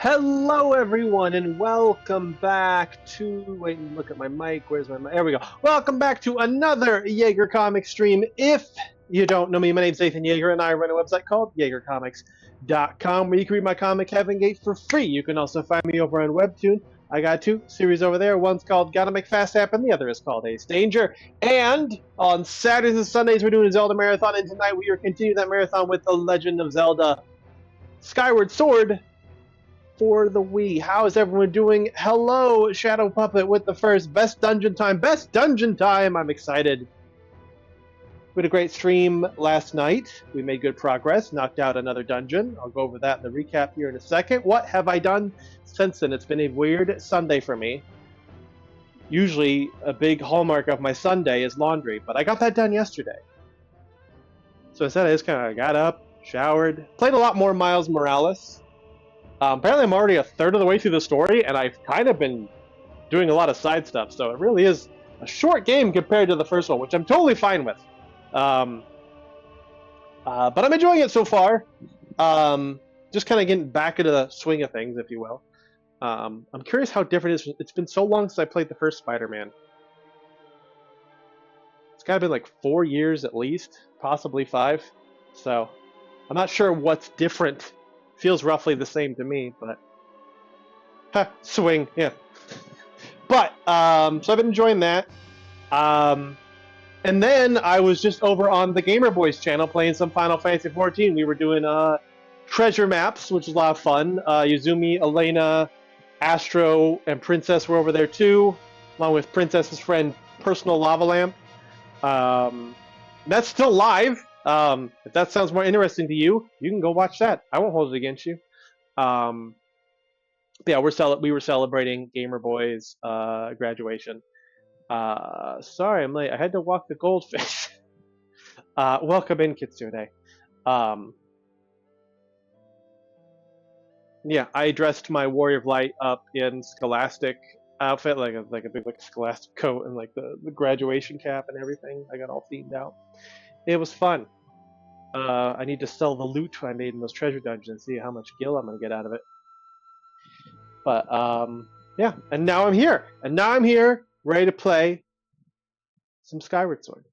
Hello, everyone, and welcome back to. Wait, look at my mic. Where's my mic? There we go. Welcome back to another Jaeger Comics stream. If you don't know me, my name's Nathan Yeager, and I run a website called JaegerComics.com, where you can read my comic Heaven Gate for free. You can also find me over on Webtoon. I got two series over there. One's called Gotta Make Fast Happen, the other is called Ace Danger. And on Saturdays and Sundays, we're doing a Zelda marathon, and tonight we are continuing that marathon with The Legend of Zelda Skyward Sword for the Wii. How is everyone doing? Hello, Shadow Puppet with the first best dungeon time. Best dungeon time! I'm excited. We had a great stream last night. We made good progress, knocked out another dungeon. I'll go over that in the recap here in a second. What have I done since then? It's been a weird Sunday for me. Usually, a big hallmark of my Sunday is laundry, but I got that done yesterday. So instead, I just kind of got up, showered, played a lot more Miles Morales. Apparently I'm already a third of the way through the story, and I've kind of been doing a lot of side stuff, so it really is a short game compared to the first one, which I'm totally fine with. But I'm enjoying it so far. Just kind of getting back into the swing of things, if you will. I'm curious how different it is. It's been so long since I played the first Spider-Man. It's gotta be like 4 years at least, possibly 5. So I'm not sure what's different. Feels roughly the same to me, but swing, yeah. But so I've been enjoying that. And then I was just over on the Gamer Boys channel playing some Final Fantasy XIV. We were doing treasure maps, which was a lot of fun. Yuzumi, Elena, Astro, and Princess were over there too, along with Princess's friend, Personal Lava Lamp. That's still live. If that sounds more interesting to you, you can go watch that. I won't hold it against you. Yeah, we were celebrating Gamer Boy's graduation. Sorry, I'm late. I had to walk the goldfish. Welcome in, Kitsune. Yeah, I dressed my Warrior of Light up in Scholastic outfit, like a big Scholastic coat and like the graduation cap and everything. I got all themed out. It was fun. I need to sell the loot I made in those treasure dungeons, see how much gil I'm gonna get out of it. But yeah, and now I'm here, ready to play some Skyward Sword.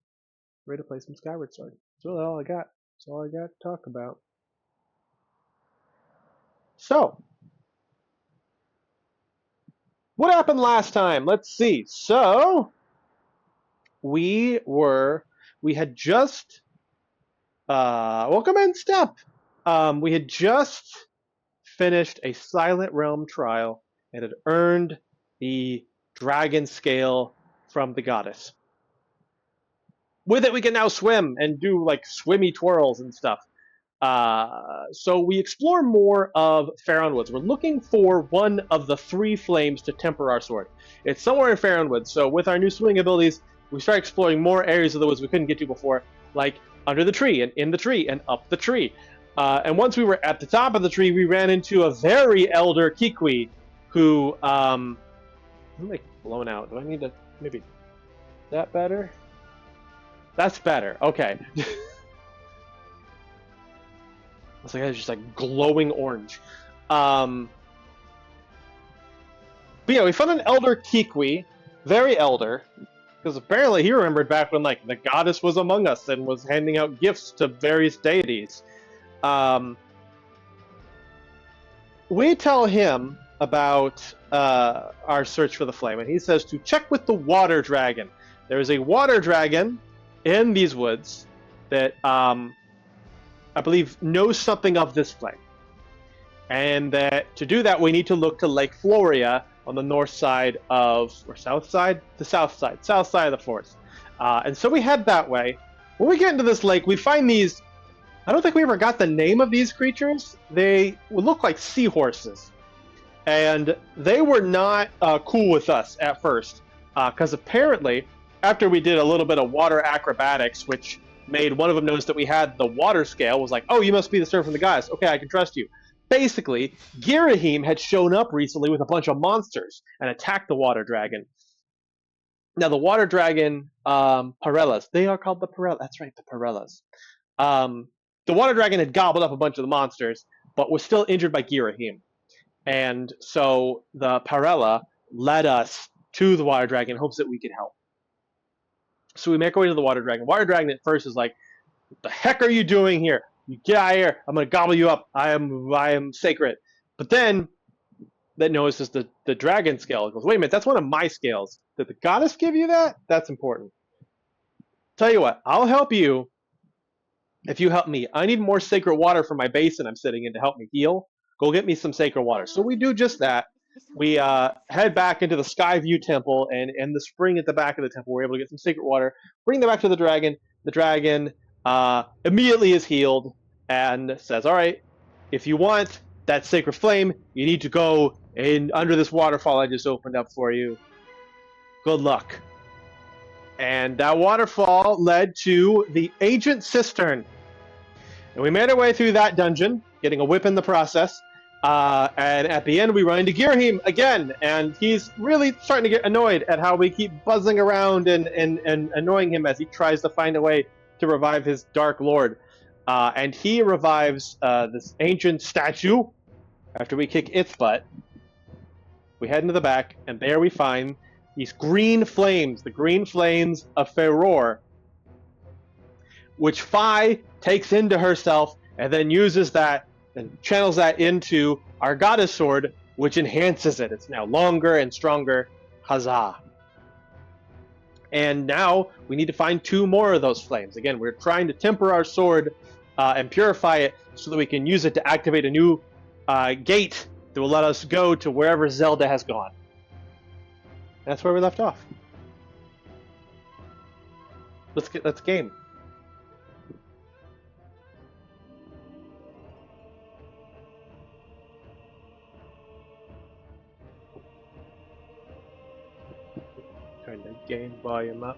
That's really all I got. That's all I got to talk about. So, what happened last time? Let's see. So, we had just welcome in, Step. We had just finished a Silent Realm trial and had earned the dragon scale from the goddess. With it, we can now swim and do like swimmy twirls and stuff. So we explore more of Faron Woods. We're looking for one of the 3 flames to temper our sword. It's somewhere in Faron Woods. So with our new swimming abilities, we start exploring more areas of the woods we couldn't get to before, like under the tree and in the tree and up the tree. And once we were at the top of the tree, we ran into a very elder Kikwi who, I'm like blown out. Do I need to maybe that better? That's better. Okay. It's like it's just like glowing orange. But yeah, we found an elder Kikwi, very elder, because apparently he remembered back when like the goddess was among us and was handing out gifts to various deities. We tell him about our search for the flame, and he says to check with the water dragon. There is a water dragon in these woods that I believe knows something of this flame, and that to do that we need to look to Lake Floria on the north side of, or south side? The south side of the forest. And so we head that way. When we get into this lake, we find these, I don't think we ever got the name of these creatures. They would look like seahorses. And they were not cool with us at first, because apparently, after we did a little bit of water acrobatics, which made one of them notice that we had the water scale, was like, oh, you must be the servant of the goddess. Okay, I can trust you. Basically, Girahim had shown up recently with a bunch of monsters and attacked the water dragon. Now, the water dragon, Parellas, they are called the Parellas. That's right, the Parellas. The water dragon had gobbled up a bunch of the monsters, but was still injured by Girahim. And so the Parella led us to the water dragon in hopes that we could help. So we make our way to the water dragon. Water dragon at first is like, "What the heck are you doing here? You get out of here! I'm gonna gobble you up. I am sacred." But then that notices the dragon scale. It goes, "Wait a minute, that's one of my scales. Did the goddess give you that? That's important. Tell you what, I'll help you if you help me. I need more sacred water for my basin I'm sitting in to help me heal. Go get me some sacred water." So we do just that. We head back into the Skyview Temple, and in the spring at the back of the temple, we're able to get some sacred water, bring them back to the dragon. The dragon immediately is healed and says, "All right, if you want that sacred flame, you need to go in under this waterfall I just opened up for you. Good luck." And that waterfall led to the ancient cistern. And we made our way through that dungeon, getting a whip in the process. And at the end, we run into Girhim again, and he's really starting to get annoyed at how we keep buzzing around and annoying him as he tries to find a way to revive his Dark Lord. And he revives this ancient statue after we kick its butt. We head into the back, and there we find these green flames, the green flames of Feror, which Phi takes into herself and then uses that and channels that into our goddess sword, which enhances it. It's now longer and stronger. Huzzah. And now we need to find 2 more of those flames. Again, we're trying to temper our sword and purify it so that we can use it to activate a new gate that will let us go to wherever Zelda has gone. That's where we left off. Let's game. Turn the game volume up.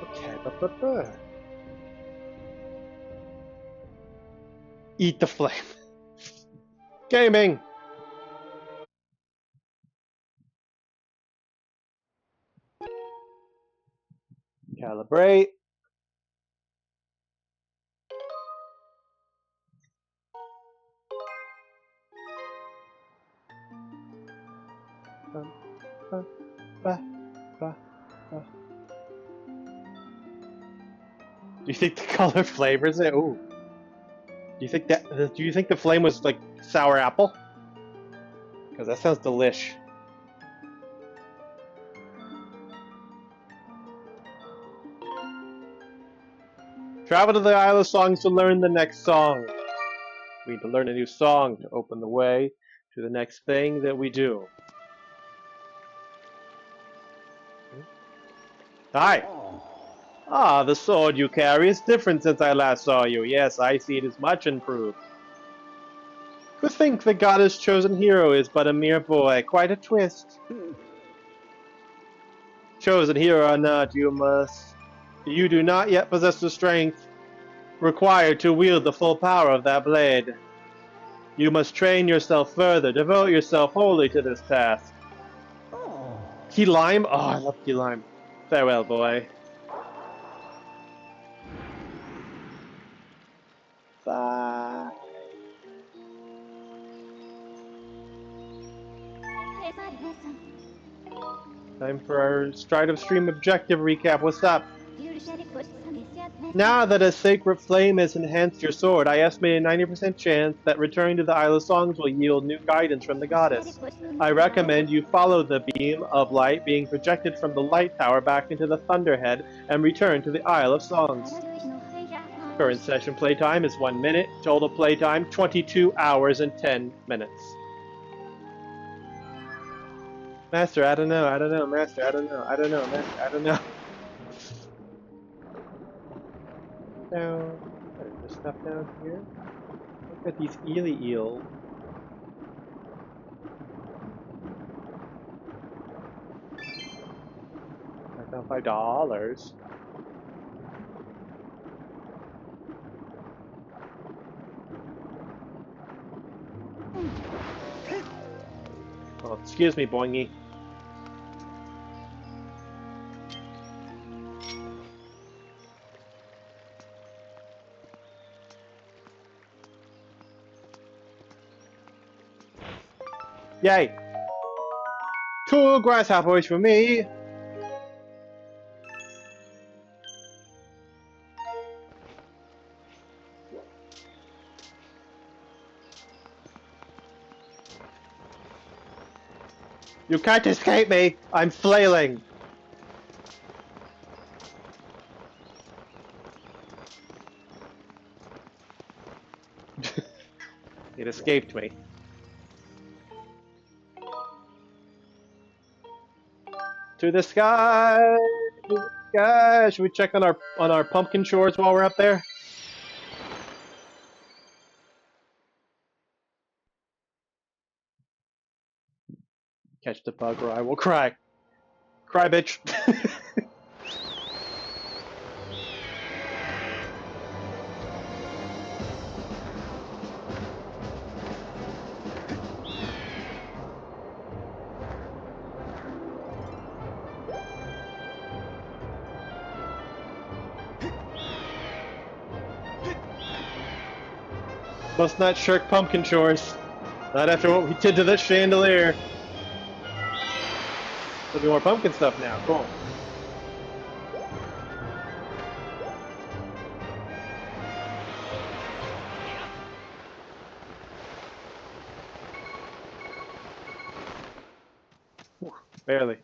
Okay, eat the flame. Gaming. Calibrate. Do you think the color flavors it? Ooh. Do you think the flame was like sour apple? Because that sounds delish. Travel to the Isle of Songs to learn the next song. We need to learn a new song to open the way to the next thing that we do. Hi! Ah, the sword you carry is different since I last saw you. Yes, I see it is much improved. To think the goddess' chosen hero is but a mere boy. Quite a twist. Chosen hero or not, you do not yet possess the strength required to wield the full power of that blade. You must train yourself further, devote yourself wholly to this task. Key Lime? Oh, I love Key Lime. Farewell, boy. Bye. Time for our Stride of Stream objective recap. What's up? Now that a sacred flame has enhanced your sword, I estimate a 90% chance that returning to the Isle of Songs will yield new guidance from the goddess. I recommend you follow the beam of light being projected from the light tower back into the Thunderhead and return to the Isle of Songs. Current session playtime is 1 minute, total playtime 22 hours and 10 minutes. Master, I don't know, Master, I don't know, Master, I don't know. Down. There's stuff down here. Look at these eels. I found $5. Oh, excuse me, Boingy. Yay! 2 grasshoppers for me! You can't escape me! I'm flailing! It escaped me. To the sky! To the sky! Should we check on our pumpkin shores while we're up there? Catch the bug or I will cry. Cry, bitch! Must not shirk pumpkin shores. Not after what we did to this chandelier. There'll be more pumpkin stuff now. Cool. Whew, barely.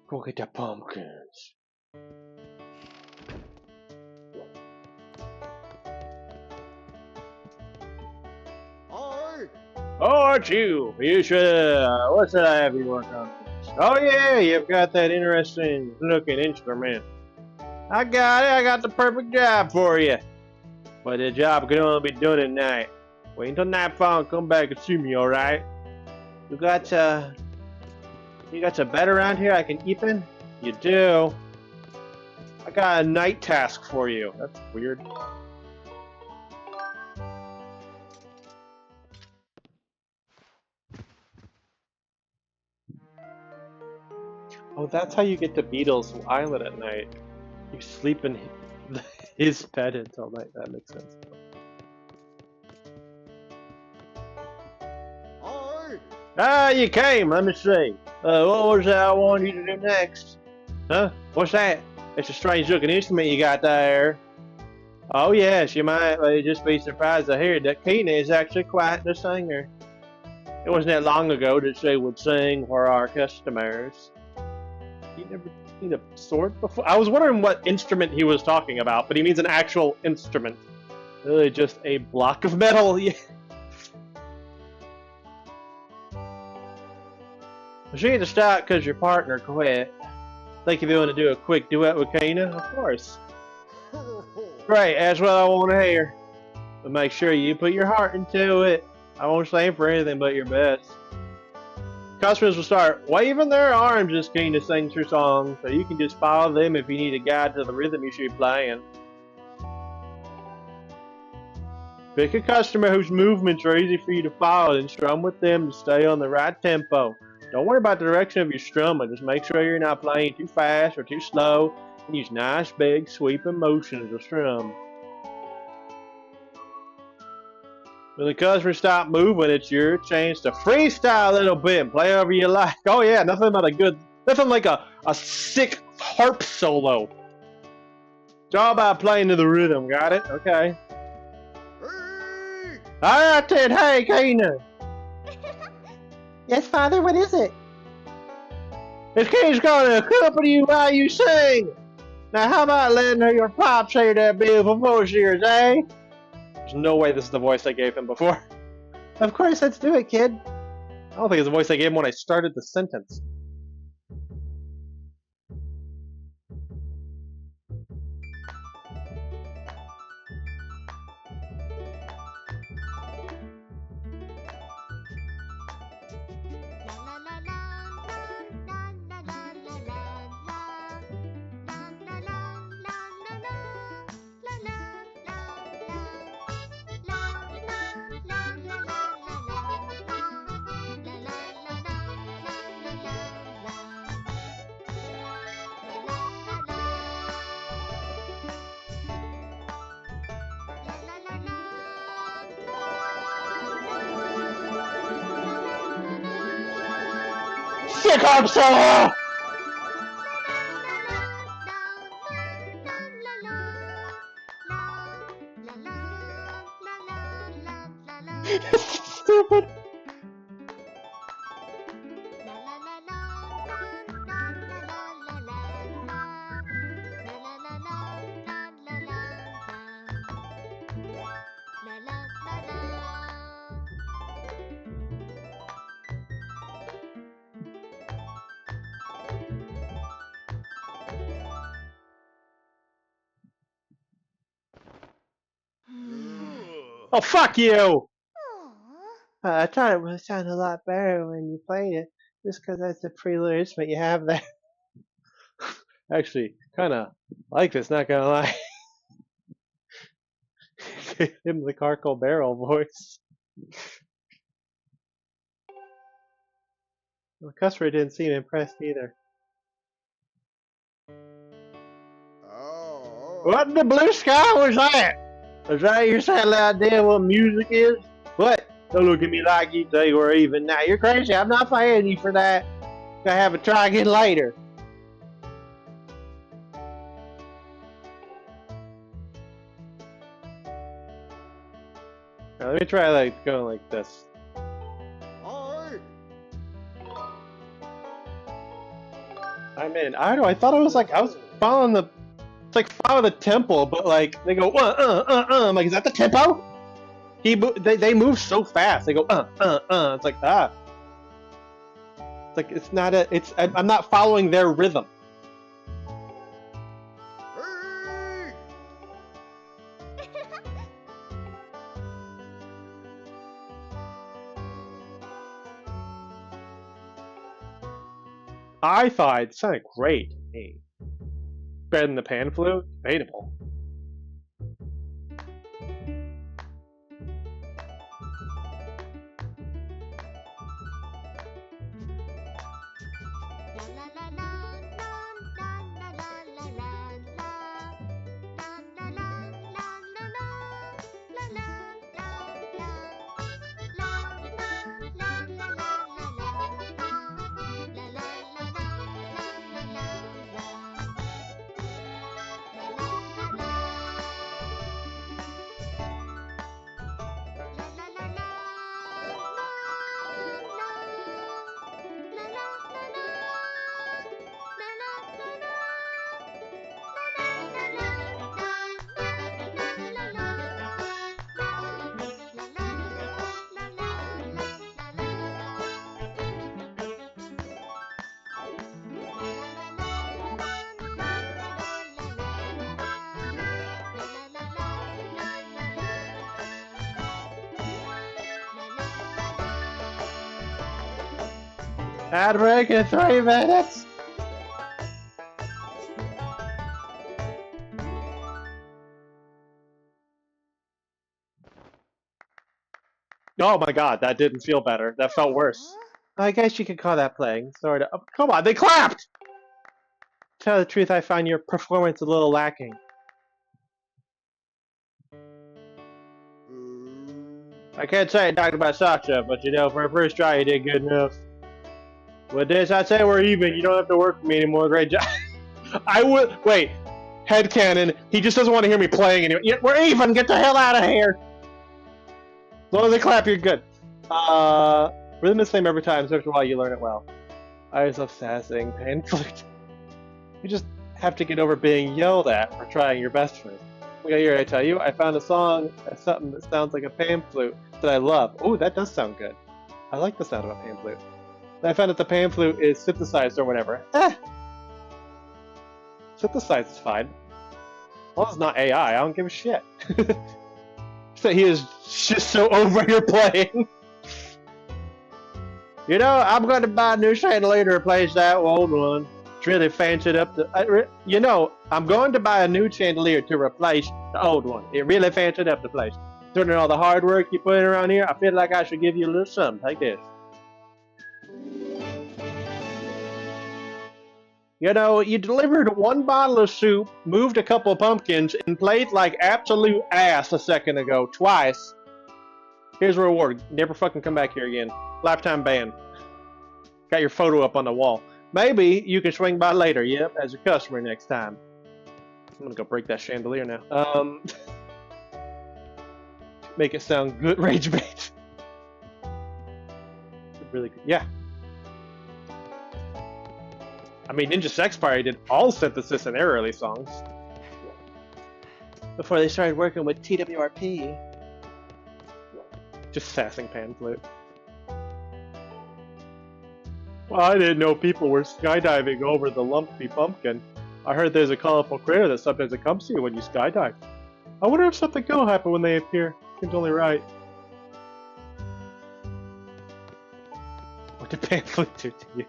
Go get the pumpkins. Oh, it's you. You should. What should I have you work on? Oh yeah, you've got that interesting looking instrument. I got it. I got the perfect job for you. But the job can only be done at night. Wait until nightfall and come back and see me, all right? You got some bed around here I can eat in? You do. I got a night task for you. That's weird. Oh, that's how you get to Beetle's Island at night. You sleep in his bed until night. That makes sense. Ah, you came. Let me see. What was that I wanted you to do next? Huh? What's that? It's a strange looking instrument you got there. Oh yes, you might just be surprised to hear that Kina is actually quite the singer. It wasn't that long ago that she would sing for our customers. You never seen a sword before? I was wondering what instrument he was talking about, but he means an actual instrument. Really just a block of metal. She had to stop because your partner quit. Think if you want to do a quick duet with Kina? Of course. Great, that's what I want to hear. But make sure you put your heart into it. I won't sing for anything but your best. Customers will start waving their arms as Kina sings her song, so you can just follow them if you need a guide to the rhythm you should be playing. Pick a customer whose movements are easy for you to follow and strum with them to stay on the right tempo. Don't worry about the direction of your strumming, just make sure you're not playing too fast or too slow, and use nice big sweeping motions to strum. When the customers stop moving, it's your chance to freestyle a little bit and play whatever you like. Oh yeah, nothing like a sick harp solo. It's all about playing to the rhythm, got it? Okay. Alright then, hey Kina! Yes, Father, what is it? This kid's gonna accompany you while you sing! Now how about letting your pops hear that beautiful voice of yours, eh? There's no way this is the voice I gave him before. Of course, let's do it, kid. I don't think it's the voice I gave him when I started the sentence. Sick arm solo! Stupid. Oh, fuck you! I thought it would sound a lot better when you played it, just because that's a pretty little instrument you have there. Actually, kinda like this, not gonna lie. Give him the Carco Barrel voice. The customer didn't seem impressed either. What in the blue sky was that? Is that your satellite idea what music is? What? Don't look at me like you think we're even now. You're crazy. I'm not paying you for that. I have a try again later. Now, let me try like going like this. I'm in. I don't know. I thought it was like I was following the. It's like follow the tempo, but like they go I'm like, is that the tempo? They move so fast. They go It's like It's like it's not a. It's I'm not following their rhythm. I thought it sounded great. Hey, better than the pan flute. Debatable. Ad break in 3 minutes. Oh my god, that didn't feel better. That felt worse. I guess you could call that playing, sort of. Oh, come on, they clapped! To tell the truth, I find your performance a little lacking. I can't say I talked about Sasha, but you know, for a first try, you did good enough. With this, I'd say we're even. You don't have to work for me anymore. Great job. I would. Wait. Headcanon. He just doesn't want to hear me playing anymore. Yeah, we're even. Get the hell out of here. As long as they clap, you're good. Rhythm is the same every time, so after a while, you learn it well. I was obsessing. Pan flute. You just have to get over being yelled at for trying your best for it. Okay, here I tell you, I found a song, something that sounds like a pan flute that I love. Oh, that does sound good. I like the sound of a pan flute. And I found that the pan flute is synthesized or whatever. Synthesized is fine. Well, it's not AI. I don't give a shit. So he is just so over here playing. You know, I'm going to buy a new chandelier to replace that old one. It's really fancied up the. You know, I'm going to buy a new chandelier to replace the old one. It really fancied up the place. Considering all the hard work you put in around here, I feel like I should give you a little something like this. You know, you delivered 1 bottle of soup, moved a couple of pumpkins, and played like absolute ass a second ago, twice. Here's a reward. Never fucking come back here again. Lifetime ban. Got your photo up on the wall. Maybe you can swing by later, yep, as a customer next time. I'm gonna go break that chandelier now. Make it sound good, rage bait. Really good. Yeah. I mean, Ninja Sexpire did all synthesis in their early songs. Before they started working with TWRP. Just sassing pan flute. Well, I didn't know people were skydiving over the lumpy pumpkin. I heard there's a colorful crater that sometimes it comes to you when you skydive. I wonder if something good will happen when they appear. Seems only right. What did pan flute do to you?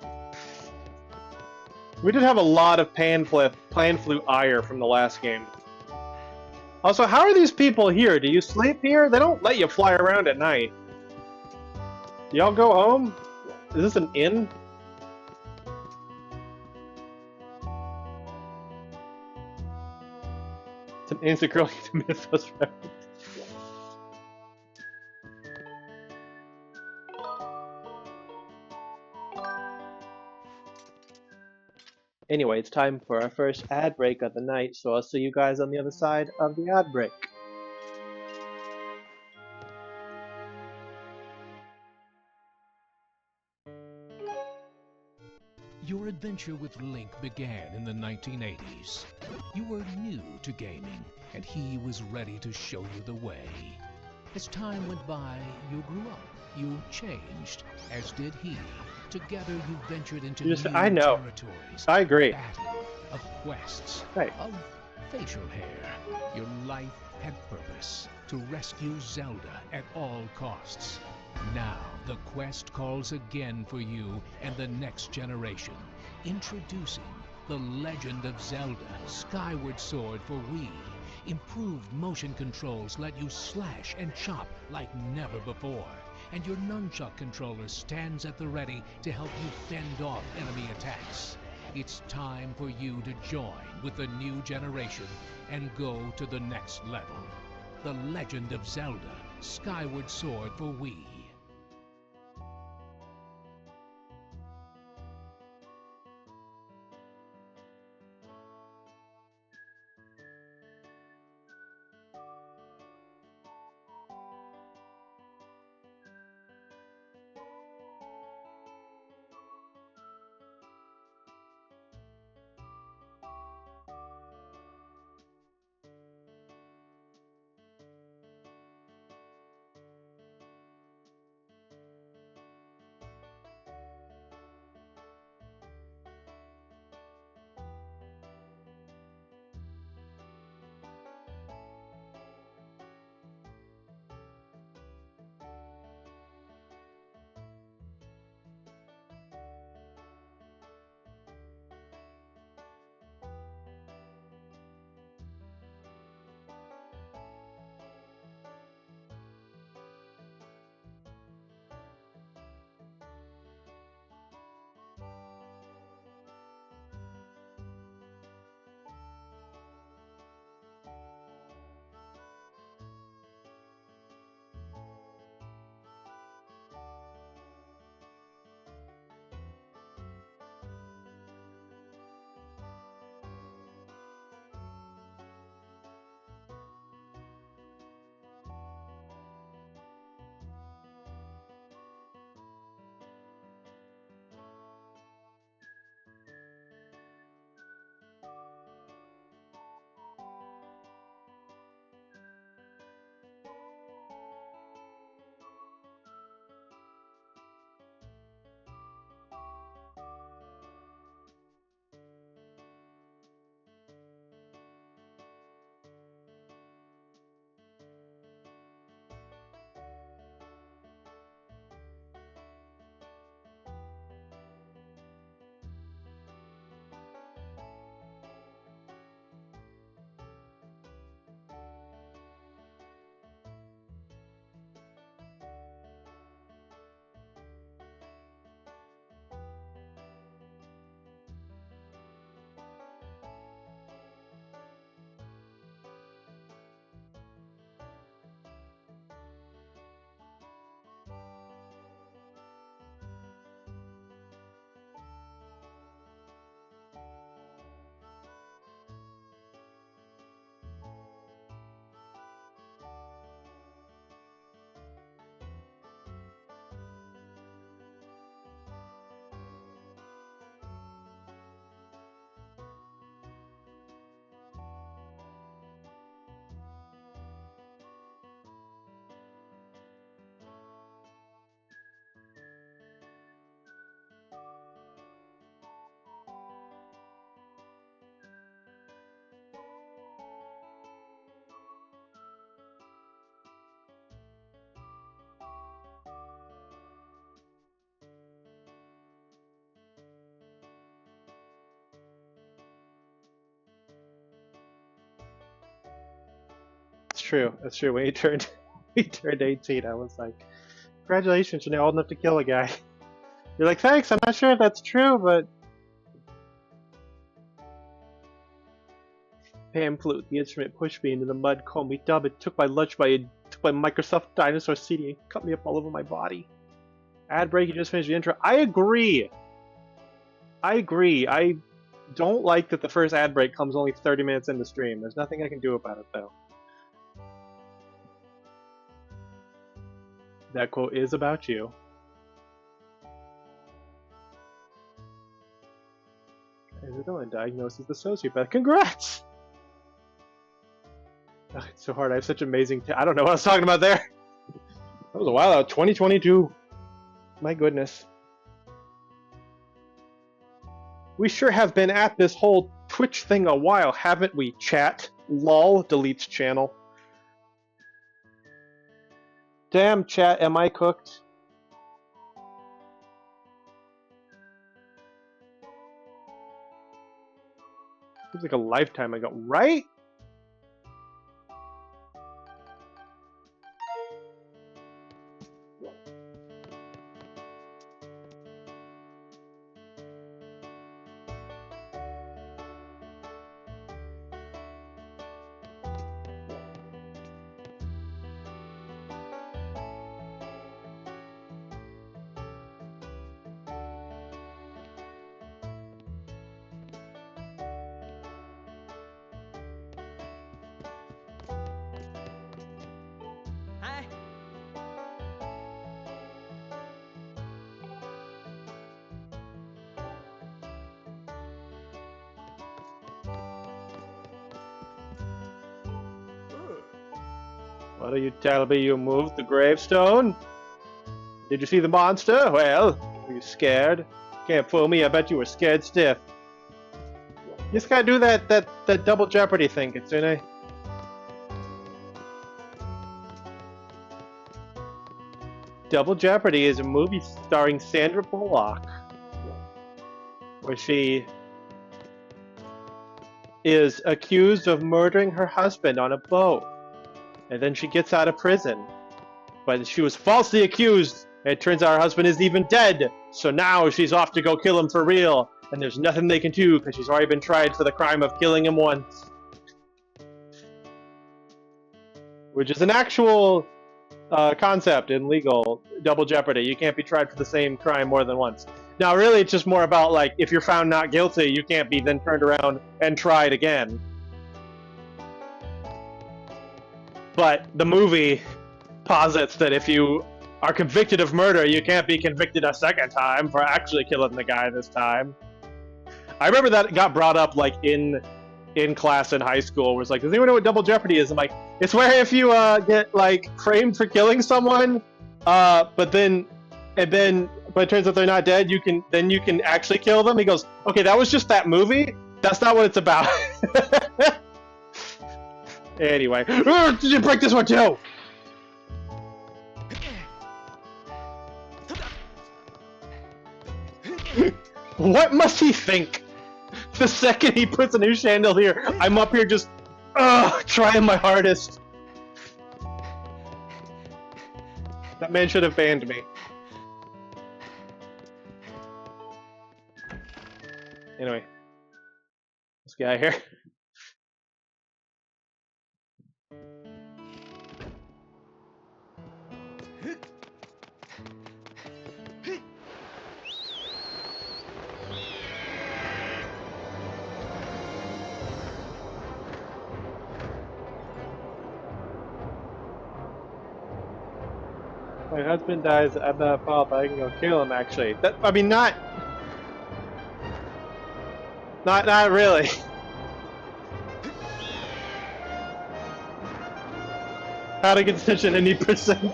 We did have a lot of pan flute ire from the last game. Also, how are these people here? Do you sleep here? They don't let you fly around at night. Do y'all go home? Is this an inn? It's an instant girl to Mythos reference. Anyway, it's time for our first ad break of the night, so I'll see you guys on the other side of the ad break. Your adventure with Link began in the 1980s. You were new to gaming, and he was ready to show you the way. As time went by, you grew up, you changed, as did he. Together you ventured into new territories. I agree. Of battle, of quests, right. of facial hair. Your life had purpose, to rescue Zelda at all costs. Now, the quest calls again for you and the next generation. Introducing The Legend of Zelda, Skyward Sword for Wii. Improved motion controls let you slash and chop like never before. And your Nunchuk controller stands at the ready to help you fend off enemy attacks. It's time for you to join with the new generation and go to the next level. The Legend of Zelda, Skyward Sword for Wii. true. That's true. When he turned, he turned 18, I was like, "Congratulations, you're now old enough to kill a guy." You're like, "Thanks. I'm not sure if that's true, but." Pan flute. The instrument pushed me into the mud, called me dumb. It took my lunch took my Microsoft Dinosaur CD and cut me up all over my body. Ad break. You just finished the intro. I agree. I don't like that the first ad break comes only 30 minutes into stream. There's nothing I can do about it, though. That quote is about you. Isabella diagnosed as the sociopath. Congrats! Oh, it's so hard. I have such amazing. I don't know what I was talking about there. That was a while out. 2022. My goodness. We sure have been at this whole Twitch thing a while, haven't we, chat? Lol deletes channel. Damn, chat, am I cooked? Seems like a lifetime ago, right? What are you telling me? You moved the gravestone? Did you see the monster? Well, were you scared? Can't fool me, I bet you were scared stiff. You just gotta do that double jeopardy thing, Kitsune. Double Jeopardy is a movie starring Sandra Bullock, where she is accused of murdering her husband on a boat. And then she gets out of prison. But she was falsely accused, and it turns out her husband isn't even dead. So now she's off to go kill him for real. And there's nothing they can do, because she's already been tried for the crime of killing him once. Which is an actual concept in legal double jeopardy. You can't be tried for the same crime more than once. Now, really, it's just more about, like, if you're found not guilty, you can't be then turned around and tried again. But the movie posits that if you are convicted of murder, you can't be convicted a second time for actually killing the guy this time. I remember that got brought up, like, in class in high school, where it's like, does anyone know what double jeopardy is? I'm like, it's where if you get, like, framed for killing someone, but it turns out they're not dead, you can actually kill them. He goes, okay, that was just that movie? That's not what it's about. Anyway, did you break this one too? What must he think? The second he puts a new chandelier, I'm up here just, trying my hardest. That man should have banned me. Anyway, let's get out of here. My husband dies, I'm not fault, but I can go kill him, actually. I mean, not really. How to get attention any percent.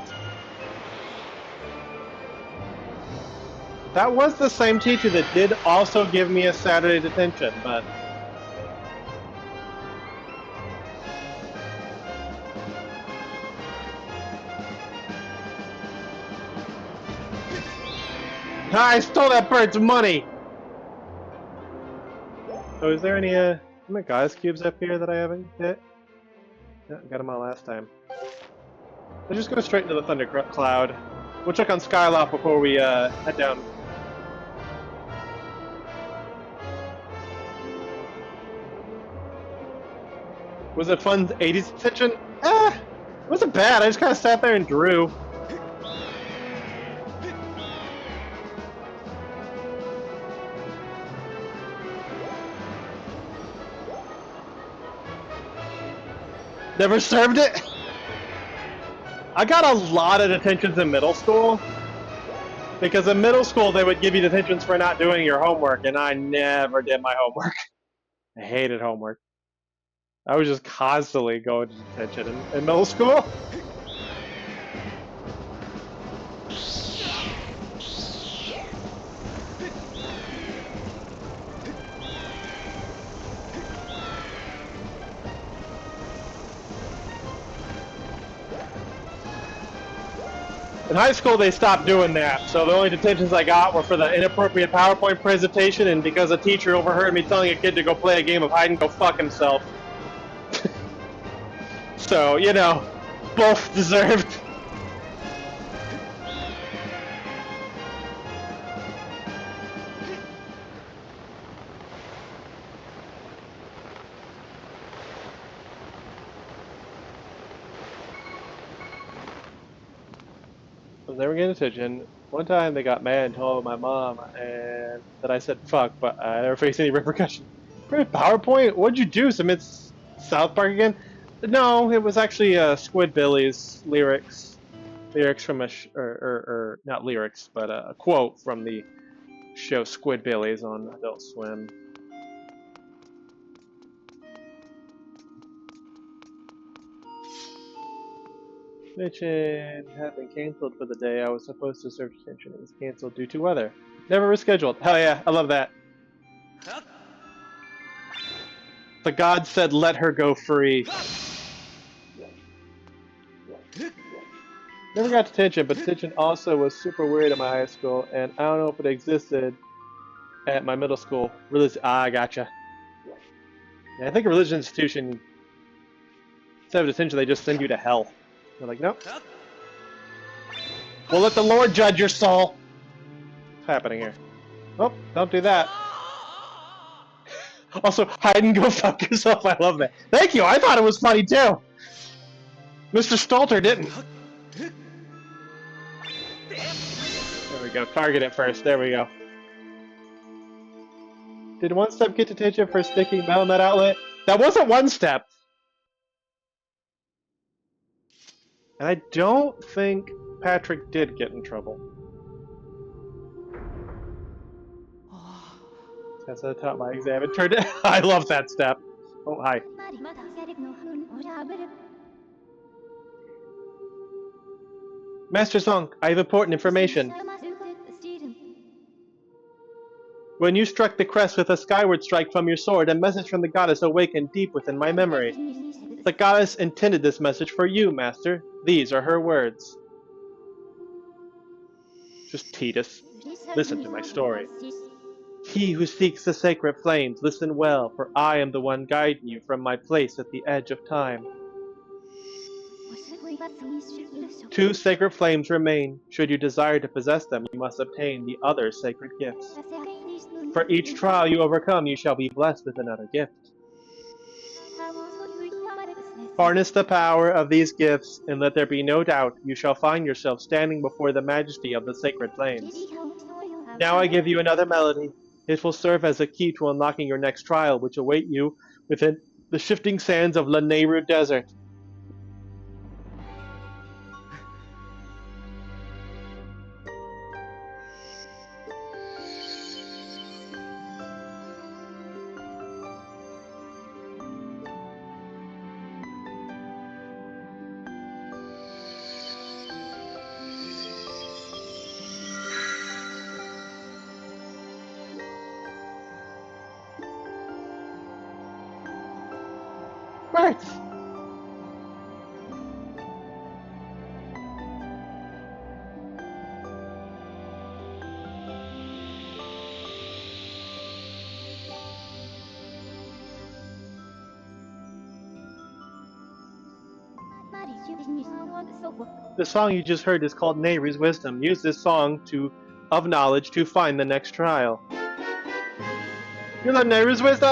That was the same teacher that did also give me a Saturday detention, but... I stole that bird's money! So is there any, how many Gauss cubes up here that I haven't hit? Yeah, got him all last time. Let's just go straight into the Thunder Cloud. We'll check on Skyloft before we head down. Was it fun 80s attention? It wasn't bad. I just kind of sat there and drew. Never served it. I got a lot of detentions in middle school. Because in middle school, they would give you detentions for not doing your homework, and I never did my homework. I hated homework. I was just constantly going to detention in middle school. In high school, they stopped doing that, so the only detentions I got were for the inappropriate PowerPoint presentation and because a teacher overheard me telling a kid to go play a game of hide and go fuck himself. So, you know, both deserved. I was never getting attention. One time they got mad and told my mom and that I said fuck, but I never faced any repercussion. PowerPoint? What'd you do? Submit South Park again? No, it was actually Squidbillies lyrics. Lyrics from or not lyrics, but a quote from the show Squidbillies on Adult Swim. Mission had been canceled for the day I was supposed to serve detention. It was canceled due to weather. Never rescheduled. Hell yeah, I love that. The god said let her go free. Never got detention, but detention also was super weird at my high school, and I don't know if it existed at my middle school. I gotcha. Yeah, I think a religious institution, instead of detention, they just send you to hell. They're like, nope. We'll let the Lord judge your soul. What's happening here? Oh, don't do that. Also, hide and go fuck yourself. I love that. Thank you. I thought it was funny too. Mr. Stalter didn't. There we go. Target it first. There we go. Did One Step get detention for sticking metal in that outlet? That wasn't One Step. And I don't think Patrick did get in trouble. That's at the top of my exam. It turned. I love that step. Oh, hi. Master Song, I have important information. When you struck the crest with a skyward strike from your sword, a message from the goddess awakened deep within my memory. The goddess intended this message for you, Master. These are her words. Just Titus. Listen to my story. He who seeks the sacred flames, listen well, for I am the one guiding you from my place at the edge of time. 2 sacred flames remain. Should you desire to possess them, you must obtain the other sacred gifts. For each trial you overcome, you shall be blessed with another gift. Harness the power of these gifts, and let there be no doubt, you shall find yourself standing before the majesty of the sacred flames. Now I give you another melody. It will serve as a key to unlocking your next trial, which await you within the shifting sands of La Nehru Desert. Right. The song you just heard is called Nehru's Wisdom. Use this song of knowledge to find the next trial. You learn Nehru's Wisdom!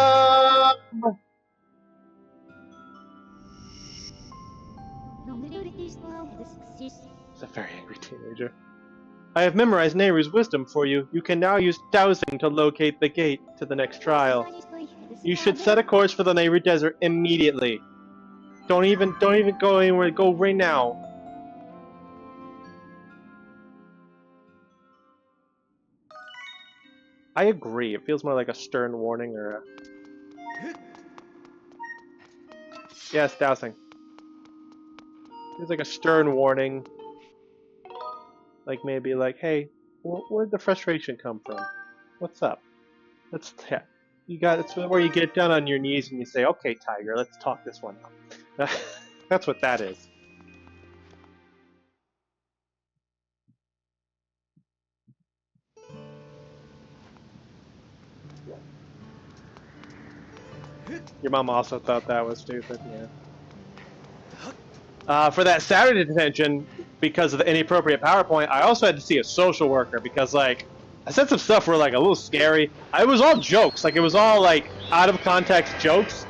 It's a very angry teenager. I have memorized Nehru's Wisdom for you. You can now use dowsing to locate the gate to the next trial. You should set a course for the Nehru Desert immediately. Don't even go anywhere. Go right now. I agree. It feels more like a stern warning or a... Yes, dowsing. Feels like a stern warning. Like maybe like, hey, where'd the frustration come from? What's up? Let's it's where you get down on your knees and you say, okay, Tiger, let's talk this one out. That's what that is. Your mom also thought that was stupid, yeah. For that Saturday detention, because of the inappropriate PowerPoint, I also had to see a social worker because, like, I said some stuff were, like, a little scary. It was all jokes. Like, it was all, like, out of context jokes.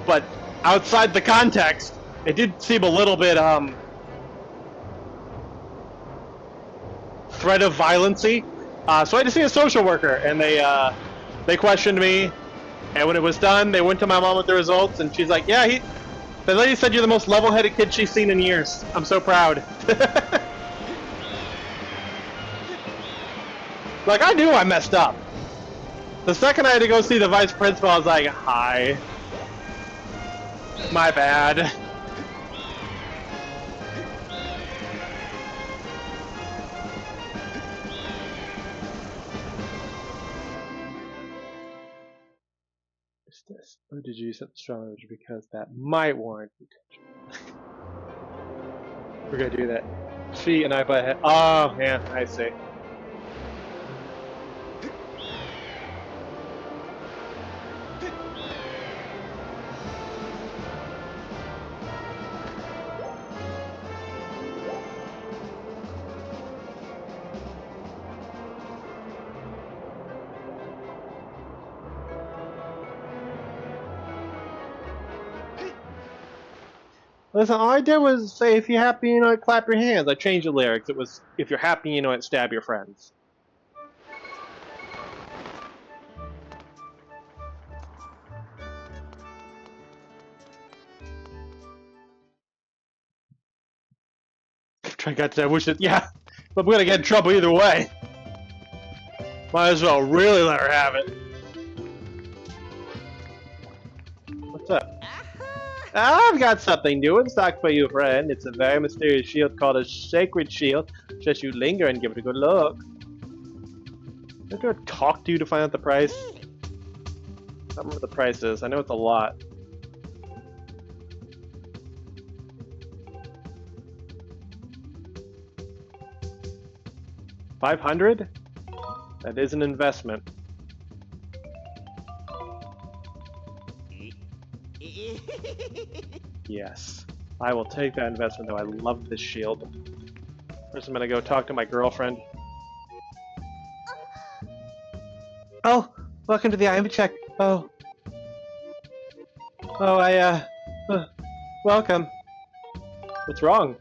But outside the context, it did seem a little bit, threat of violency. So I had to see a social worker, and they questioned me. And when it was done, they went to my mom with the results, and she's like, yeah, the lady said you're the most level-headed kid she's seen in years. I'm so proud. Like, I knew I messed up. The second I had to go see the vice principal, I was like, hi. My bad. Is this? Or did you use it strong because that might warrant detention? We're gonna do that. She and I butt head. Oh, yeah, I see. Listen, all I did was say, if you're happy, you know it, clap your hands. I changed the lyrics. It was, if you're happy, you know it, stab your friends. I got to wish it, yeah. But we're gonna get in trouble either way. Might as well really let her have it. What's up? I've got something new in stock for you, friend. It's a very mysterious shield called a Sacred Shield. Just you linger and give it a good look. I'm gonna talk to you to find out the price. I don't remember what the price is. I know it's a lot. $500? That is an investment. Yes. I will take that investment, though. I love this shield. First, I'm gonna go talk to my girlfriend. Oh, welcome to the IM check. Oh. Oh, welcome. What's wrong?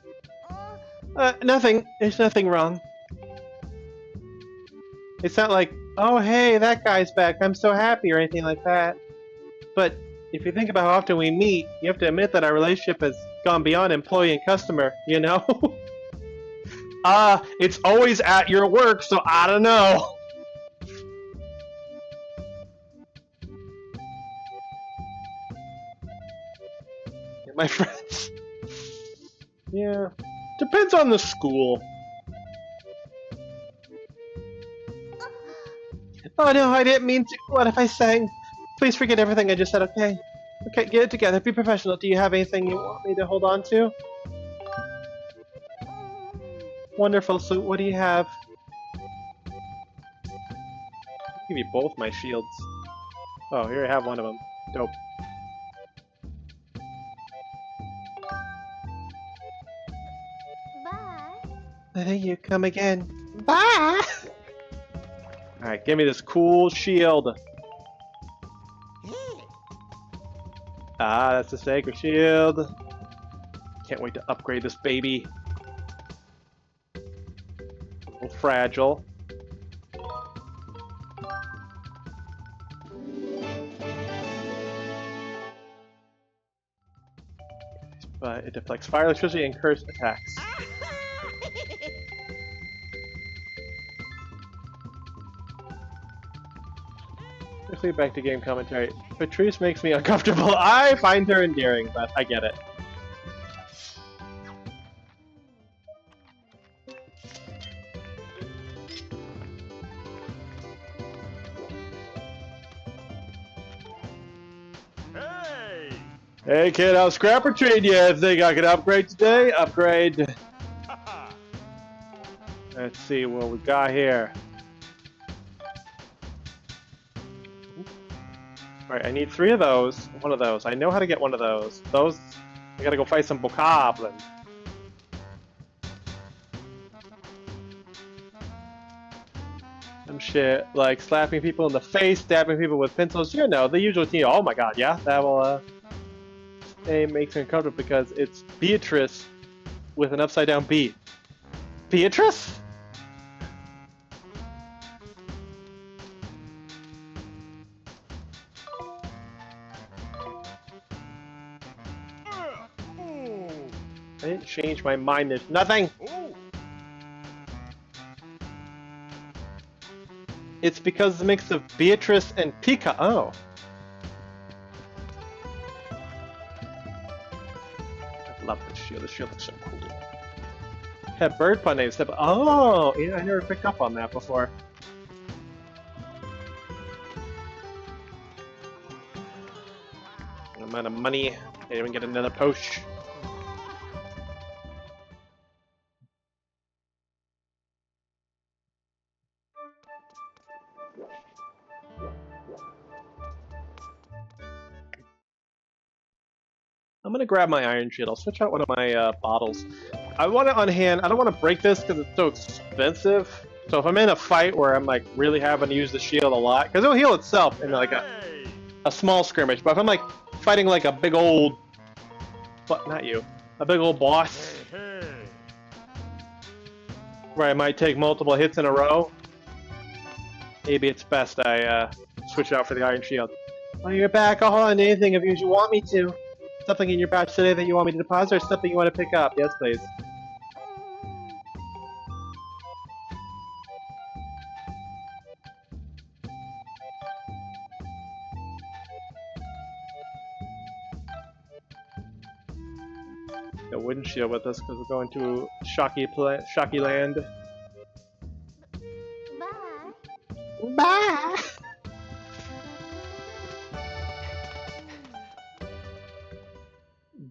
Nothing. There's nothing wrong. It's not like, oh, hey, that guy's back. I'm so happy or anything like that. But if you think about how often we meet, you have to admit that our relationship has gone beyond employee and customer, you know? It's always at your work, so I don't know. My friends. Yeah. Depends on the school. Oh no, I didn't mean to. What if I sang? Please forget everything I just said, okay? Okay, get it together. Be professional. Do you have anything you want me to hold on to? Wonderful. So what do you have? I'll give you both my shields. Oh, here I have one of them. Dope. I think you come again. Bye! Alright, give me this cool shield. Ah, that's the sacred shield. Can't wait to upgrade this baby. A little fragile. But it deflects fire, electricity, and curse attacks. Quickly back to game commentary. Patrice makes me uncomfortable. I find her endearing, but I get it. Hey kid, I'll scrap or trade you. Think I can upgrade today? Upgrade. Let's see what we got here. Alright, I need 3 of those. One of those. I know how to get one of those. Those, I gotta go fight some bokoblins. Some shit like slapping people in the face, stabbing people with pencils. You know, the usual thing. Oh my god, yeah, that will, it makes me uncomfortable because it's Beatrice with an upside down B. Beatrice? I didn't change my mind, there's nothing! It's because it's a mix of Beatrice and Pika. Oh. I love this shield. This shield looks so cool. Had bird pun names. Oh! Yeah, I never picked up on that before. Amount of money. Can't even get another potion. I'm gonna grab my iron shield. I'll switch out one of my bottles. I want it on hand. I don't want to break this because it's so expensive. So if I'm in a fight where I'm like really having to use the shield a lot, because it'll heal itself in like a small skirmish. But if I'm like fighting like a big old, but not you, a big old boss, where I might take multiple hits in a row, maybe it's best I switch it out for the iron shield. While you're back, I'll hold on to anything if you want me to. Something in your pouch today that you want me to deposit, or something you want to pick up? Yes, please. A wooden shield with us because we're going to Shocky Land. Bye! Bye!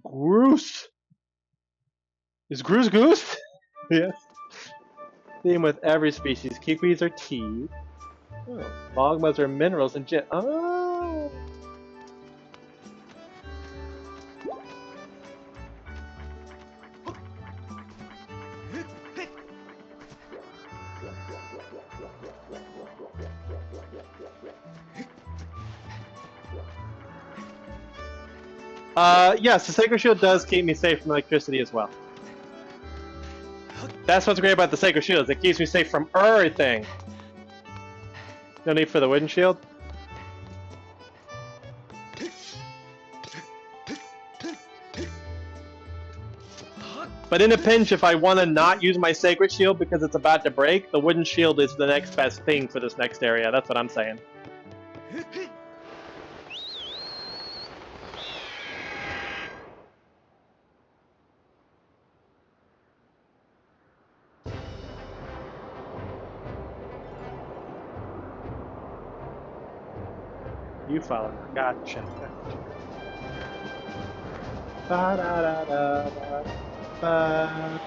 Groose! Is Groose Goose? Yes. Same with every species. Kiwis are tea. Oh. Magmas are minerals and jet. Oh! Yes, the Sacred Shield does keep me safe from electricity as well. That's what's great about the Sacred Shield, is it keeps me safe from everything. No need for the wooden shield. But in a pinch, if I want to not use my Sacred Shield because it's about to break, the wooden shield is the next best thing for this next area. That's what I'm saying. You follow me. Gotcha. Ba da da da da. Ba.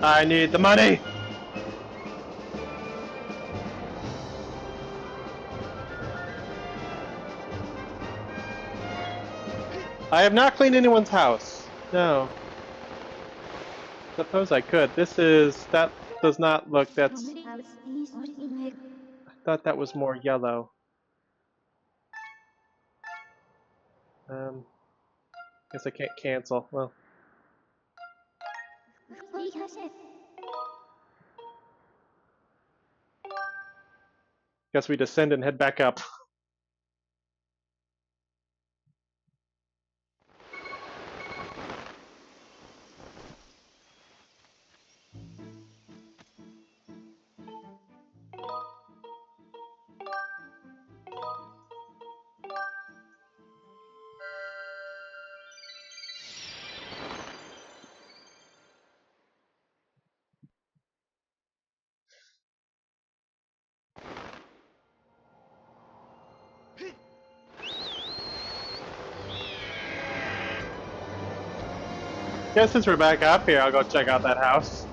I need the money! I have not cleaned anyone's house. No. Suppose I could. That does not look, I thought that was more yellow. Guess I can't cancel. Well. Guess we descend and head back up. Guess since we're back up here, I'll go check out that house.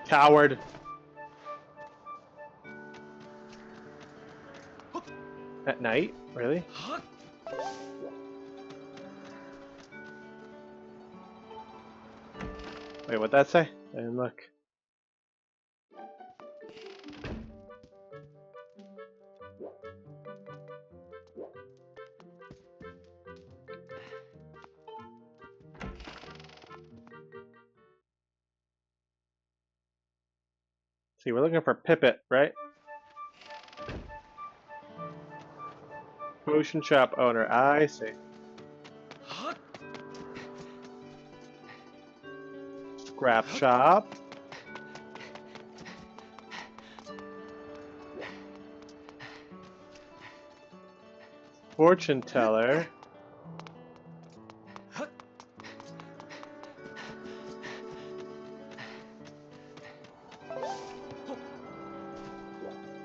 Coward. At night? Really? Wait, what'd that say? I didn't look. See, we're looking for Pippet, right? Potion shop owner. I see. Scrap shop. Fortune teller.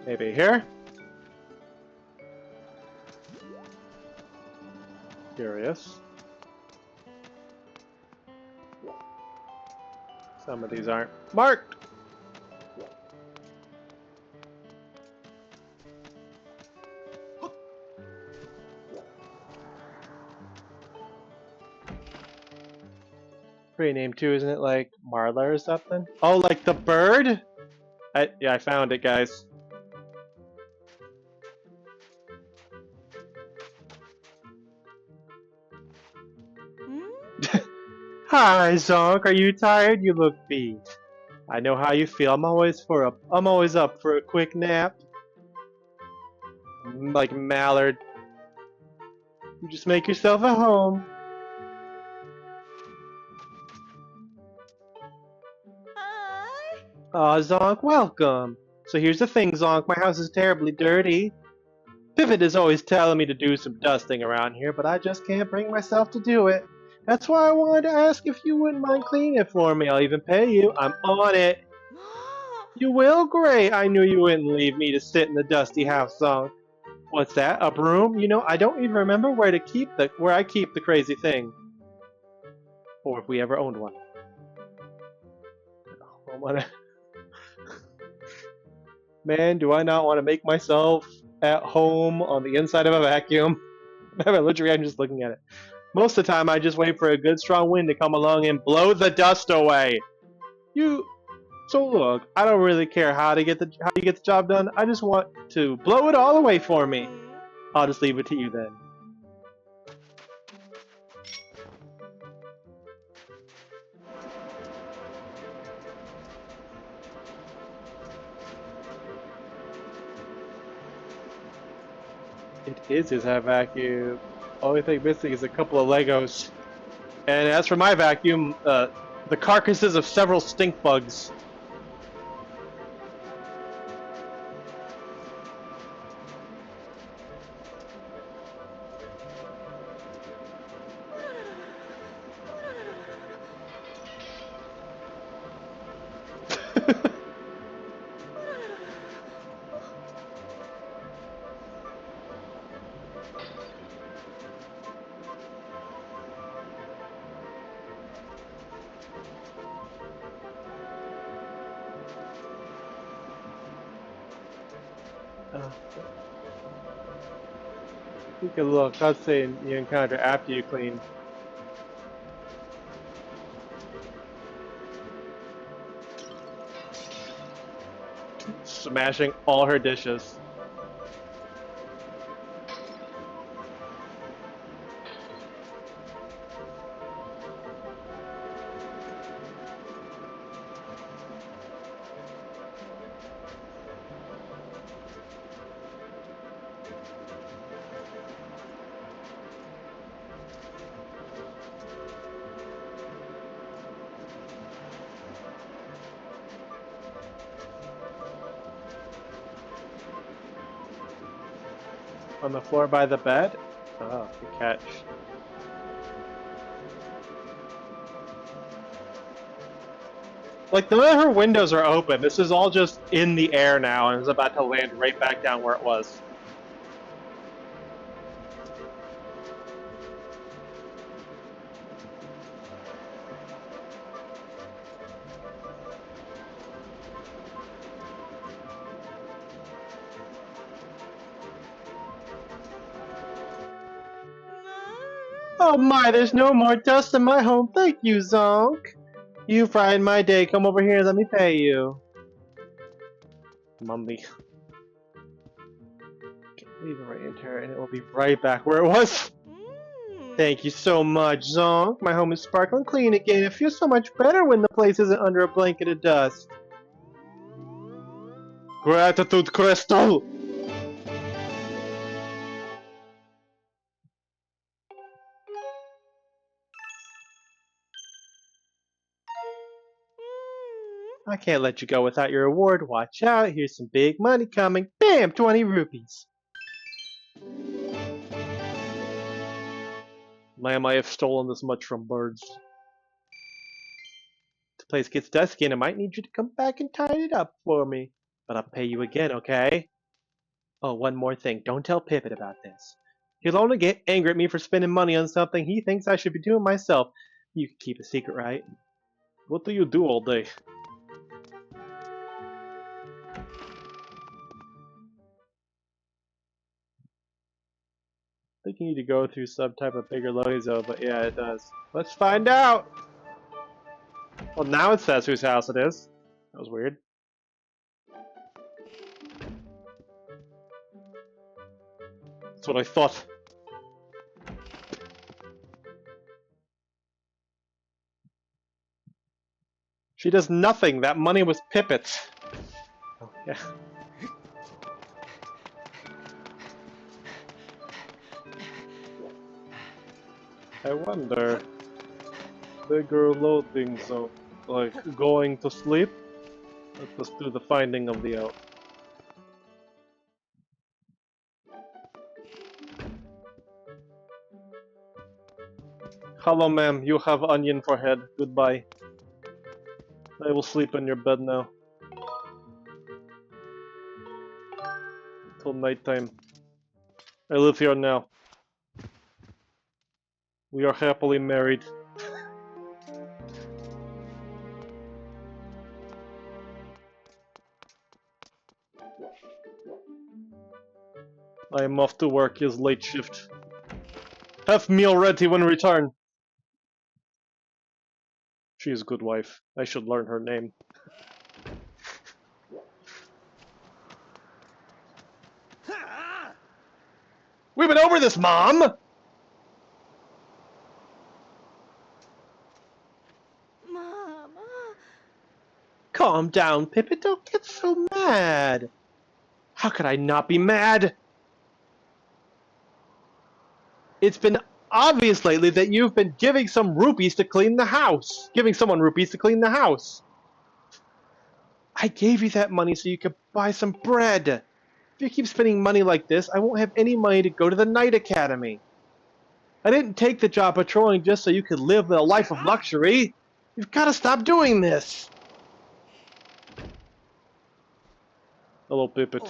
Maybe here? Curious. Some of these aren't marked. Pretty name too, isn't it? Like Marla or something? Oh, like the bird? Yeah, I found it, guys. Hi, Zonk. Are you tired? You look beat. I know how you feel. I'm always up for a quick nap. Like Mallard. You just make yourself at home. Aw, Zonk, welcome. So here's the thing, Zonk. My house is terribly dirty. Pivot is always telling me to do some dusting around here, but I just can't bring myself to do it. That's why I wanted to ask if you wouldn't mind cleaning it for me. I'll even pay you. I'm on it. You will? Great. I knew you wouldn't leave me to sit in the dusty house, Zonk. What's that? A broom? You know, I don't even remember where I keep the crazy thing. Or if we ever owned one. Man, do I not want to make myself at home on the inside of a vacuum? Literally, I'm just looking at it. Most of the time, I just wait for a good strong wind to come along and blow the dust away. So look, I don't really care how you get the job done. I just want to blow it all away for me. I'll just leave it to you then. It is his vacuum. Only thing missing is a couple of Legos. And as for my vacuum, the carcasses of several stink bugs. Take a little cutscene you encounter after you clean. Smashing all her dishes. On the floor by the bed? Oh, good catch. Like, none of her windows are open. This is all just in the air now and is about to land right back down where it was. Oh my, there's no more dust in my home. Thank you, Zonk. You frightened my day. Come over here, let me pay you. Mummy. Leave it right into her and it will be right back where it was. Thank you so much, Zonk. My home is sparkling clean again. It feels so much better when the place isn't under a blanket of dust. Gratitude Crystal! I can't let you go without your reward. Watch out, here's some big money coming. Bam! 20 rupees. Lamb, I have stolen this much from birds. This place gets dusky and I might need you to come back and tidy it up for me. But I'll pay you again, okay? Oh, one more thing. Don't tell Pippin about this. He'll only get angry at me for spending money on something he thinks I should be doing myself. You can keep a secret, right? What do you do all day? I think you need to go through some type of bigger loading zone, but yeah, it does. Let's find out! Well, now it says whose house it is. That was weird. That's what I thought. She does nothing. That money was Pippet's. Oh, yeah. I wonder, bigger loading zone, like going to sleep? Let's do the finding of the out. Hello ma'am, you have onion for head, goodbye. I will sleep in your bed now. Till nighttime. I live here now. We are happily married. I am off to work his late shift. Have meal ready when return. She is a good wife. I should learn her name. We've been over this, Mom! Mama. Calm down, Pippin. Don't get so mad. How could I not be mad? It's been obvious lately that you've been giving some rupees to clean the house. Giving someone rupees to clean the house. I gave you that money so you could buy some bread. If you keep spending money like this, I won't have any money to go to the night academy. I didn't take the job patrolling just so you could live a life of luxury. You've got to stop doing this. Hello, Pippet.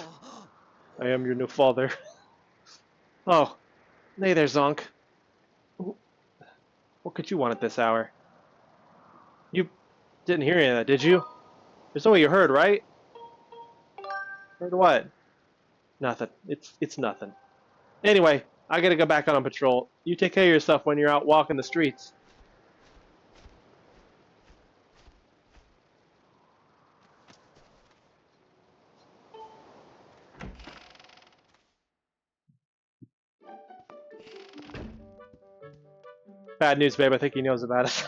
I am your new father. Oh, hey there, Zonk. What could you want at this hour? You didn't hear any of that, did you? There's no way you heard, right? Heard what? Nothing. It's nothing. Anyway, I gotta go back out on patrol. You take care of yourself when you're out walking the streets. Bad news, babe. I think he knows about it.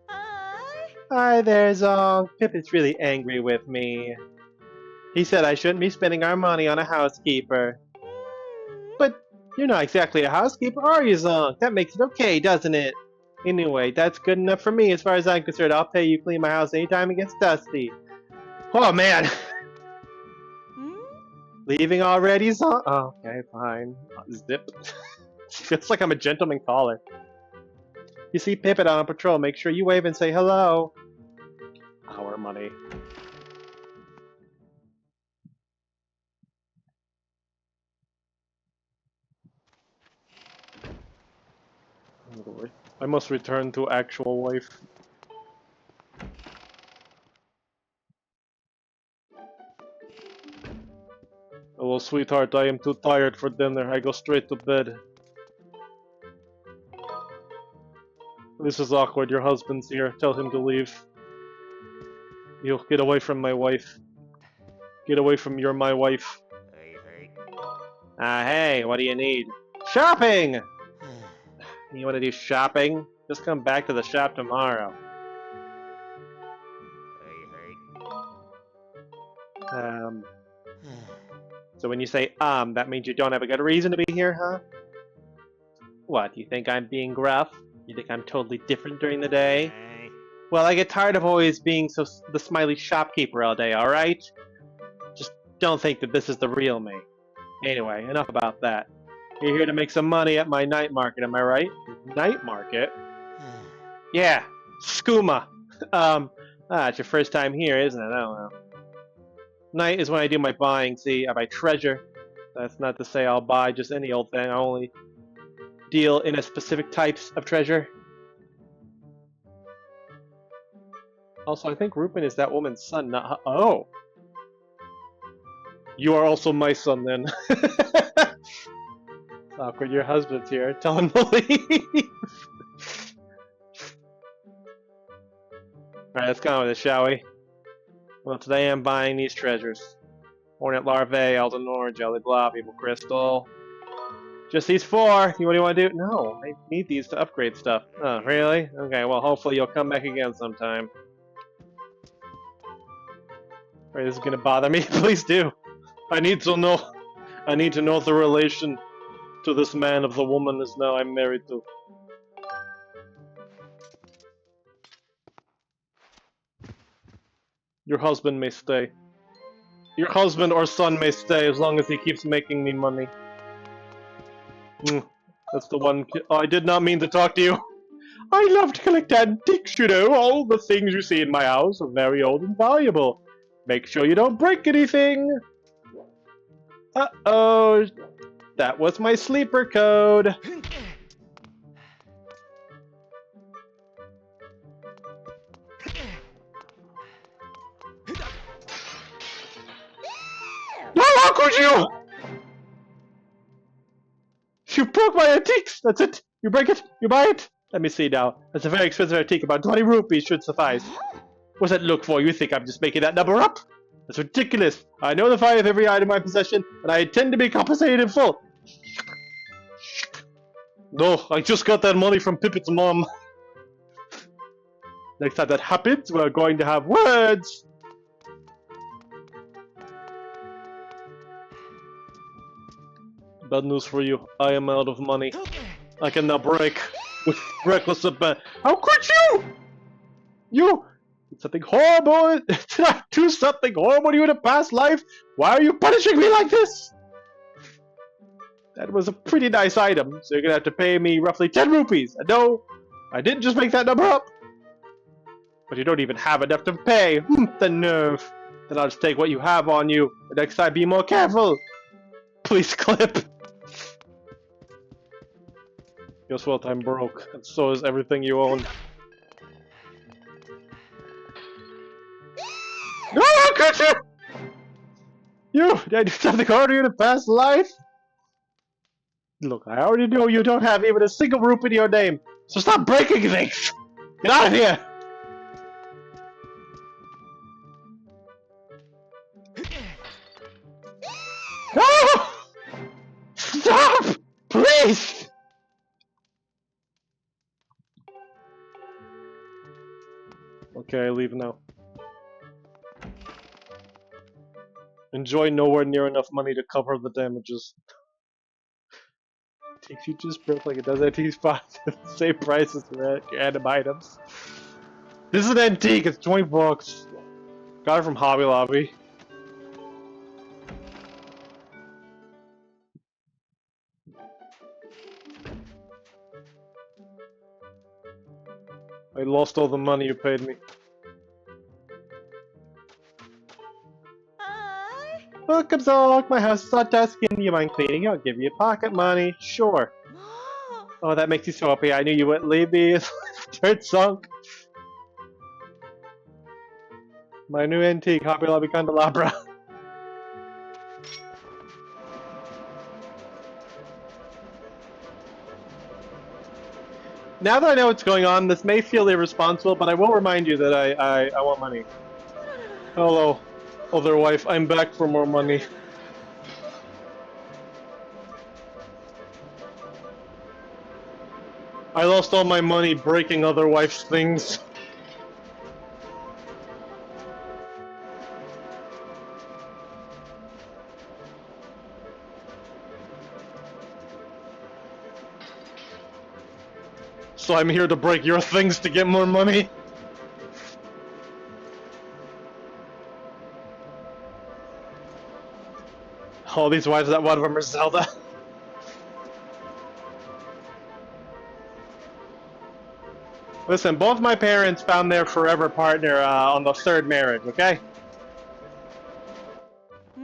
I... Hi there, Zonk. Pip is really angry with me. He said I shouldn't be spending our money on a housekeeper. But you're not exactly a housekeeper, are you, Zonk? That makes it okay, doesn't it? Anyway, that's good enough for me as far as I'm concerned. I'll pay you to clean my house anytime it gets dusty. Oh, man! Leaving already, Zonk? Oh, okay, fine. Zip. Feels like I'm a gentleman caller. You see Pippet on a patrol, make sure you wave and say hello. Our money. I must return to actual life. Hello, sweetheart. I am too tired for dinner. I go straight to bed. This is awkward. Your husband's here. Tell him to leave. You get away from my wife. Get away from my wife. Hey, what do you need? Shopping! You want to do shopping? Just come back to the shop tomorrow. So when you say that means you don't have a good reason to be here, huh? What, you think I'm being gruff? You think I'm totally different during the day? Well, I get tired of always being the smiley shopkeeper all day, alright? Just don't think that this is the real me. Anyway, enough about that. You're here to make some money at my night market, am I right? Night market? Yeah, skooma. It's your first time here, isn't it? I don't know. Night is when I do my buying, see, I buy treasure. That's not to say I'll buy just any old thing, I only deal in a specific types of treasure. Also, I think Rupin is that woman's son, not oh! You are also my son, then. Awkward, your husband's here. Tell him to leave! Alright, let's go on with it, shall we? Well, today I'm buying these treasures. Hornet larvae, Eldenor, Jelly Blob, Evil Crystal. Just these 4! What do you want to do? No, I need these to upgrade stuff. Oh, really? Okay, well, hopefully you'll come back again sometime. Alright, this is gonna bother me. Please do. I need to know the relation to this man of the woman is now I'm married to. Your husband may stay. Your husband or son may stay as long as he keeps making me money. That's the one. Oh, I did not mean to talk to you. I love to collect antiques, you know. All the things you see in my house are very old and valuable. Make sure you don't break anything. Uh-oh. That was my sleeper code. No, how could you? You broke my antiques! That's it! You break it, you buy it! Let me see now. That's a very expensive antique, about 20 rupees should suffice. What's that look for? You think I'm just making that number up? That's ridiculous! I know the value of every item in my possession, and I intend to be compensated in full! No, I just got that money from Pippet's mom. Next time that happens, we're going to have words! Bad news for you. I am out of money. I can now break with reckless abandon. How could you? You did something horrible. Did I do something horrible to you in a past life? Why are you punishing me like this? That was a pretty nice item, so you're gonna have to pay me roughly 10 rupees. And no, I didn't just make that number up. But you don't even have enough to pay. The nerve. Then I'll just take what you have on you. The next time, be more careful. Please clip. Guess what? I'm broke, and so is everything you own. No, how could you? I do something harder in a past life? Look, I already know you don't have even a single rupee in your name, so stop breaking things! Get out of here! No! Stop! Please! Okay, I leave now. Enjoy nowhere near enough money to cover the damages. Takes you just broke like it does antique spots at the same price as your random items. This is an antique, it's 20 bucks. Got it from Hobby Lobby. I lost all the money you paid me. Hi. Welcome, Zolk. My house is not dusty. You mind cleaning? I'll give you pocket money. Sure. Oh, that makes you so happy. I knew you wouldn't leave me. Dirt sunk. My new antique Hobby Lobby candelabra. Now that I know what's going on, this may feel irresponsible, but I will remind you that I want money. Hello, other wife. I'm back for more money. I lost all my money breaking other wife's things. So I'm here to break your things to get more money. All these wives, that one of them are Zelda. Listen, both my parents found their forever partner on the third marriage, okay?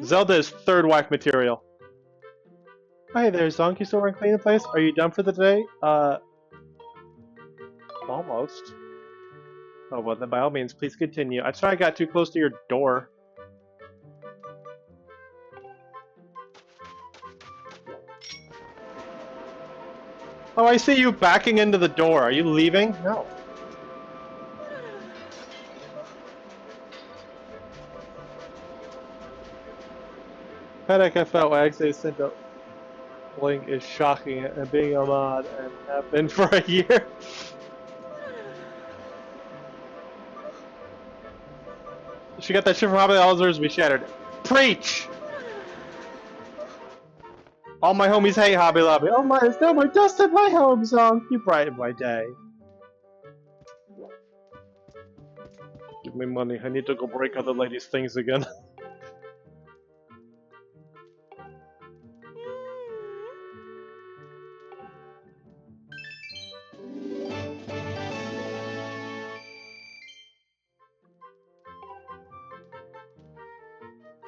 Zelda is third wife material. Hi there, Zonk. You still want to clean the place? Are you done for the day? Almost. Oh, well, then by all means, please continue. I thought I got too close to your door. Oh, I see you backing into the door. Are you leaving? No. Panic FL actually sent a link is shocking and being a mod and have been for a year. She got that shit from Hobby Lobby, we shattered it. Preach! All my homies hate Hobby Lobby. Oh my, there's no more dust in my home song. You brighten my day. Give me money. I need to go break other ladies' things again.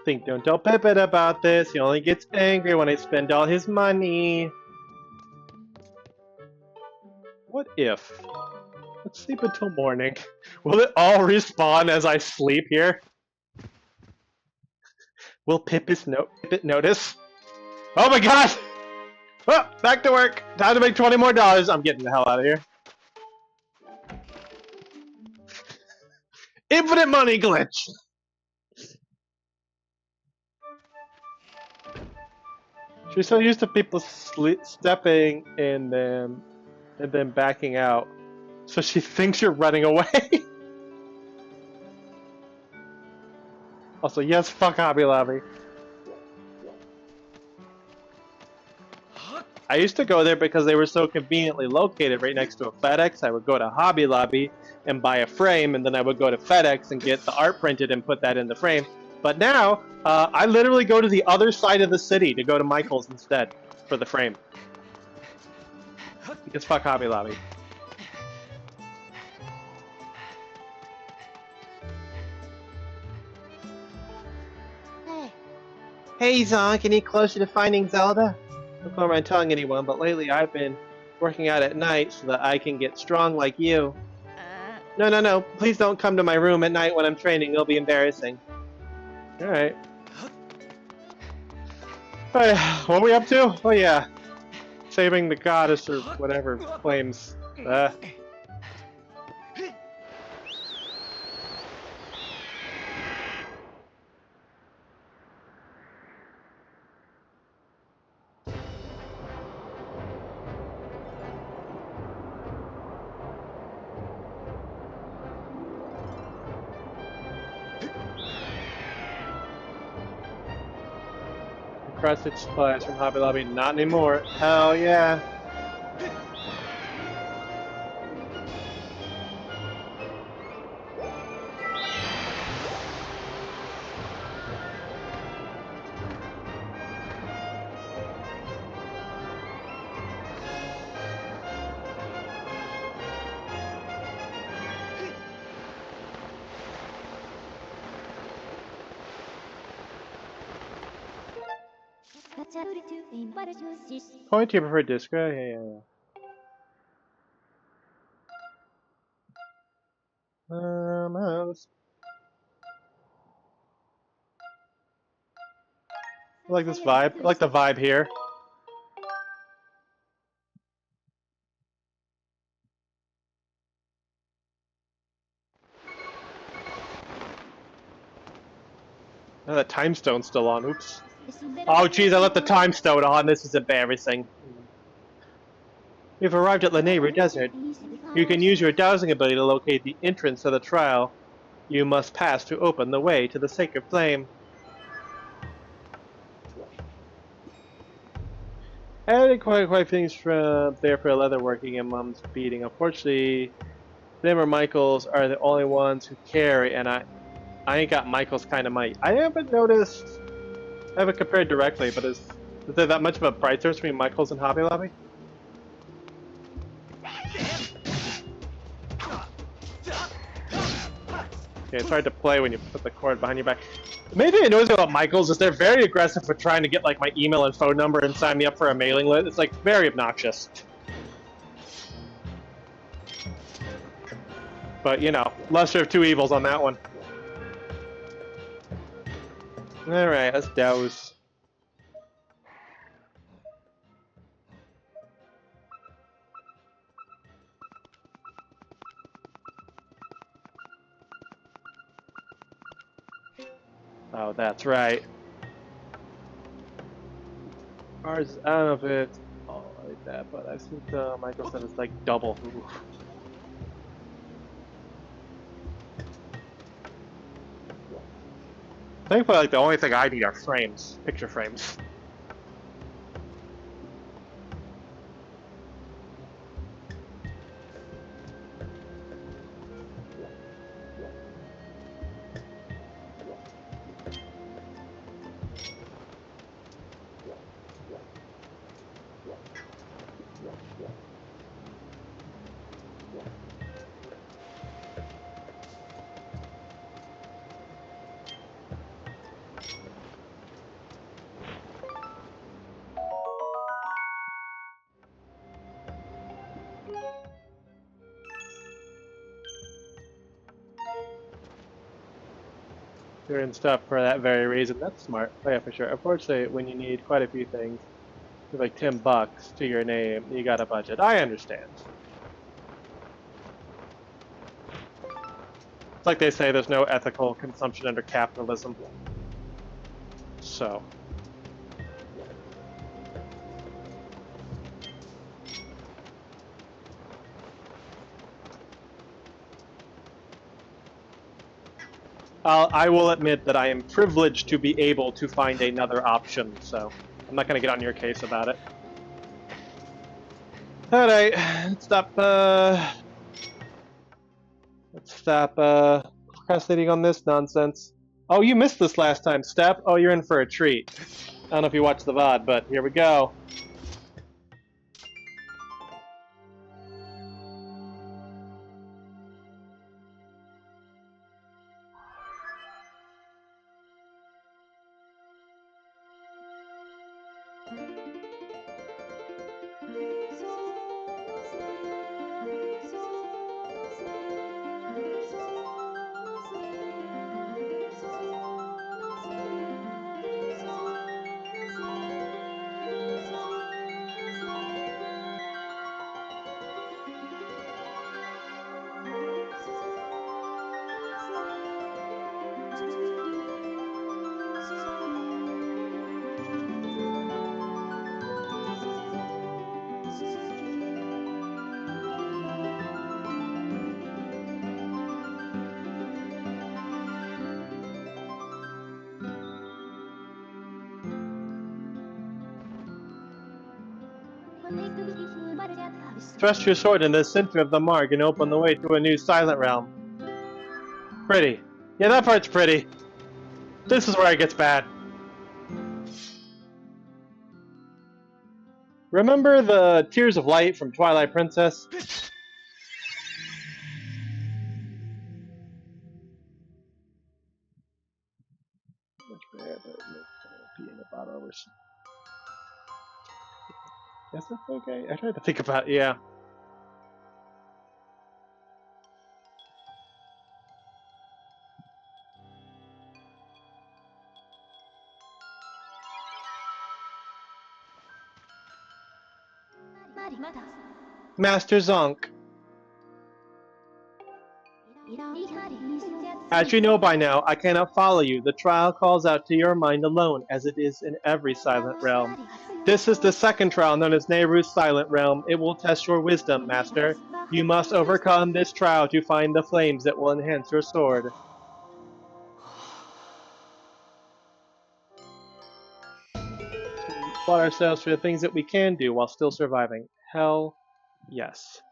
Think don't tell Pippin about this. He only gets angry when I spend all his money. What if? Let's sleep until morning. Will it all respawn as I sleep here? Will Pippin notice? Oh my god! Oh, back to work. Time to make $20 more. I'm getting the hell out of here. Infinite money glitch. She's so used to people stepping and then backing out, so she thinks you're running away. Also, yes, fuck Hobby Lobby. I used to go there because they were so conveniently located right next to a FedEx. I would go to Hobby Lobby and buy a frame, and then I would go to FedEx and get the art printed and put that in the frame. But now, I literally go to the other side of the city to go to Michael's instead for the frame. Because fuck Hobby Lobby. Hey Zonk, any closer to finding Zelda? I don't mind telling anyone, but lately I've been working out at night so that I can get strong like you. No, please don't come to my room at night when I'm training, it'll be embarrassing. Alright. What are we up to? Oh yeah, saving the goddess or whatever flames. Cross-stitch supplies from Hobby Lobby. Not anymore. Hell yeah. Point to your preferred disc. Yeah. I like this vibe. I like the vibe here. Oh, that time stone's still on. Oops. Oh, geez, I left the time stone on. This is embarrassing. We've arrived at Lanayru Desert. You can use your dowsing ability to locate the entrance to the trial you must pass to open the way to the sacred flame. I had quite things from there for leatherworking and Mom's beating. Unfortunately, them or Michaels are the only ones who carry, and I ain't got Michael's kind of might. I haven't noticed. I haven't compared directly, but is there that much of a price difference between Michaels and Hobby Lobby? Yeah, it's hard to play when you put the cord behind your back. The main thing I noticed about Michaels is they're very aggressive for trying to get like my email and phone number and sign me up for a mailing list. It's like very obnoxious. But you know, lesser of two evils on that one. Alright, let's douse. Oh, that's right. Ours, I don't know if it's all like that, but I've seen Michael said it's like double. Ooh. Thankfully, like the only thing I need are frames, picture frames. They're in stuff for that very reason. That's smart. Oh yeah, for sure. Unfortunately, when you need quite a few things, with like $10 to your name, you got a budget. I understand. It's like they say, there's no ethical consumption under capitalism. So. I will admit that I am privileged to be able to find another option, so I'm not going to get on your case about it. Alright, let's stop procrastinating on this nonsense. Oh, you missed this last time, Step. Oh, you're in for a treat. I don't know if you watched the VOD, but here we go. Thrust your sword in the center of the mark and open the way to a new silent realm. Pretty. Yeah, that part's pretty. This is where it gets bad. Remember the Tears of Light from Twilight Princess? Yes, that's okay. I tried to think about it, yeah. Master Zonk. As you know by now, I cannot follow you. The trial calls out to your mind alone, as it is in every silent realm. This is the second trial, known as Nehru's Silent Realm. It will test your wisdom, Master. You must overcome this trial to find the flames that will enhance your sword. Plot ourselves for the things that we can do while still surviving. Hell, yes.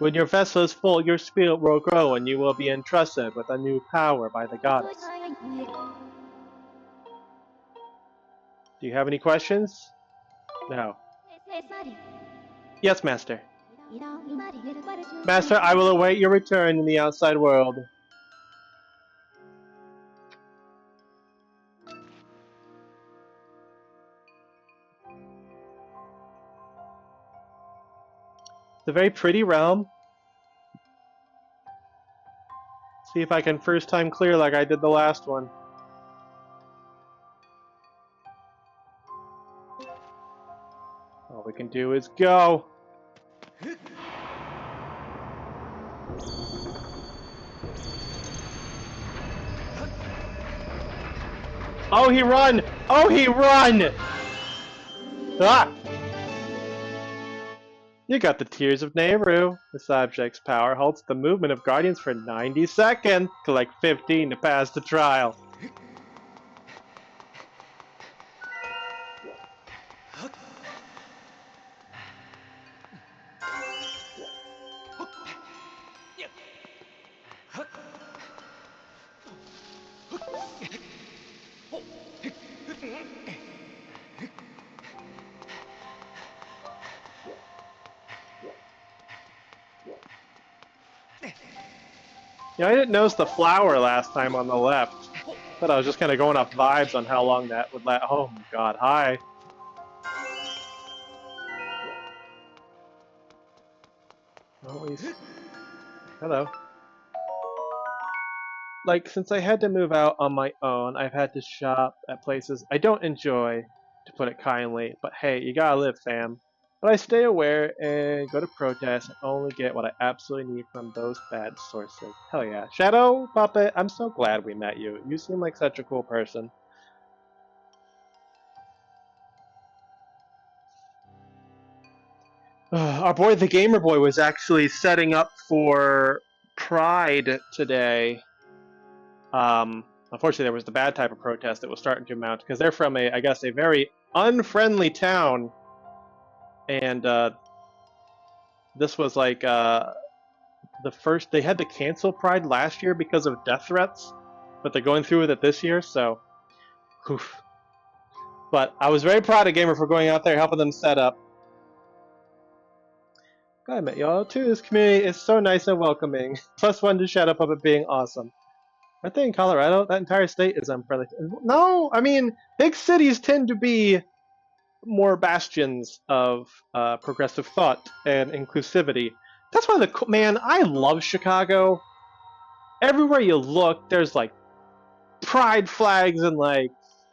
When your vessel is full, your spirit will grow and you will be entrusted with a new power by the goddess. Do you have any questions? No. Yes, Master. Master, I will await your return in the outside world. It's a very pretty realm. See if I can first time clear like I did the last one. All we can do is go. Oh, he run! Oh, he run! Ah! You got the Tears of Nehru. This object's power halts the movement of Guardians for 90 seconds. Collect 15 to pass the trial. Yeah, I didn't notice the flower last time on the left. But I was just kind of going off vibes on how long that would last. Oh my god, hi. Always. Hello. Like, since I had to move out on my own, I've had to shop at places I don't enjoy, to put it kindly. But hey, you gotta live, fam. But I stay aware and go to protests and only get what I absolutely need from those bad sources. Hell yeah. Shadow Puppet, I'm so glad we met you. You seem like such a cool person. Our boy the Gamer Boy was actually setting up for Pride today. Unfortunately, there was the bad type of protest that was starting to mount because they're from I guess, a very unfriendly town. And this was like the first. They had to cancel Pride last year because of death threats, but they're going through with it this year. So, oof. But I was very proud of Gamer for going out there helping them set up. I met y'all too. This community is so nice and welcoming. Plus one to Shadow Puppet being awesome. Aren't they in Colorado? That entire state is unfriendly. No, I mean, big cities tend to be more bastions of progressive thought and inclusivity. That's why man, I love Chicago. Everywhere you look, there's like pride flags and like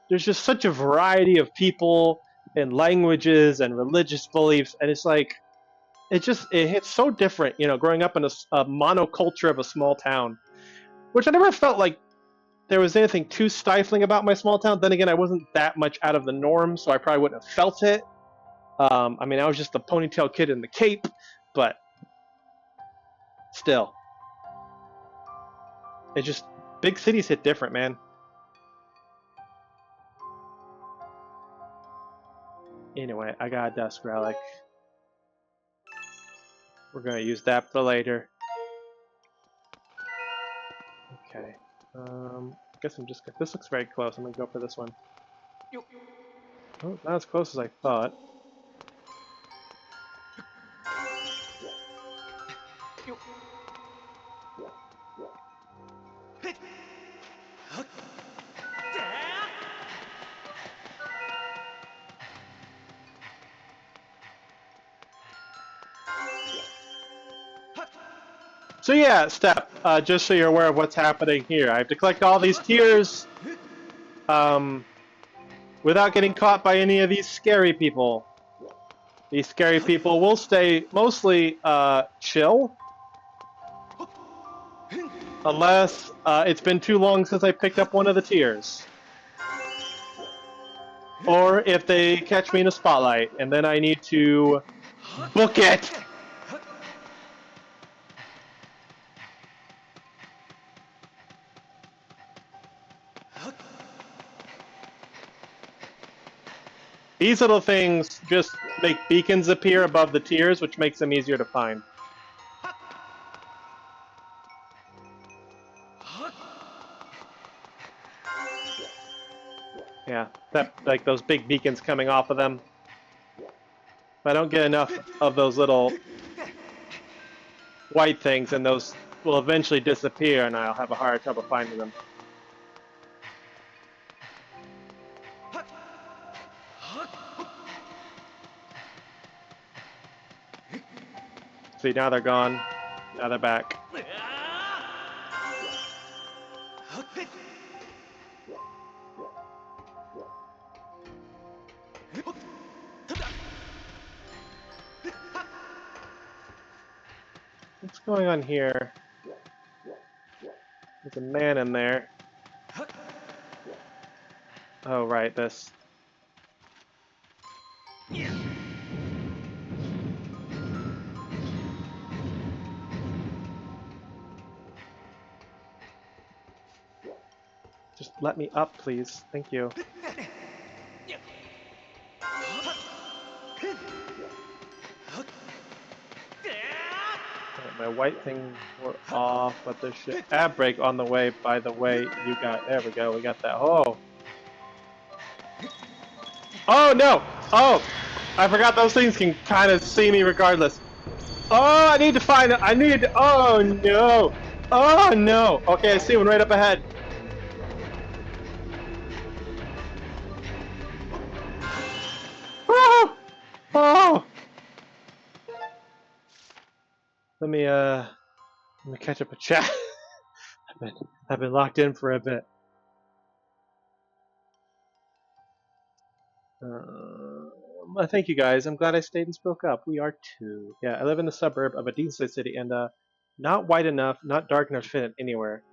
there's just such a variety of people and languages and religious beliefs, and it's like it hits so different, you know, growing up in a monoculture of a small town, which I never felt like there was anything too stifling about my small town. Then again, I wasn't that much out of the norm, so I probably wouldn't have felt it. I mean, I was just the ponytail kid in the cape, but still. It's just, big cities hit different, man. Anyway, I got a Dusk Relic. We're gonna use that for later. Okay. I guess I'm just. This looks very close. I'm gonna go for this one. Oh, not as close as I thought. So yeah, just so you're aware of what's happening here. I have to collect all these tears without getting caught by any of these scary people. These scary people will stay mostly chill, unless it's been too long since I picked up one of the tears. Or if they catch me in a spotlight, and then I need to book it! These little things just make beacons appear above the tiers, which makes them easier to find. Yeah, like those big beacons coming off of them. If I don't get enough of those little white things, then those will eventually disappear, and I'll have a hard trouble finding them. See, now they're gone. Now they're back. What's going on here? There's a man in there. Oh, right, this. Just let me up, please. Thank you. My white thing were off, but there's ab break on the way. By the way, you got. There we go. We got that. Oh. Oh no! Oh, I forgot those things can kind of see me regardless. Oh, I need to find it. I need. Oh no! Oh no! Okay, I see one right up ahead. Oh! Oh! Let me catch up a chat. I've been locked in for a bit. Thank you guys. I'm glad I stayed and spoke up. We are too. Yeah, I live in the suburb of a decent city and not white enough, not dark enough to fit anywhere.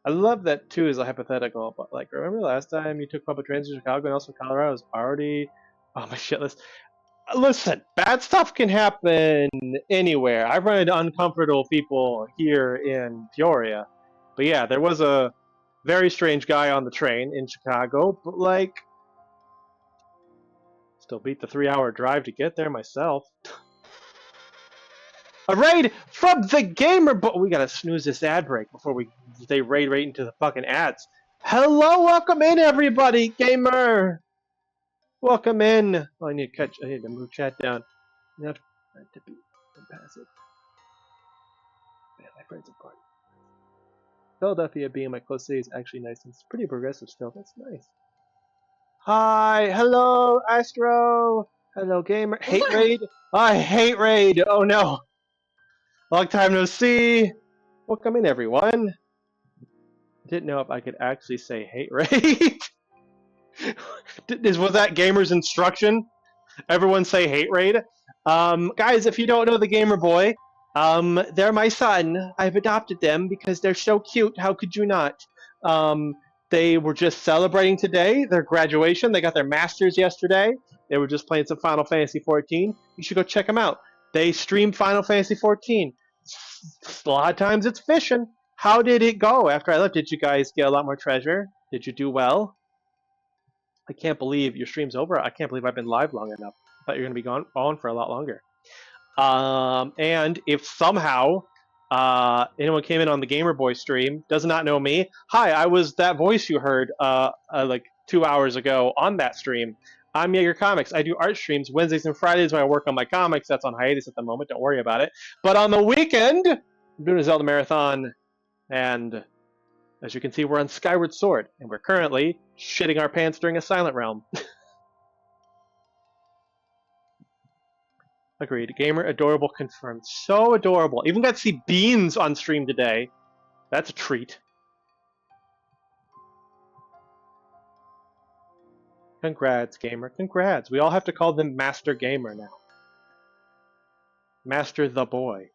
I love that too as a hypothetical, but like, remember last time you took public transit to Chicago and also Colorado? I was already on my shit list. Listen, bad stuff can happen anywhere. I've run into uncomfortable people here in Peoria. But yeah, there was a very strange guy on the train in Chicago, but like, still beat the 3-hour drive to get there myself. A raid from the gamer, but we gotta snooze this ad break before they raid right into the fucking ads. Hello, welcome in everybody, gamer. Welcome in. Oh, I need to move chat down. You have to be impassive. Man, my friends are party. Philadelphia being my close city is actually nice and it's pretty progressive still. That's nice. Hi, hello, Astro. Hello, gamer. Hate raid. I hate raid. Oh no. Long time no see. Welcome in, everyone. I didn't know if I could actually say hate raid. Was that gamer's instruction? Everyone say hate raid. Guys, if you don't know the gamer boy, they're my son. I've adopted them because they're so cute. How could you not? They were just celebrating today their graduation. They got their masters yesterday. They were just playing some Final Fantasy 14. You should go check them out. They stream Final Fantasy 14. A lot of times it's fishing. How did it go after I left? Did you guys get a lot more treasure? Did you do well? I can't believe your stream's over. I can't believe I've been live long enough. I thought you were going to be on for a lot longer. And if somehow anyone came in on the Gamer Boy stream, does not know me, hi, I was that voice you heard like 2 hours ago on that stream. I'm Jaeger Comics. I do art streams Wednesdays and Fridays when I work on my comics. That's on hiatus at the moment. Don't worry about it. But on the weekend, I'm doing a Zelda marathon, and as you can see, we're on Skyward Sword, and we're currently shitting our pants during a Silent Realm. Agreed. Gamer adorable confirmed. So adorable. Even got to see Beans on stream today. That's a treat. Congrats, Gamer. Congrats. We all have to call them Master Gamer now. Master the Boy.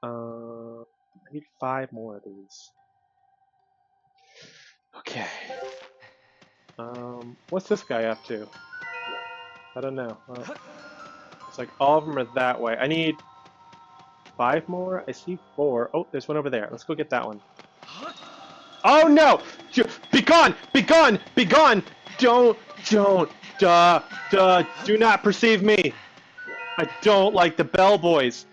I need 5 more of these. Okay. What's this guy up to? I don't know. It's like all of them are that way. I need 5 more. I see 4. Oh, there's one over there. Let's go get that one. Oh no! Be gone! Be gone! Be gone! Don't! Do not perceive me! I don't like the bellboys.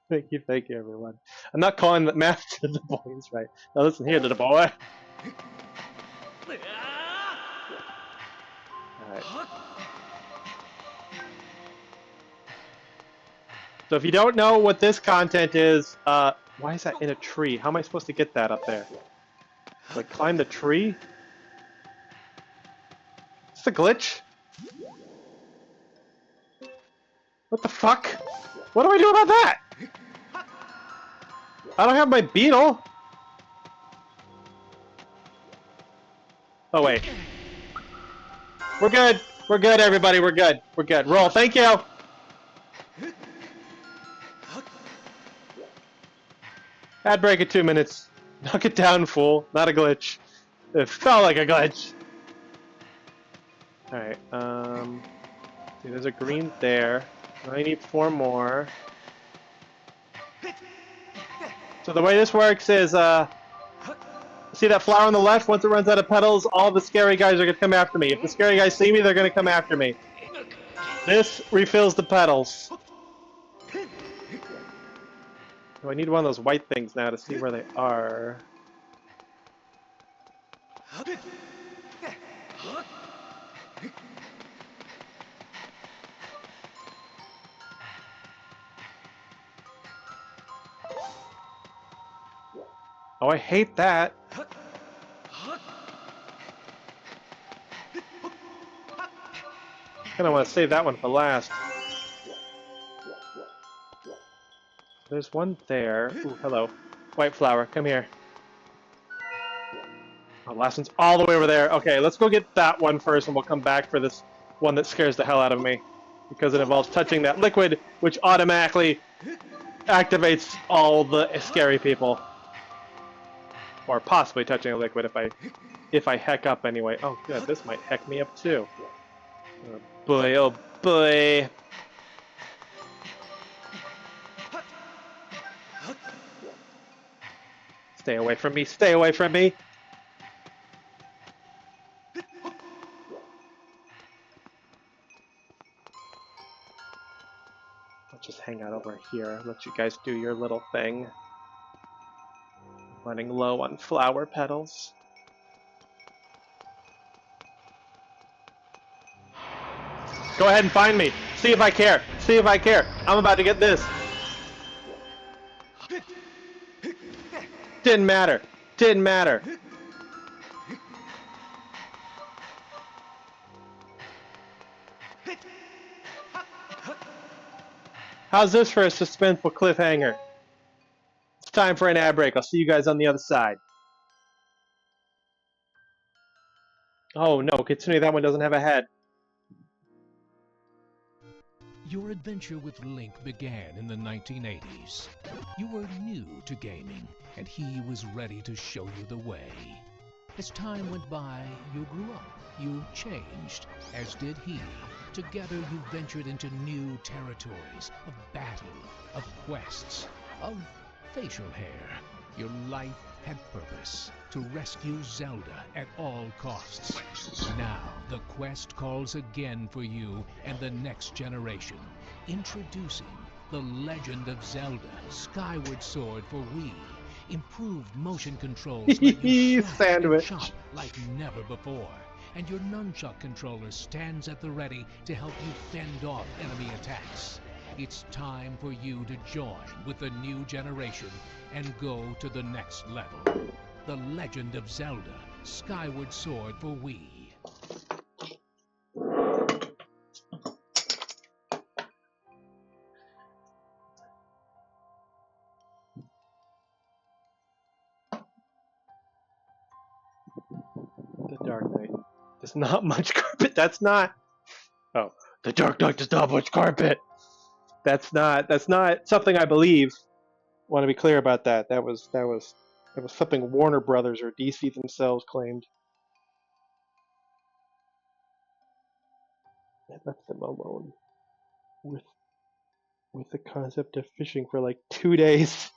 Thank you, everyone. I'm not calling the master the boys, right? Now listen here, little boy. Alright. So if you don't know what this content is, why is that in a tree? How am I supposed to get that up there? Like, climb the tree? Is this a glitch? What the fuck? What do I do about that? I don't have my beetle. Oh, wait. We're good. We're good, everybody. We're good. We're good. Roll. Thank you. Ad break at 2 minutes. Knock it down, fool. Not a glitch. It felt like a glitch. Alright, see, there's a green there. I need 4 more. So the way this works is, see that flower on the left? Once it runs out of petals, all the scary guys are going to come after me. If the scary guys see me, they're going to come after me. This refills the petals. Oh, I need one of those white things now to see where they are. Oh, I hate that. Kinda want to save that one for last. There's one there. Ooh, hello. White flower, come here. Oh, last one's all the way over there. Okay, let's go get that one first and we'll come back for this one that scares the hell out of me. Because it involves touching that liquid, which automatically activates all the scary people. Or possibly touching a liquid if I heck up anyway. Oh good, this might heck me up too. Oh boy, oh boy. Stay away from me, stay away from me! I'll just hang out over here, let you guys do your little thing. Running low on flower petals. Go ahead and find me. See if I care. See if I care. I'm about to get this. Didn't matter. Didn't matter. How's this for a suspenseful cliffhanger? It's time for an ad break. I'll see you guys on the other side. Oh no, Kitsune, that one doesn't have a head. Your adventure with Link began in the 1980s. You were new to gaming, and he was ready to show you the way. As time went by, you grew up, you changed, as did he. Together you ventured into new territories of battle, of quests, of facial hair. Your life had purpose: to rescue Zelda at all costs. Now the quest calls again for you and the next generation. Introducing The Legend of Zelda: Skyward Sword for Wii. Improved motion controls let you slash and Sandwich. chomp like never before. And your Nunchuk controller stands at the ready to help you fend off enemy attacks. It's time for you to join with the new generation and go to the next level. The Legend of Zelda: Skyward Sword for Wii. The Dark Knight does not much carpet. That's not. Oh, the Dark Knight does not much carpet. That's not something I believe. Want to be clear about that. That was something Warner Brothers or DC themselves claimed. I left them alone with the concept of fishing for like 2 days.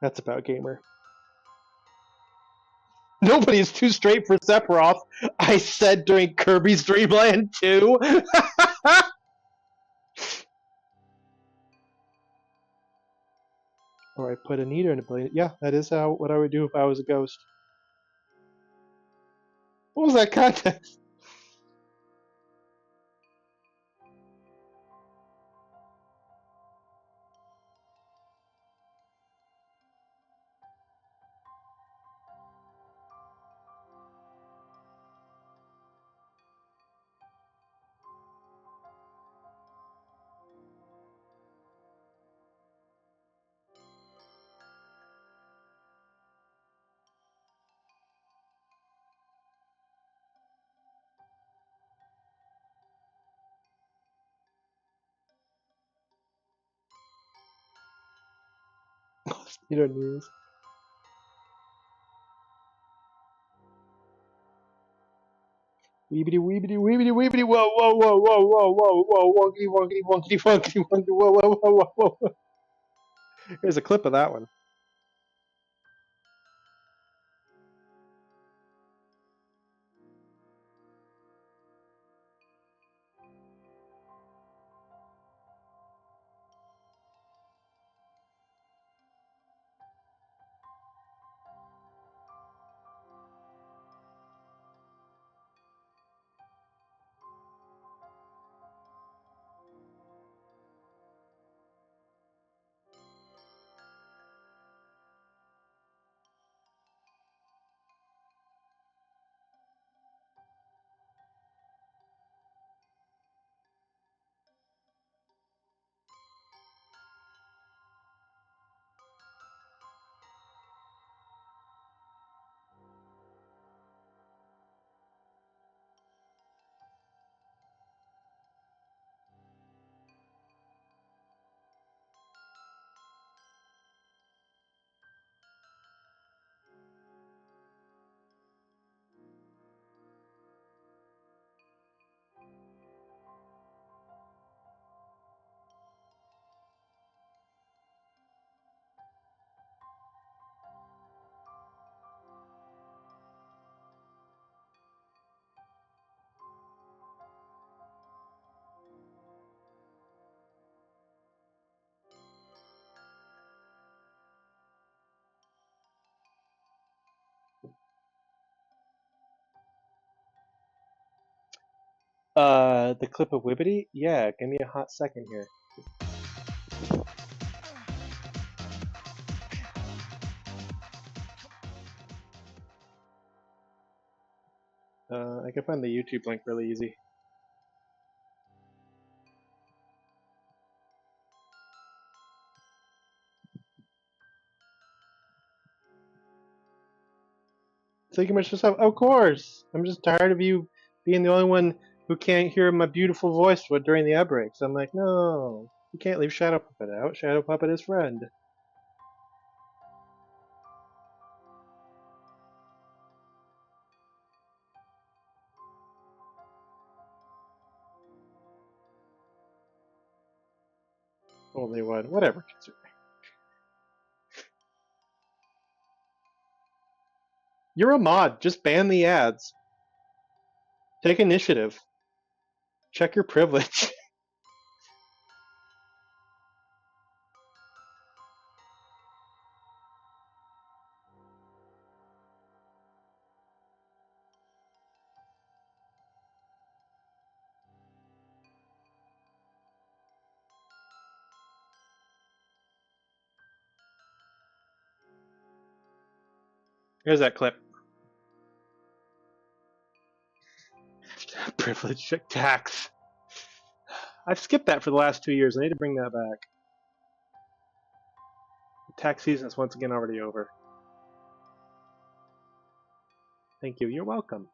That's about gamer. Nobody's too straight for Sephiroth, I said during Kirby's Dream Land 2. Or I put a needle in a blade. Yeah, that is what I would do if I was a ghost. What was that context? Mosquito news. Weebity weebity weebity weebity whoa whoa whoa whoa whoa whoa whoa wonkity wonkity wonkity wonkity wonkity whoa whoa whoa whoa whoa. Here's a clip of that one. The clip of Wibbity? Yeah, give me a hot second here. I can find the YouTube link really easy. Thank you much yourself. Of course! I'm just tired of you being the only one who can't hear my beautiful voice during the outbreaks. I'm like, no, you can't leave Shadow Puppet out. Shadow Puppet is friend. Only one. Whatever. You're a mod. Just ban the ads. Take initiative. Check your privilege. Here's that clip. Privilege tax. I've skipped that for the last 2 years. I need to bring that back. The tax season is once again already over. Thank you. You're welcome.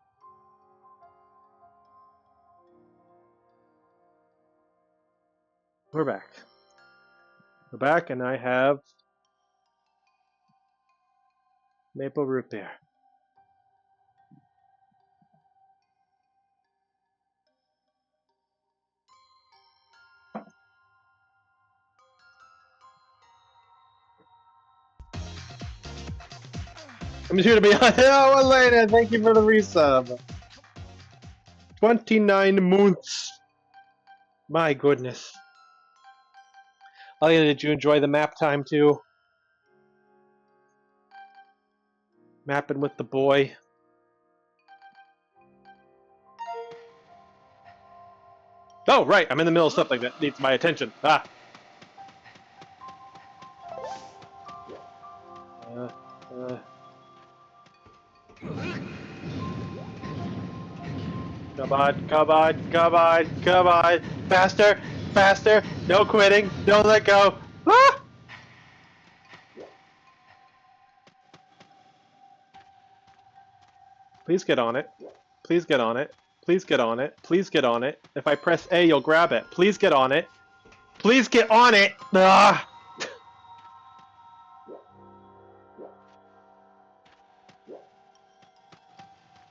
We're back. We're back, and I have maple root beer. I'm here to be on. Oh, Elena, thank you for the resub. 29 months. My goodness. Elena, did you enjoy the map time too? Mapping with the boy. Oh, right. I'm in the middle of something that needs my attention. Ah. Come on, come on, come on, come on. Faster, faster. No quitting. Don't let go. Ah! Please get on it. Please get on it. Please get on it. Please get on it. If I press A, you'll grab it. Please get on it. Please get on it. Ah!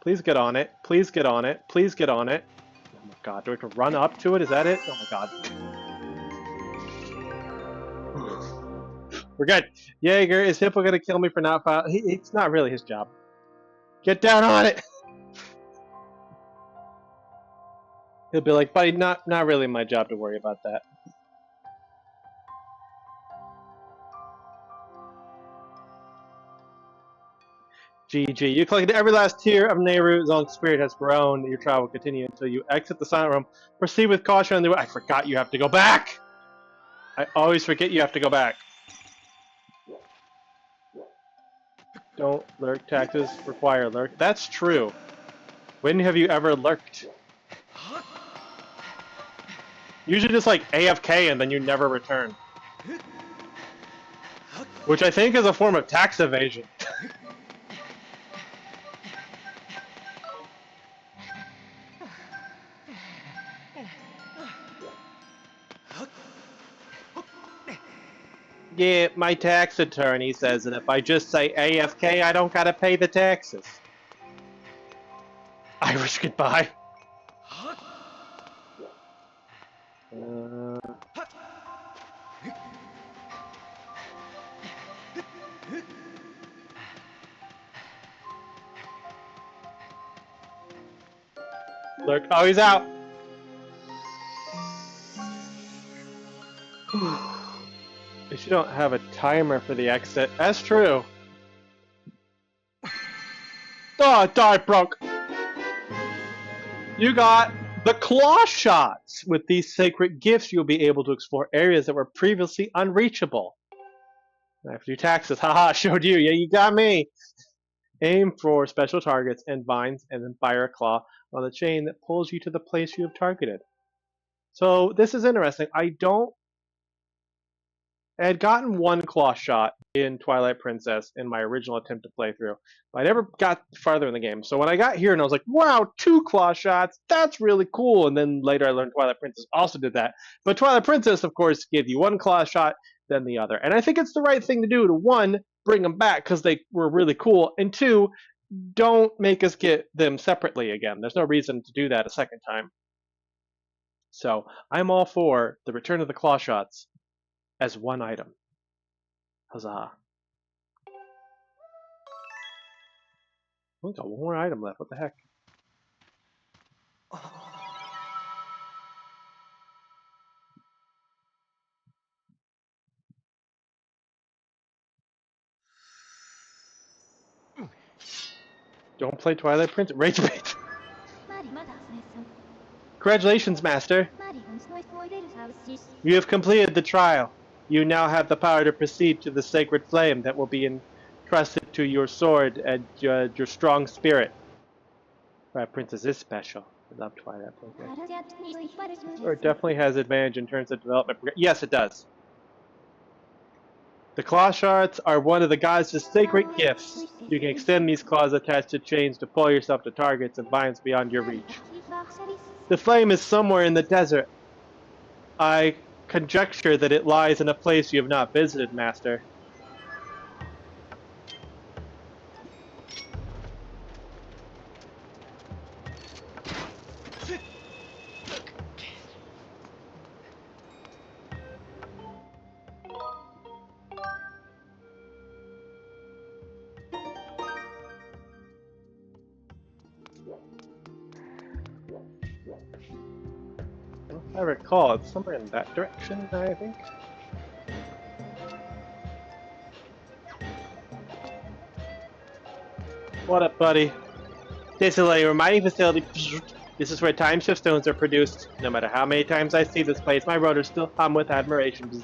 Please get on it. Please get on it. Please get on it. Oh my god, do I have to run up to it? Is that it? Oh my god. We're good. Jaeger, is Hippo gonna kill me for not filing? It's not really his job. Get down on it! He'll be like, buddy, not really my job to worry about that. GG. You collected every last tier of Nehru's own spirit has grown. Your trial will continue until you exit the silent room. Proceed with caution on the way. I forgot you have to go back! I always forget you have to go back. Don't lurk. Taxes require lurk. That's true. When have you ever lurked? Usually just like AFK and then you never return. Which I think is a form of tax evasion. Yeah, my tax attorney says that if I just say AFK, I don't gotta pay the taxes. Irish goodbye. Look, oh, he's out. If you don't have a timer for the exit, that's true. Oh, die broke. You got the claw shots. With these sacred gifts, you'll be able to explore areas that were previously unreachable. After your taxes, haha, showed you. Yeah, you got me. Aim for special targets and vines, and then fire a claw on the chain that pulls you to the place you have targeted. So this is interesting. I had gotten one claw shot in Twilight Princess in my original attempt to play through, but I never got farther in the game. So when I got here and I was like, wow, 2 claw shots, that's really cool. And then later I learned Twilight Princess also did that. But Twilight Princess, of course, gave you 1 claw shot, then the other. And I think it's the right thing to do to, 1, bring them back because they were really cool, and 2, don't make us get them separately again. There's no reason to do that a second time. So I'm all for the return of the claw shots. as one item. Huzzah. We got one more item left. What the heck? Don't play Twilight Princess. Rage Bait. Congratulations, Master. You have completed the trial. You now have the power to proceed to the sacred flame that will be entrusted to your sword and your strong spirit. Twilight Princess is special. I love Twilight Princess. Or it definitely has advantage in terms of development. Yes, it does. The claw shards are one of the goddess' sacred gifts. You can extend these claws attached to chains to pull yourself to targets and binds beyond your reach. The flame is somewhere in the desert. I conjecture that it lies in a place you have not visited, Master. If I recall, it's somewhere in that direction, I think. What up, buddy? This is a reminding facility. This is where time shift stones are produced. No matter how many times I see this place, my rotors still hum with admiration.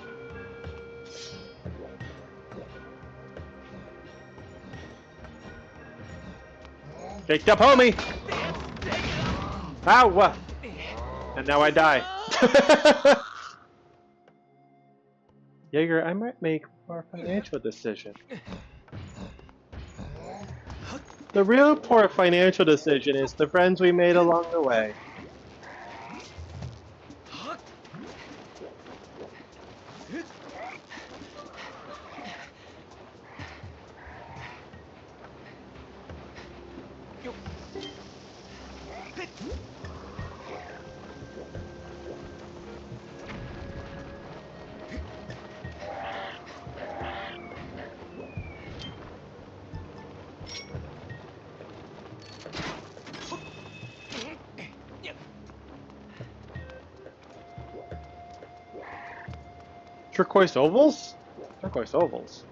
Picked up, homie! Ow! And now I die. Jaeger, I might make a financial decision. The real poor financial decision is the friends we made along the way. Turquoise ovals? Turquoise ovals.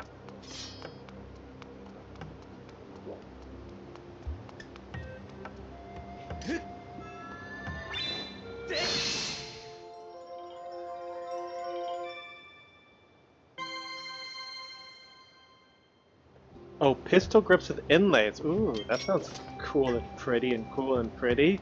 Oh, pistol grips with inlays. Ooh, that sounds cool and pretty and cool and pretty.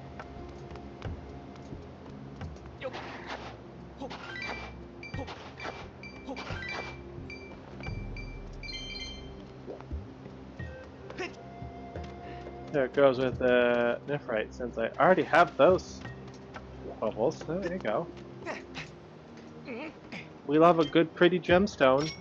There it goes with the nephrite, since I already have those ovals. Oh, there you go. We love a good, pretty gemstone.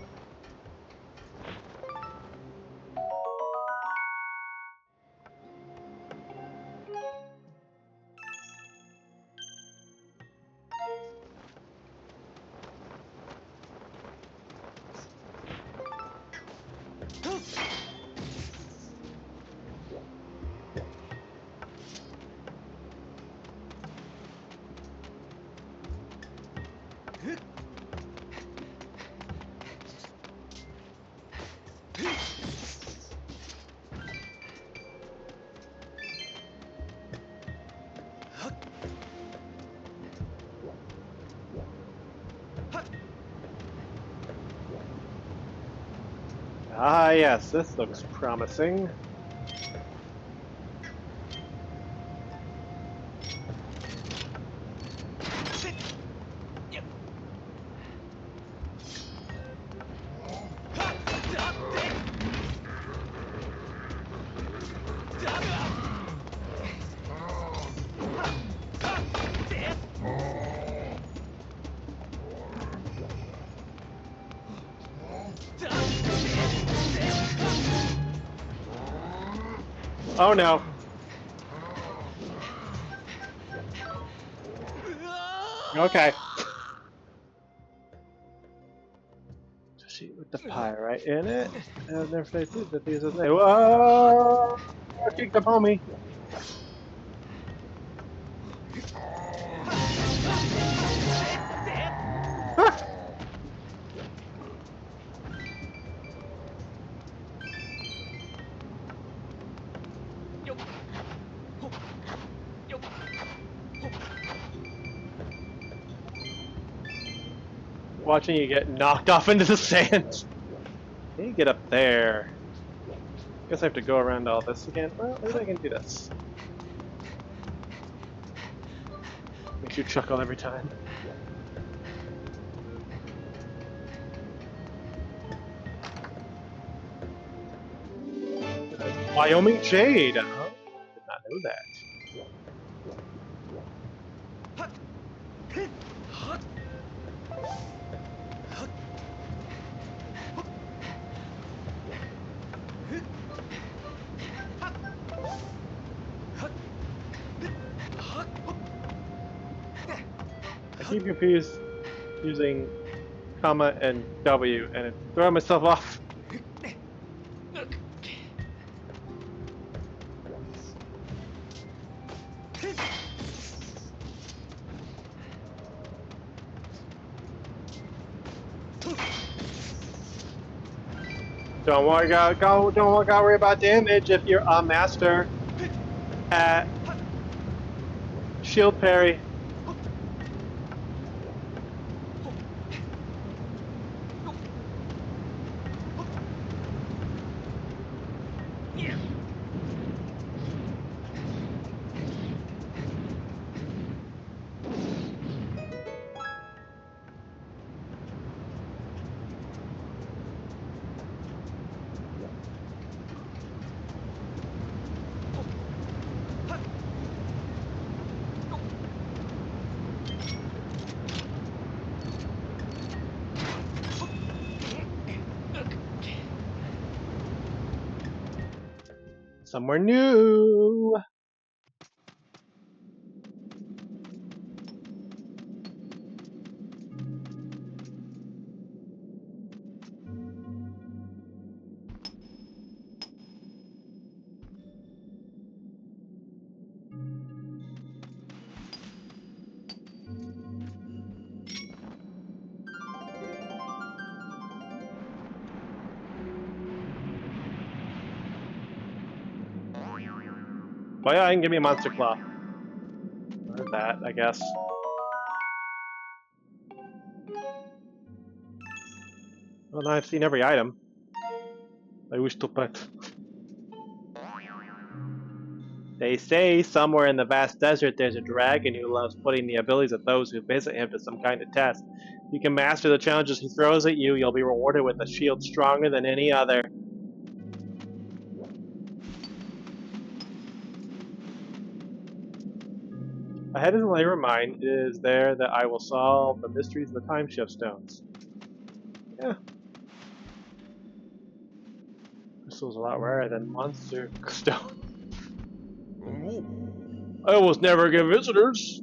Ah, yes, this looks promising. Oh no. Okay. sheet with the pyrite in it. And never forget that these are they. Whoa! Kicked up on me. Watching you get knocked off into the sand. Can you get up there? Guess I have to go around all this again. Well, maybe I can do this. Makes you chuckle every time. Wyoming Jade! Huh? Did not know that. I keep confused using comma and W and it's throwing myself off. Don't worry about damage if you're a master at shield parry. Somewhere new. Well, yeah, I can give me a monster claw. Or that, I guess. Well, now I've seen every item. I wish to pet. They say somewhere in the vast desert there's a dragon who loves putting the abilities of those who visit him to some kind of test. If you can master the challenges he throws at you, you'll be rewarded with a shield stronger than any other. Ahead in the layer of mine, it is there that I will solve the mysteries of the time shift stones. Yeah. Crystal's a lot rarer than monster stone. I almost never get visitors.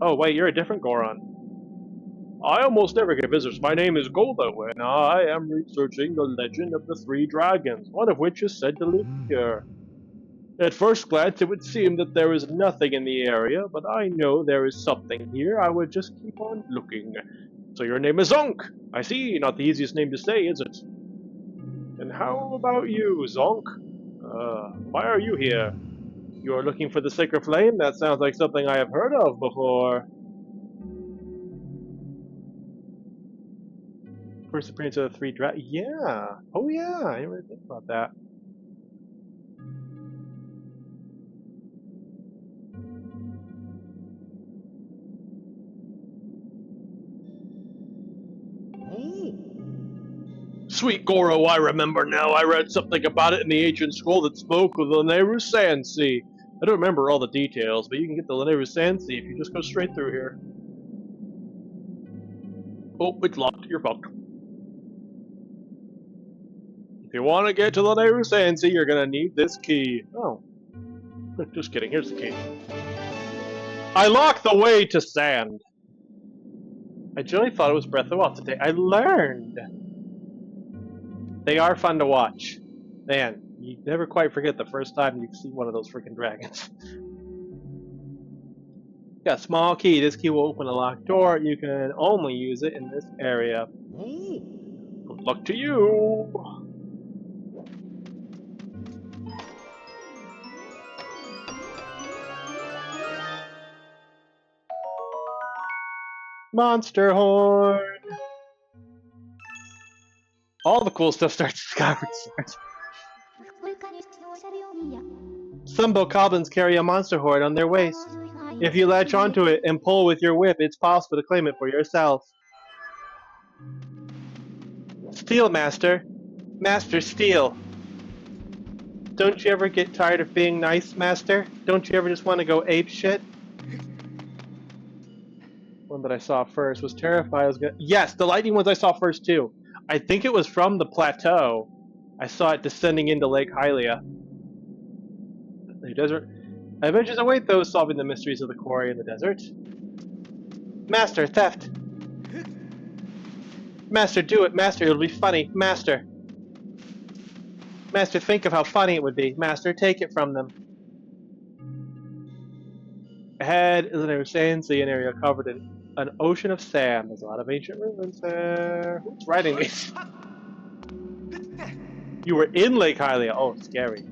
Oh wait, you're a different Goron. I almost never get visitors. My name is Goldo, and I am researching the legend of the three dragons, one of which is said to live here. At first glance, it would seem that there is nothing in the area, but I know there is something here. I would just keep on looking. So your name is Zonk. I see, not the easiest name to say, is it? And how about you, Zonk? Why are you here? You are looking for the Sacred Flame? That sounds like something I have heard of before. First appearance of the three dragons. Yeah. Oh yeah, I didn't really think about that. Sweet Goro, I remember now. I read something about it in the ancient scroll that spoke of the Nehru Sand Sea. I don't remember all the details, but you can get the Nehru Sand Sea if you just go straight through here. Oh, it's locked. You're fucked. If you want to get to the Nehru Sand Sea, you're gonna need this key. Oh. Just kidding, here's the key. I locked the way to sand. I generally thought it was Breath of the Wild. Today I learned. They are fun to watch. Man, you never quite forget the first time you see one of those freaking dragons. Yeah, small key. This key will open a locked door. You can only use it in this area. Good luck to you. Monster horn. All the cool stuff starts at Skyward Sword. Some bokoblins carry a monster horn on their waist. If you latch onto it and pull with your whip, it's possible to claim it for yourself. Steel Master. Master Steel. Don't you ever get tired of being nice, Master? Don't you ever just want to go ape shit? One that I saw first was terrified. I was gonna... Yes, the lightning ones I saw first too. I think it was from the plateau. I saw it descending into Lake Hylia. The desert. Adventures await those solving the mysteries of the quarry in the desert. Master, theft! Master, do it! Master, it'll be funny! Master! Master, think of how funny it would be! Master, take it from them! Ahead is an insane sea, an area covered in an ocean of sand. There's a lot of ancient ruins there. Who's writing these? You were in Lake Hylia. Oh, scary.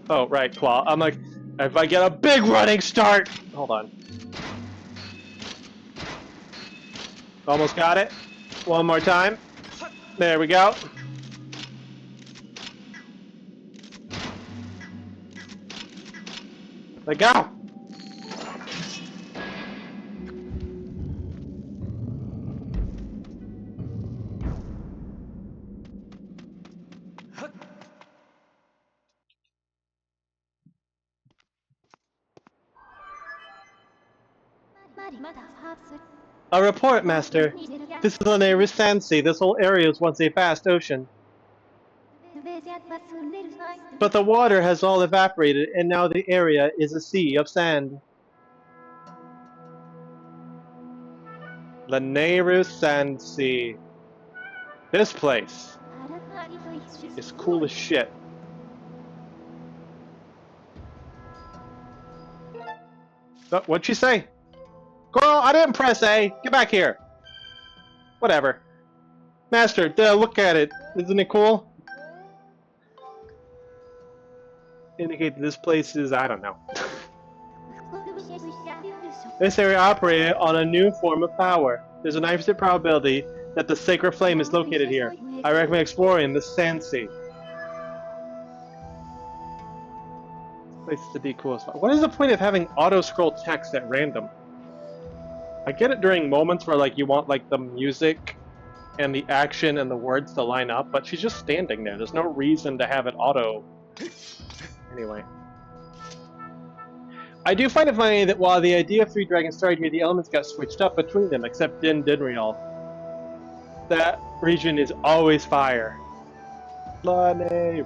Oh, right, Claw. I'm like, if I get a big running start! Hold on. Almost got it. One more time. There we go. Let go! A report, Master. This is an area sand sea. This whole area was once a vast ocean. But the water has all evaporated, and now the area is a sea of sand. The Nehru Sand Sea. This place is cool as shit. Oh, what'd she say? Girl, I didn't press A. Get back here. Whatever. Master, look at it. Isn't it cool? Indicate that this place is, I don't know. This area operated on a new form of power. There's a 9% probability that the sacred flame is located here. I recommend exploring the Sand Sea. This place is to be cool as fuck. What is the point of having auto-scroll text at random? I get it during moments where like you want like the music and the action and the words to line up, but she's just standing there. There's no reason to have it auto. Anyway. I do find it funny that while the idea of 3 dragons started here, the elements got switched up between them, except Din Dinreal. That region is always fire. Yeah.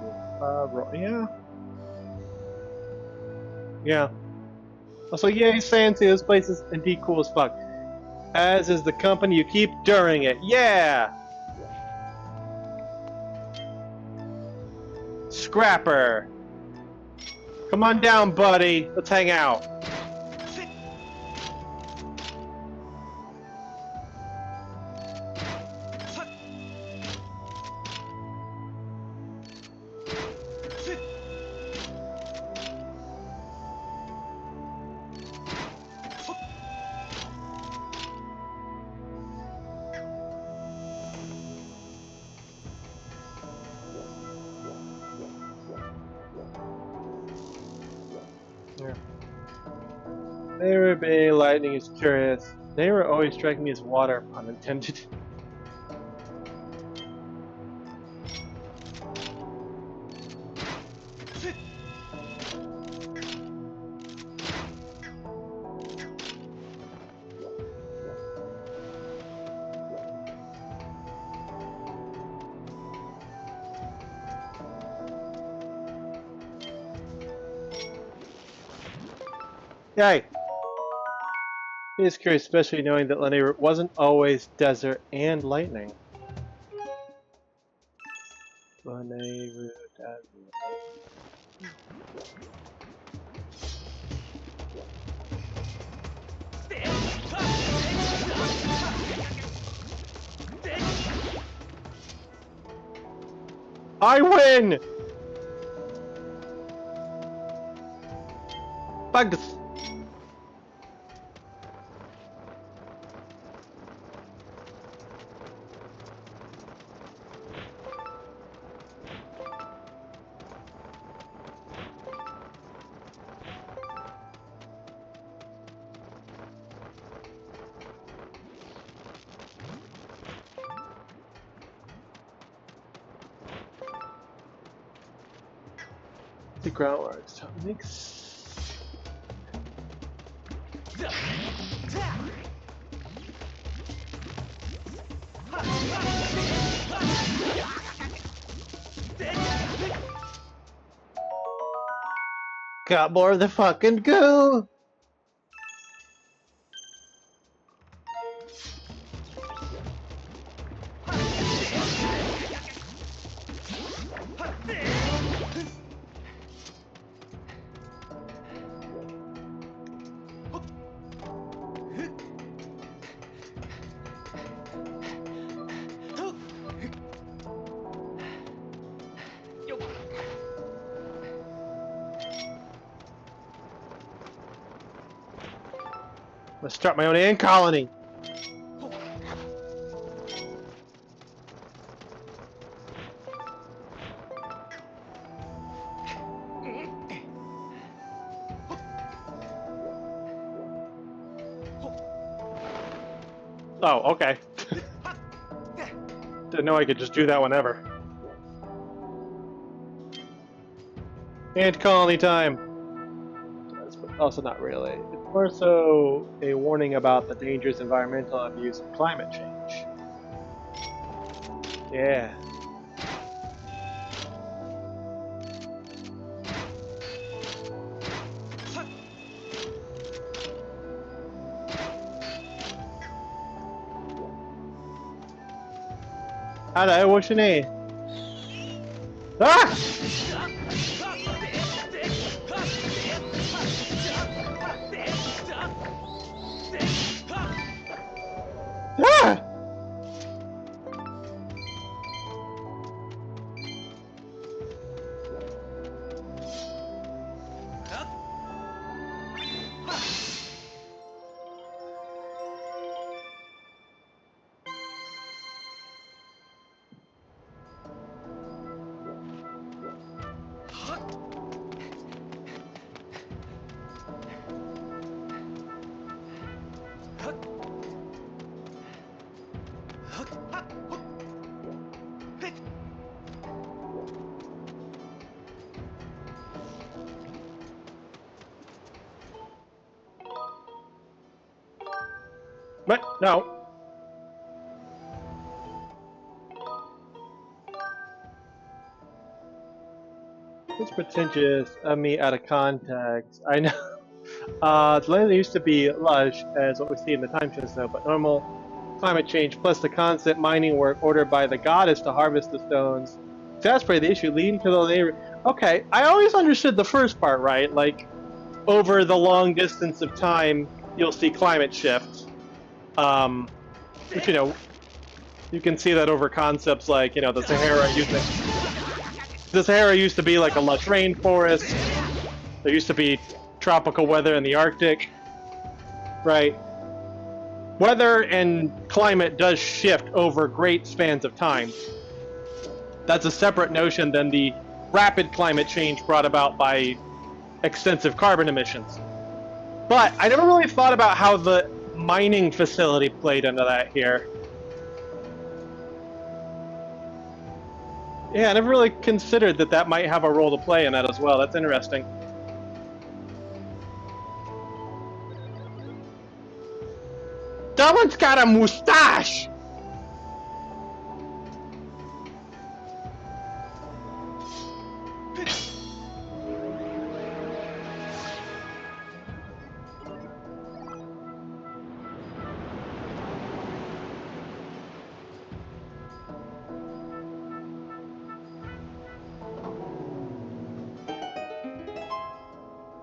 Yeah. Also, yay, Sansi, this place is indeed cool as fuck. As is the company you keep during it. Yeah! Scrapper! Come on down, buddy. Let's hang out. Yeah. Nehru Bay lightning is curious. Nehru always strike me as water, pun intended. Yay! He is curious, especially knowing that Lanayru wasn't always desert and lightning. Lanayru desert. I win! Bugs! The groundworks. So it makes... Got more of the fucking goo! Let's start my own ant colony! Oh, okay. Didn't know I could just do that whenever. Ant colony time! But also not really. It's more so a warning about the dangerous environmental abuse of climate change. Yeah. Hello, what's your name? Ah! Ah! What? No. It's pretentious of me out of context. I know. The land used to be lush, as what we see in the time though, but normal climate change plus the constant mining work ordered by the goddess to harvest the stones exacerbate the issue, leading to the later. Okay, I always understood the first part, right? Like, over the long distance of time, you'll see climate shift. Which, you know, you can see that over concepts like, you know, the Sahara used to be like a lush rainforest. There used to be tropical weather in the Arctic, right? Weather and climate does shift over great spans of time. That's a separate notion than the rapid climate change brought about by extensive carbon emissions. But I never really thought about how the mining facility played into that here. Yeah, I never really considered that that might have a role to play in that as well. That's interesting. Someone's got a mustache!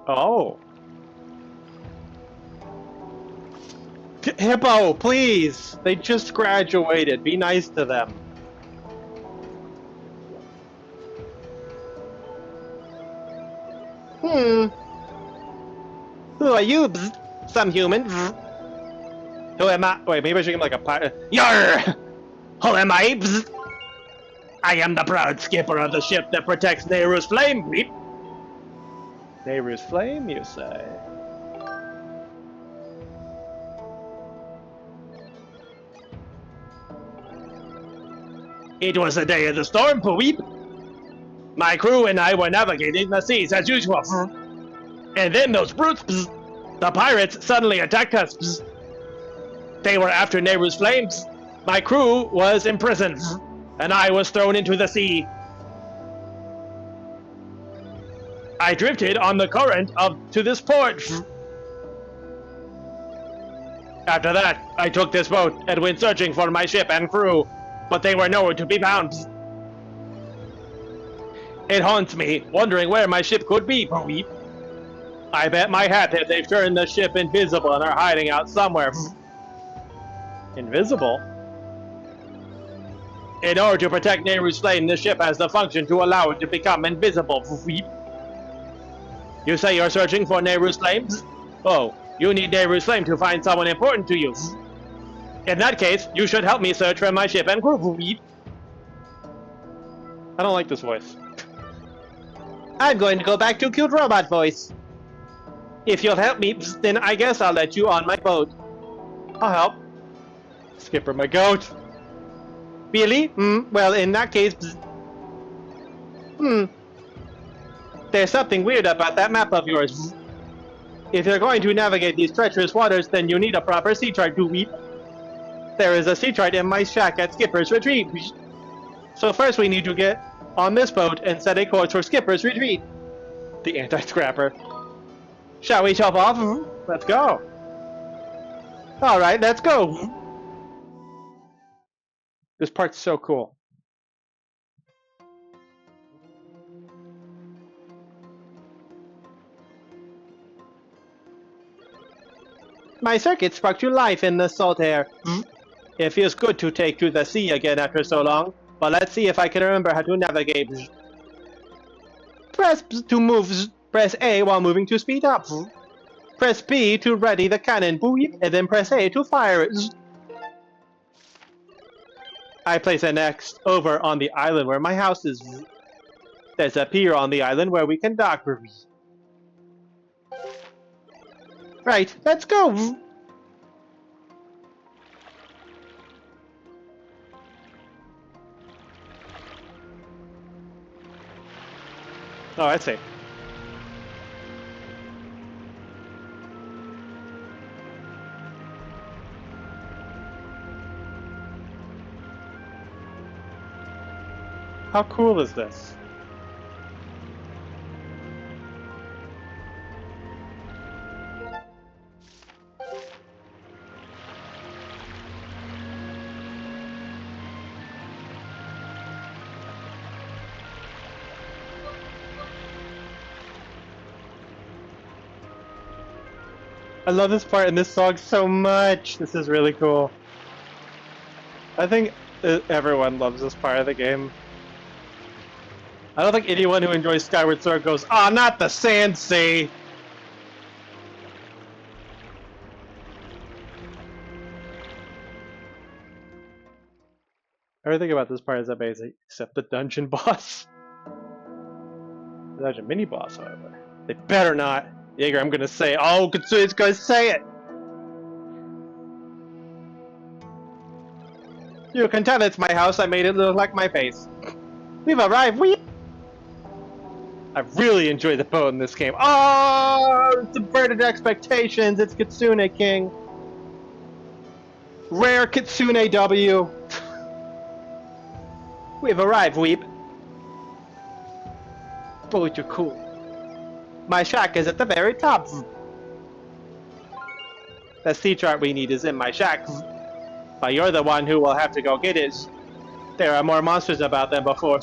Oh. Hippo, please! They just graduated. Be nice to them. Who are you? Bzz? Some human. Bzz. Who am I? Wait, maybe I should give him like a pirate. Yarr! Who am I? Bzz? I am the proud skipper of the ship that protects Nehru's flame. Beep. Nehru's flame, you say? It was the day of the storm, Pweep. My crew and I were navigating the seas as usual. And then those brutes, the pirates, suddenly attacked us. They were after Nehru's flames. My crew was imprisoned, and I was thrown into the sea. I drifted on the current to this port. After that, I took this boat and went searching for my ship and crew, but they were nowhere to be found. It haunts me, wondering where my ship could be, Pweep. I bet my hat that they've turned the ship invisible and are hiding out somewhere. Invisible? In order to protect Nehru's flame, the ship has the function to allow it to become invisible, Pweep. You say you're searching for Nehru's flame? Oh, you need Nehru's flame to find someone important to you. In that case, you should help me search for my ship and crew, Pweep. I don't like this voice. I'm going to go back to cute robot voice. If you'll help me, then I guess I'll let you on my boat. I'll help. Skipper, my goat. Really? Well, in that case... There's something weird about that map of yours. If you're going to navigate these treacherous waters, then you need a proper sea chart, Pweep. There is a sea chart in my shack at Skipper's Retreat. So first we need to get on this boat and set a course for Skipper's Retreat. The anti-scrapper. Shall we jump off? Let's go. Alright, let's go. This part's so cool. My circuit sparked to life in the salt air. It feels good to take to the sea again after so long, but let's see if I can remember how to navigate. Press to move. Press A while moving to speed up. Press B to ready the cannon, and then press A to fire it. I place an X over on the island where my house is. There's a pier on the island where we can dock. Right, let's go! Oh, I see. How cool is this? I love this part in this song so much. This is really cool. I think everyone loves this part of the game. I don't think anyone who enjoys Skyward Sword goes, "Ah, not the sand sea!" Everything about this part is amazing, except the dungeon boss. The dungeon mini boss, however. They better not. Jaeger, I'm gonna say it. Oh, Katsuya's gonna say it! You can tell it's my house. I made it look like my face. We've arrived. I really enjoy the boat in this game. Oh, subverted expectations. It's Kitsune King. Rare Kitsune W. We've arrived, Weep. Oh, you're cool. My shack is at the very top. The sea chart we need is in my shack. But you're the one who will have to go get it. There are more monsters about than before.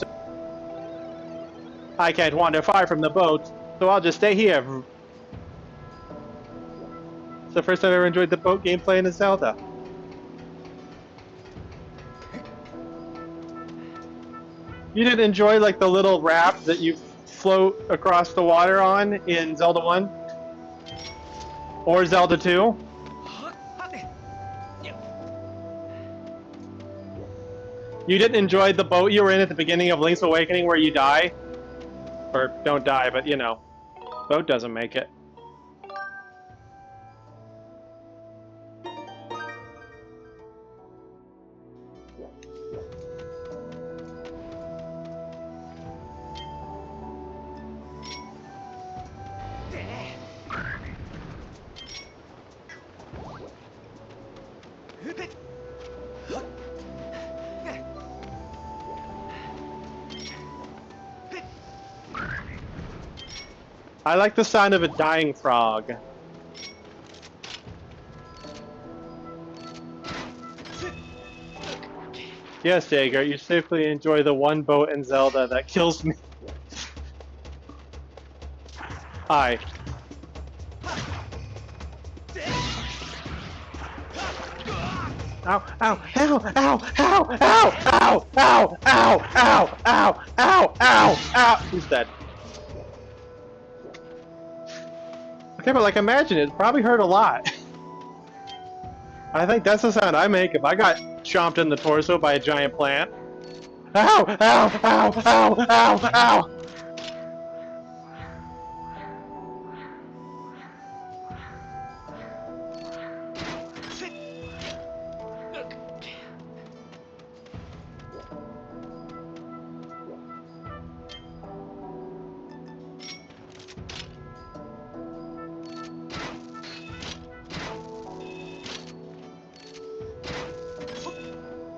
I can't wander far from the boat, so I'll just stay here. the first time I ever enjoyed the boat gameplay in a Zelda. You didn't enjoy like the little raft that you float across the water on in Zelda 1? Or Zelda 2? You didn't enjoy the boat you were in at the beginning of Link's Awakening where you die? Or don't die, but you know, boat doesn't make it. I like the sound of a dying frog. Yes, Jaeger, you safely enjoy the one boat in Zelda that kills me. Hi. Ow, ow, ow, ow, ow, ow, ow, ow, ow, ow, ow, ow, ow, ow. Who's dead? Okay, but like imagine it probably hurt a lot. I think that's the sound I make if I got chomped in the torso by a giant plant. Ow, ow, ow, ow, ow, ow.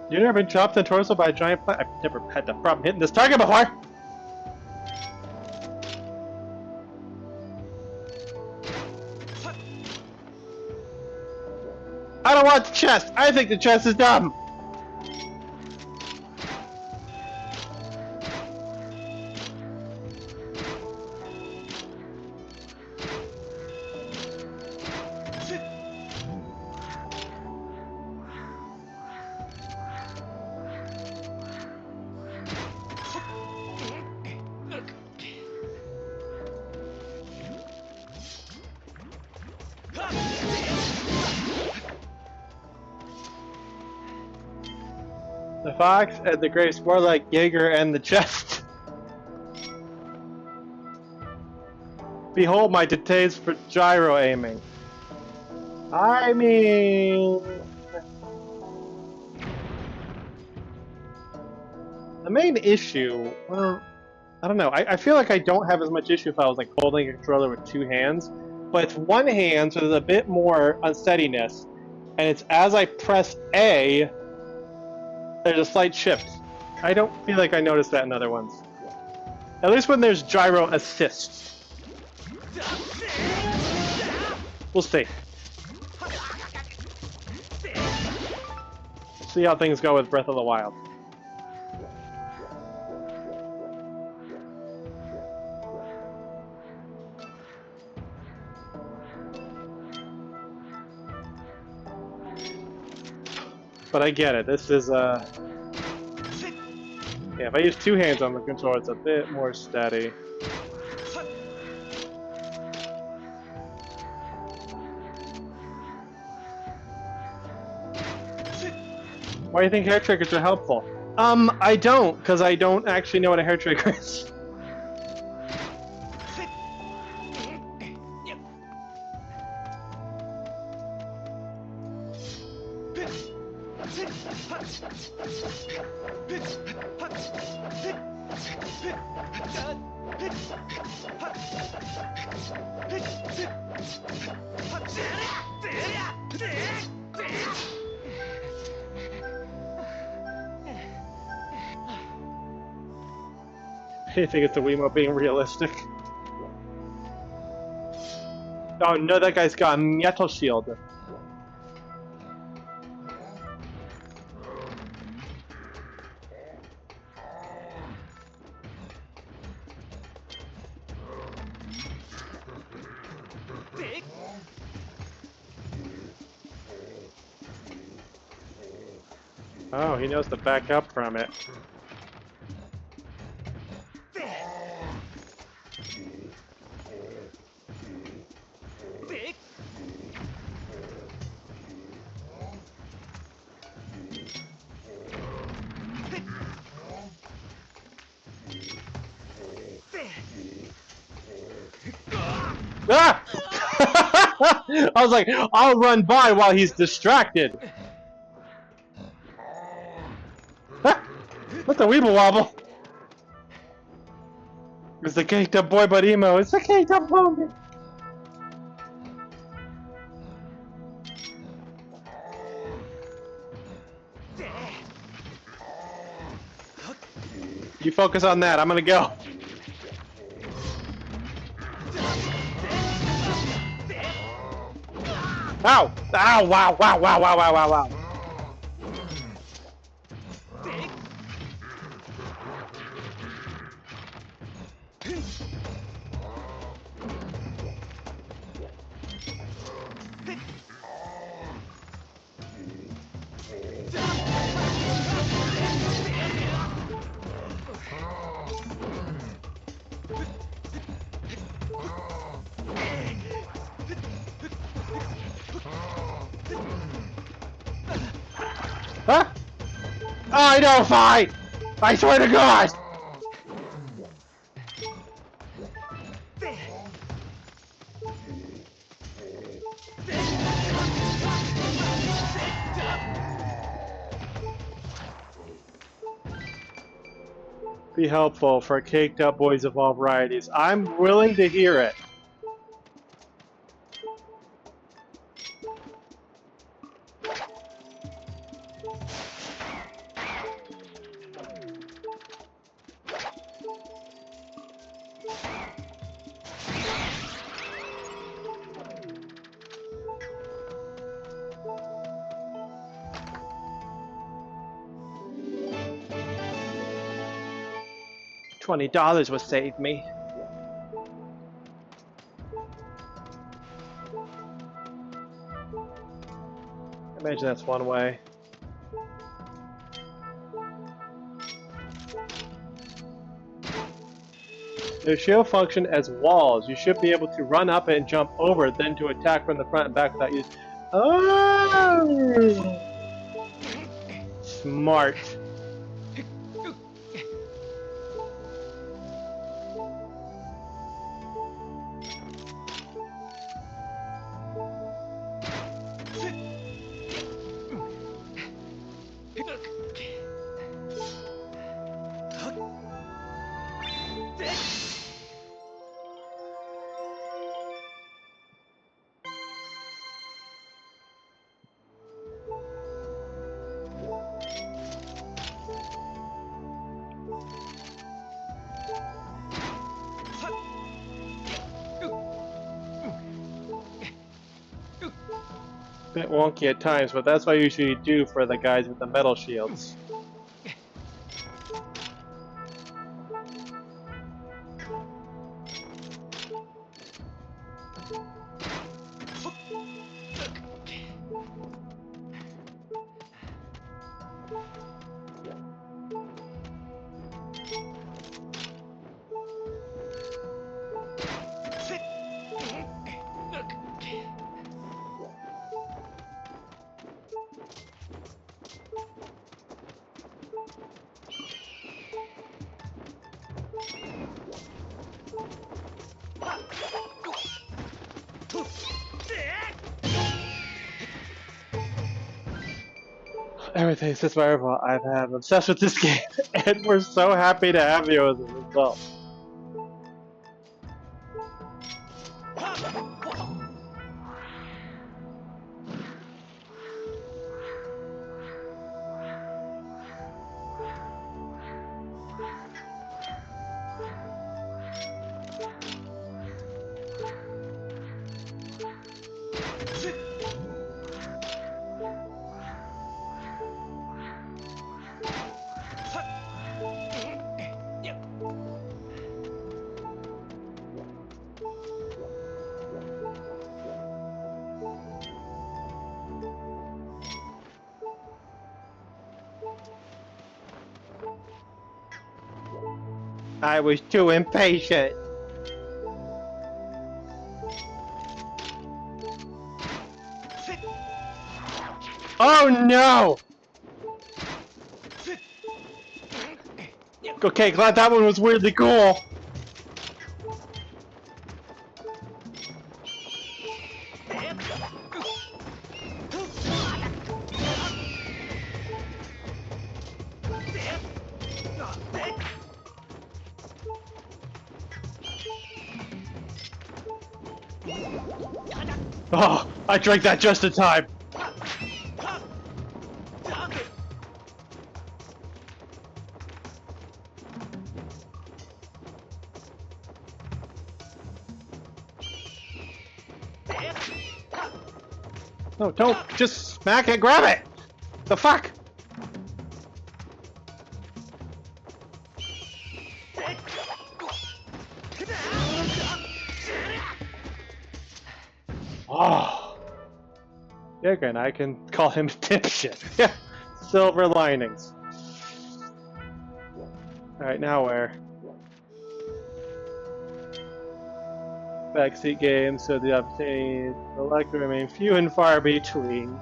You never been chopped in the torso by a giant plant? I've never had the problem hitting this target before! I don't want the chest! I think the chest is dumb! The fox and the grace, more like Jaeger and the chest. Behold my details for gyro aiming. I mean... The main issue, well, I don't know. I feel like I don't have as much issue if I was like holding a controller with two hands, but it's one hand, so there's a bit more unsteadiness, and it's as I press A, there's a slight shift. I don't feel like I noticed that in other ones. At least when there's gyro assist. We'll see. See how things go with Breath of the Wild. But I get it. This is yeah, if I use two hands on the controller, it's a bit more steady. Why do you think hair triggers are helpful? I don't, because I don't actually know what a hair trigger is. I think it's the Wiimote being realistic. Oh no, that guy's got a metal shield. Oh, he knows to back up from it. Ah! I was like, I'll run by while he's distracted. Ah! What's a weeble wobble? It's the caked up boy but emo. It's the caked up boy. You focus on that. I'm gonna go. Ow! Ow! Wow! Wow! Wow! Wow! Wow! Wow! Wow! Huh? I don't fight! I swear to God! Be helpful for caked up boys of all varieties. I'm willing to hear it. $20 will save me. Imagine that's one way. Their shield function as walls. You should be able to run up and jump over, then to attack from the front and back without using. Oh! Smart. Bit wonky at times, but that's what I usually do for the guys with the metal shields. Everything since my fault. I'm obsessed with this game, and we're so happy to have you as a result. I was too impatient. Oh no! Okay, glad that one was weirdly cool. Oh, I drank that just in time. No, don't just smack it, grab it! The fuck? Oh. Yeah, again, I can call him dipshit. Yeah. Silver linings. Alright, now where? Backseat games, so the opportunities select remain few and far between.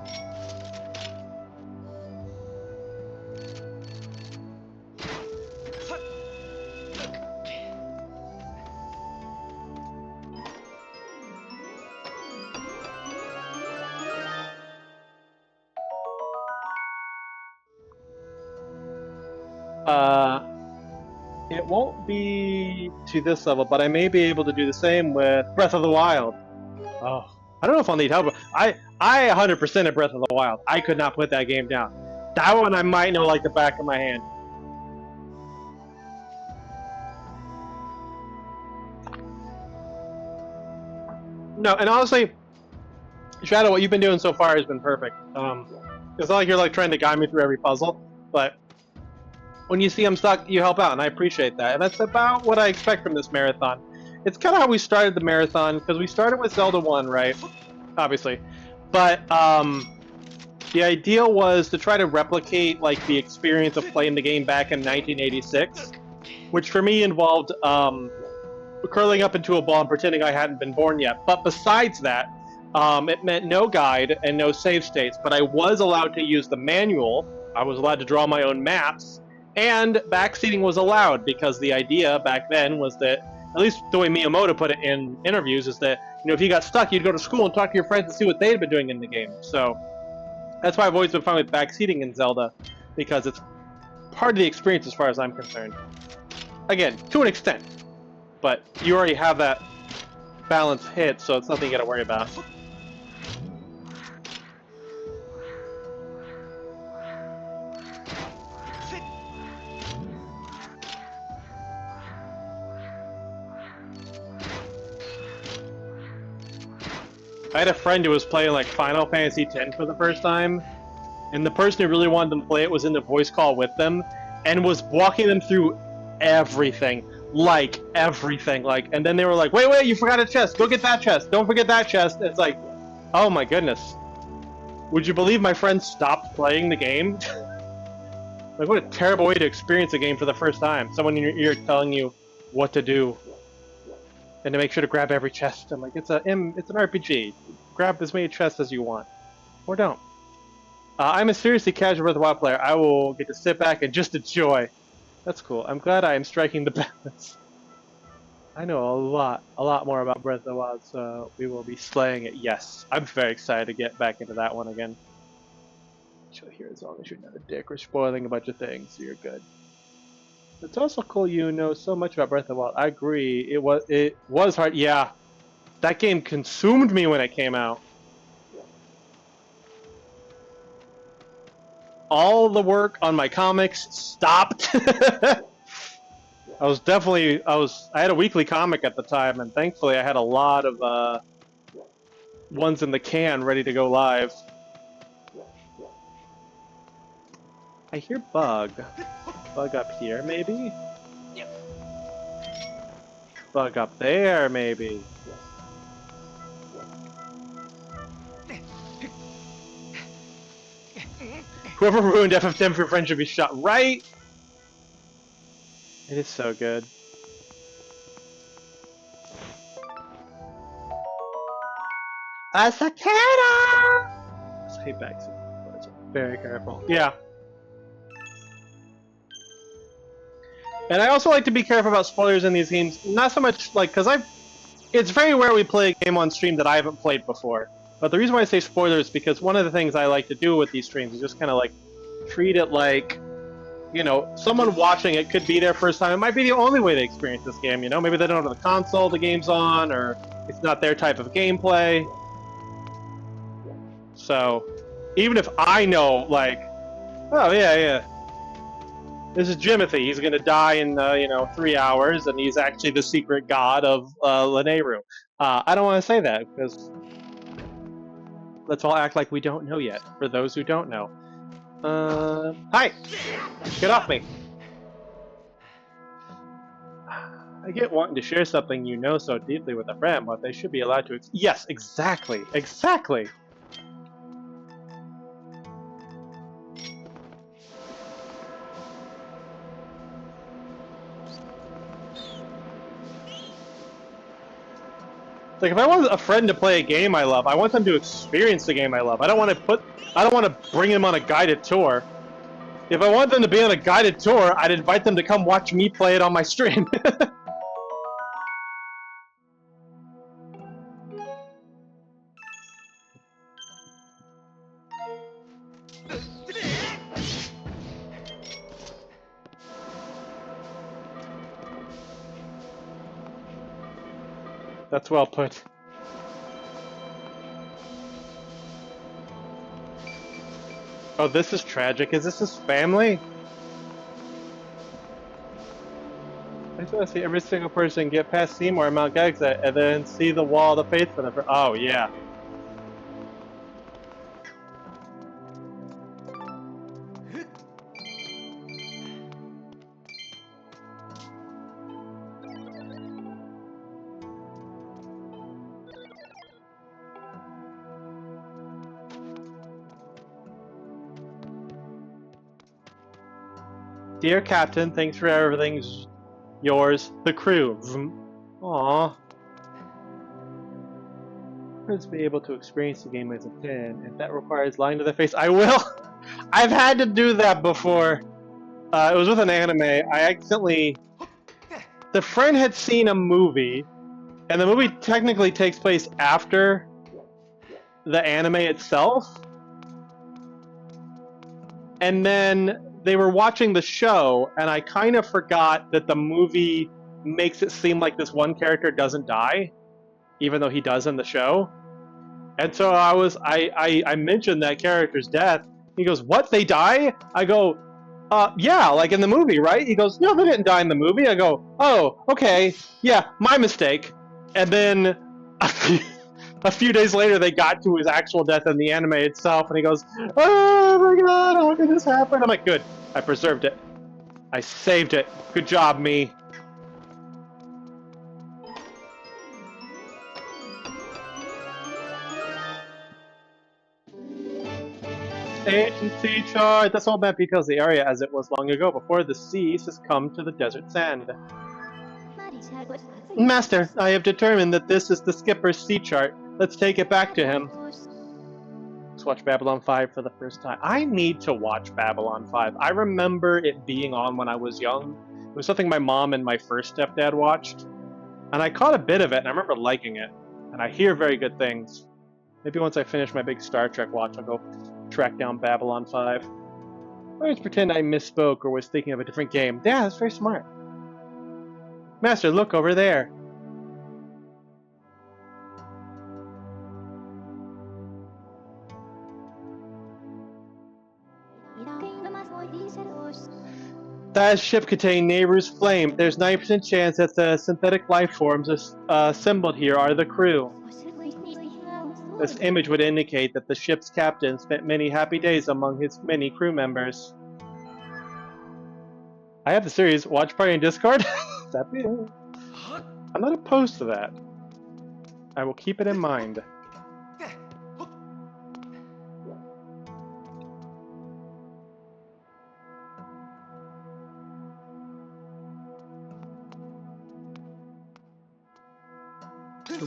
It won't be to this level, but I may be able to do the same with Breath of the Wild. Oh, I don't know if I'll need help. I 100% at Breath of the Wild. I could not put that game down. That one I might know like the back of my hand. No, and honestly, Shadow, what you've been doing so far has been perfect. It's not like you're like trying to guide me through every puzzle, but when you see I'm stuck, you help out, and I appreciate that. And that's about what I expect from this marathon. It's kind of how we started the marathon, because we started with Zelda 1, right? Obviously. But the idea was to try to replicate like the experience of playing the game back in 1986, which for me involved curling up into a ball and pretending I hadn't been born yet. But besides that, it meant no guide and no save states, but I was allowed to use the manual. I was allowed to draw my own maps, and backseating was allowed, because the idea back then was that, at least the way Miyamoto put it in interviews, is that, you know, if you got stuck, you'd go to school and talk to your friends and see what they'd been doing in the game. So that's why I've always been fine with backseating in Zelda, because it's part of the experience as far as I'm concerned. Again, to an extent, but you already have that balance hit, so it's nothing you gotta worry about. I had a friend who was playing like Final Fantasy X for the first time, and the person who really wanted them to play it was in the voice call with them, and was walking them through everything, like everything, like, and then they were like, wait, you forgot a chest, go get that chest, don't forget that chest. It's like, oh my goodness. Would you believe my friend stopped playing the game? Like, what a terrible way to experience a game for the first time. Someone in your ear telling you what to do, and to make sure to grab every chest. I'm like, it's an RPG. Grab as many chests as you want, or don't. I'm a seriously casual Breath of the Wild player. I will get to sit back and just enjoy. That's cool. I'm glad I am striking the balance. I know a lot more about Breath of the Wild, so we will be slaying it. Yes, I'm very excited to get back into that one again. Chill here as long as you're not a dick or spoiling a bunch of things, so you're good. It's also cool you know so much about Breath of the Wild. I agree. It was hard. Yeah, that game consumed me when it came out. All the work on my comics stopped. I had a weekly comic at the time, and thankfully I had a lot of ones in the can ready to go live. I hear bug. Bug up here, maybe? Bug up there, maybe? Whoever ruined FF10 for friend should be shot, right? It is so good. A cicada! Stay back. Very careful. Yeah. And I also like to be careful about spoilers in these games. Not so much like because it's very rare we play a game on stream that I haven't played before. But the reason why I say spoilers is because one of the things I like to do with these streams is just kind of like treat it like, you know, someone watching it could be their first time. It might be the only way they experience this game, you know? Maybe they don't know the console the game's on, or it's not their type of gameplay. So, even if I know, like, oh, yeah, this is Jimothy. He's going to die in, 3 hours, and he's actually the secret god of Lanayru. I don't want to say that, because let's all act like we don't know yet, for those who don't know. Hi! Get off me! I get wanting to share something you know so deeply with a friend, but they should be allowed to. Yes, exactly, exactly. Like if I want a friend to play a game I love, I want them to experience the game I love. I don't want to bring them on a guided tour. If I want them to be on a guided tour, I'd invite them to come watch me play it on my stream. That's well put. Oh, this is tragic. Is this his family? I just want to see every single person get past Seymour and Mount Gagza and then see the Wall of the Faith for them. Oh, yeah. Dear Captain, thanks for everything. Yours, the crew. Aww. Let's be able to experience the game as a fan. If that requires lying to their face, I will. I've had to do that before. It was with an anime. I accidentally. The friend had seen a movie, and the movie technically takes place after the anime itself. And then they were watching the show, and I kind of forgot that the movie makes it seem like this one character doesn't die, even though he does in the show. And so I mentioned that character's death. He goes, "What? They die?" I go, yeah, like in the movie, right?" He goes, "No, they didn't die in the movie." I go, "Oh, okay, yeah, my mistake." And then a few days later, they got to his actual death in the anime itself, and he goes, "Oh my god, how did this happen?" I'm like, "Good, I preserved it. I saved it. Good job, me." Ancient chart. That's all that because the area as it was long ago, before the seas has come to the desert sand. Master, I have determined that this is the skipper's sea chart. Let's take it back to him. Let's watch Babylon 5 for the first time. I need to watch Babylon 5. I remember it being on when I was young. It was something my mom and my first stepdad watched. And I caught a bit of it, and I remember liking it. And I hear very good things. Maybe once I finish my big Star Trek watch, I'll go track down Babylon 5. I always pretend I misspoke or was thinking of a different game. Yeah, that's very smart. Master, look over there. That ship contained Nehru's flame. There's 90% chance that the synthetic life forms assembled here are the crew. This image would indicate that the ship's captain spent many happy days among his many crew members. I have the series Watch Party in Discord. That'd be it. I'm not opposed to that. I will keep it in mind.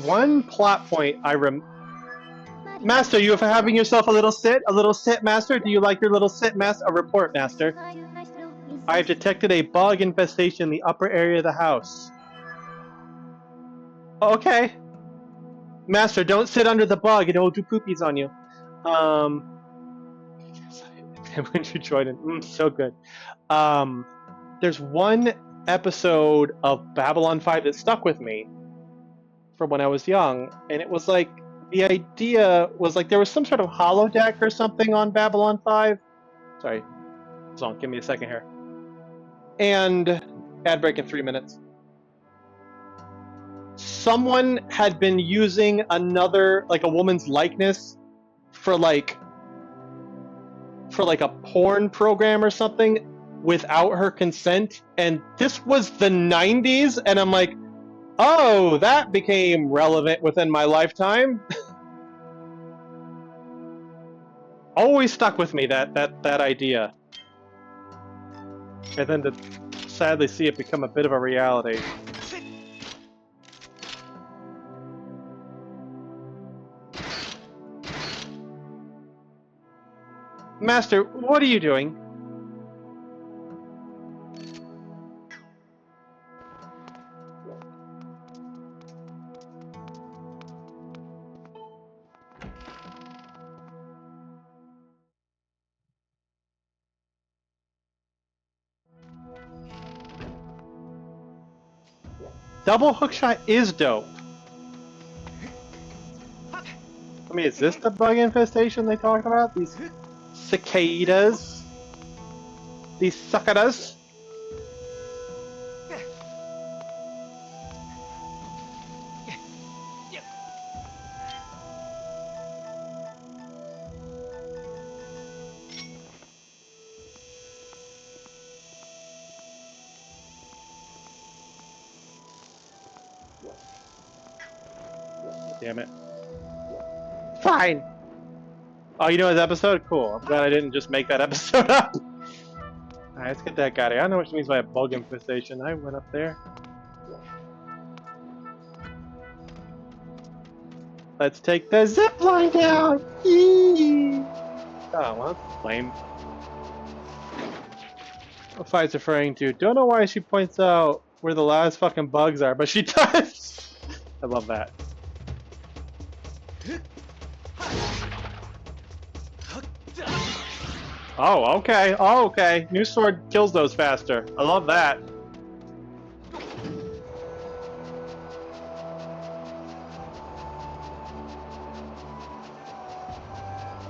One plot point I Master, you are having yourself a little sit? A little sit, Master? Do you like your little sit, Master? A report, Master. I have detected a bug infestation in the upper area of the house. Okay. Master, don't sit under the bug. It will do poopies on you. When you join in, so good. There's one episode of Babylon 5 that stuck with me from when I was young, and it was like the idea was like there was some sort of holodeck or something on Babylon 5. Sorry, hold on, give me a second here. And ad break in 3 minutes. Someone had been using another, like a woman's likeness for like a porn program or something without her consent, and this was the 90s, and I'm like, oh, that became relevant within my lifetime. Always stuck with me, that idea. And then to sadly see it become a bit of a reality. Master, what are you doing? Double hookshot is dope. I mean, is this the bug infestation they talked about? These cicadas? These cicadas? Damn it. Fine! Oh, you know his episode? Cool. I'm glad I didn't just make that episode up. Alright, let's get that guy. I don't know what she means by a bug infestation. I went up there. Let's take the zip line down! Eee! Oh, well, that's lame. What Fi's referring to. Don't know why she points out where the last fucking bugs are, but she does! I love that. Oh, okay. Oh, okay. New sword kills those faster. I love that.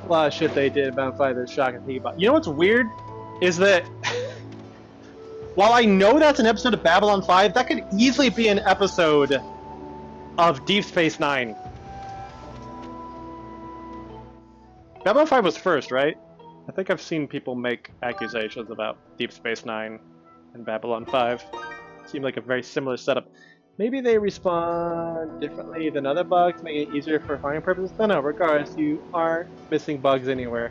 A lot of shit they did about Fight that's shocking to think about. You know what's weird? Is that while I know that's an episode of Babylon 5, that could easily be an episode of Deep Space Nine. Babylon 5 was first, right? I think I've seen people make accusations about Deep Space Nine and Babylon 5. Seemed like a very similar setup. Maybe they respond differently than other bugs, making it easier for finding purposes. No, regardless, you aren't missing bugs anywhere.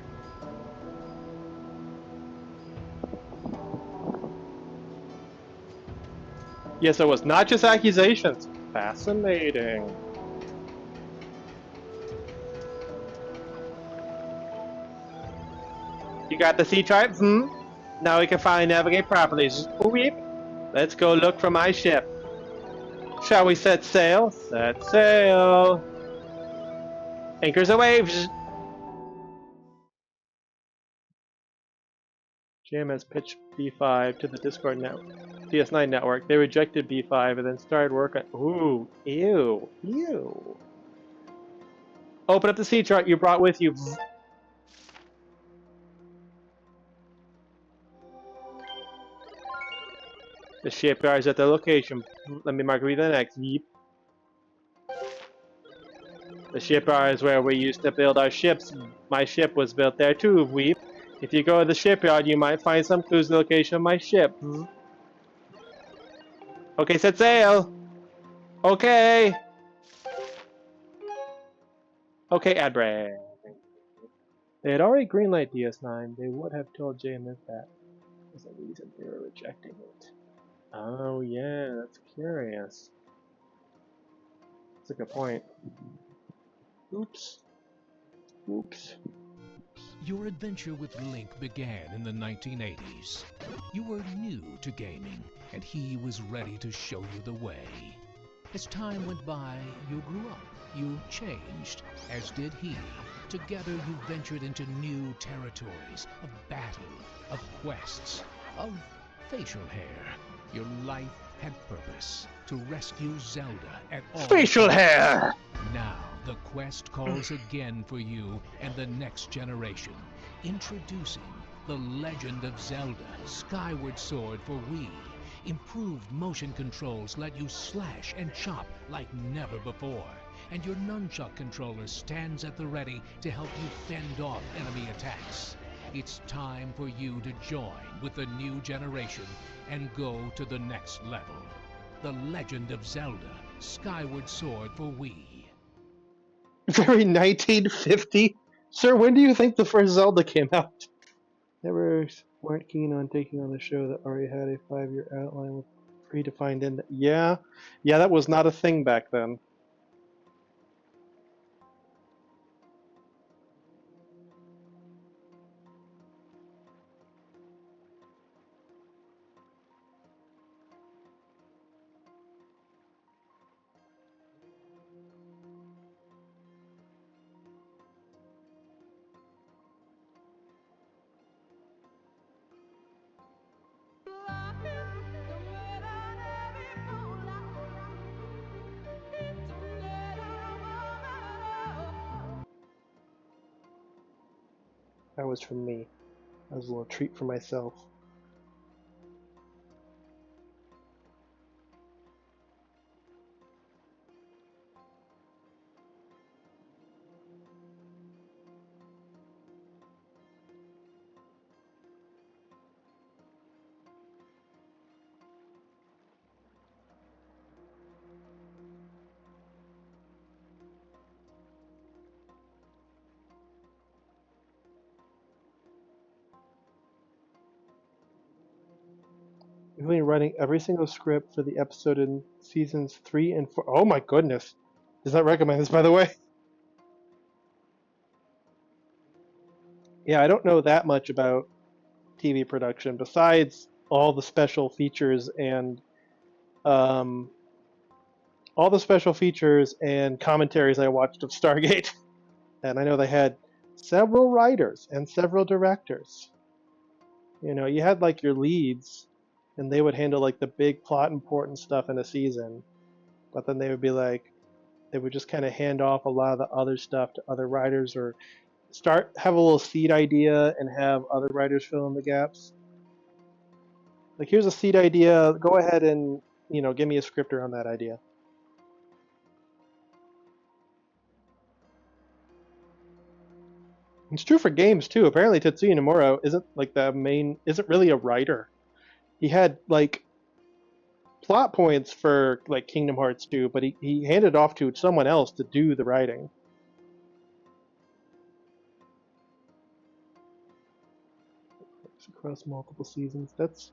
Yes, it was not just accusations. Fascinating. You got the sea chart? Now we can finally navigate properly. Weep. Let's go look for my ship. Shall we set sail? Set sail. Anchors aweigh. Jam has pitched B5 to the Discord network, DS9 network. They rejected B5 and then started work on. Ooh, ew, ew. Open up the sea chart you brought with you. The shipyard is at the location. Let me mark read the next. Yeep. The shipyard is where we used to build our ships. My ship was built there too, Weep. If you go to the shipyard, you might find some clues to the location of my ship. Okay, set sail. Okay. Okay, ad break. They had already greenlight DS9. They would have told JMS that. There's a reason they were rejecting it. Oh yeah, that's curious. That's a good point. Oops. Oops. Your adventure with Link began in the 1980s. You were new to gaming, and he was ready to show you the way. As time went by, you grew up, you changed, as did he. Together you ventured into new territories of battle, of quests, of facial hair. Your life had purpose, to rescue Zelda at all Facial costs. hair! Now, the quest calls again for you and the next generation. Introducing The Legend of Zelda Skyward Sword for Wii. Improved motion controls let you slash and chop like never before. And your Nunchuk controller stands at the ready to help you fend off enemy attacks. It's time for you to join with the new generation and go to the next level. The Legend of Zelda Skyward Sword for Wii. Very 1950. Sir, when do you think the first Zelda came out? Never weren't keen on taking on a show that already had a 5-year outline with predefined end. Yeah, that was not a thing back then. That was from me. That was a little treat for myself. We've been writing every single script for the episode in seasons 3 and 4. Oh my goodness. Does not recommend this, by the way. Yeah, I don't know that much about TV production besides all the special features and um, commentaries I watched of Stargate. And I know they had several writers and several directors. You know, you had like your leads, and they would handle like the big plot important stuff in a season, but then they would be like, they would just kind of hand off a lot of the other stuff to other writers, or have a little seed idea and have other writers fill in the gaps. Like, here's a seed idea, go ahead and, you know, give me a script around that idea. It's true for games too. Apparently Tetsuya Nomura isn't really a writer. He had like plot points for like Kingdom Hearts 2, but he handed off to someone else to do the writing. Across multiple seasons. That's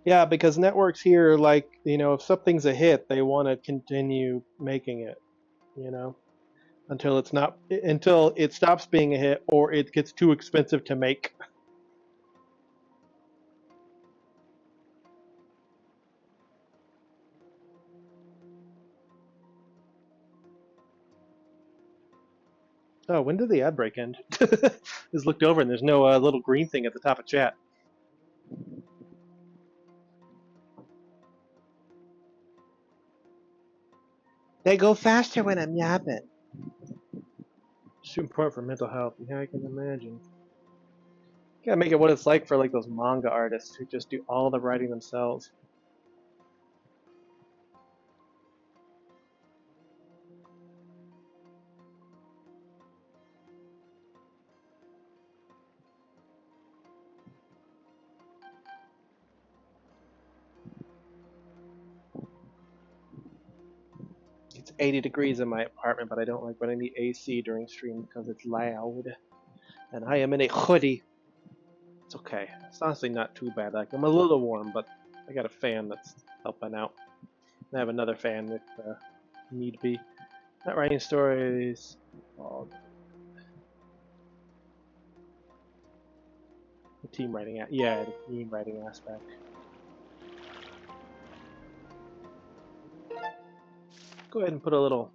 yeah, because networks here, like, you know, if something's a hit, they want to continue making it, you know, until it stops being a hit or it gets too expensive to make. Oh, when did the ad break end? Just looked over and there's no little green thing at the top of chat. They go faster when I'm yapping. It's important for mental health. Yeah, I can imagine. You gotta make it what it's like for like those manga artists who just do all the writing themselves. It's 80 degrees in my apartment, but I don't like running the AC during stream because it's loud. And I am in a hoodie. It's okay. It's honestly not too bad. Like, I'm a little warm, but I got a fan that's helping out. I have another fan if need be. Not writing stories. The team writing, yeah, the team writing aspect. Go ahead and put a little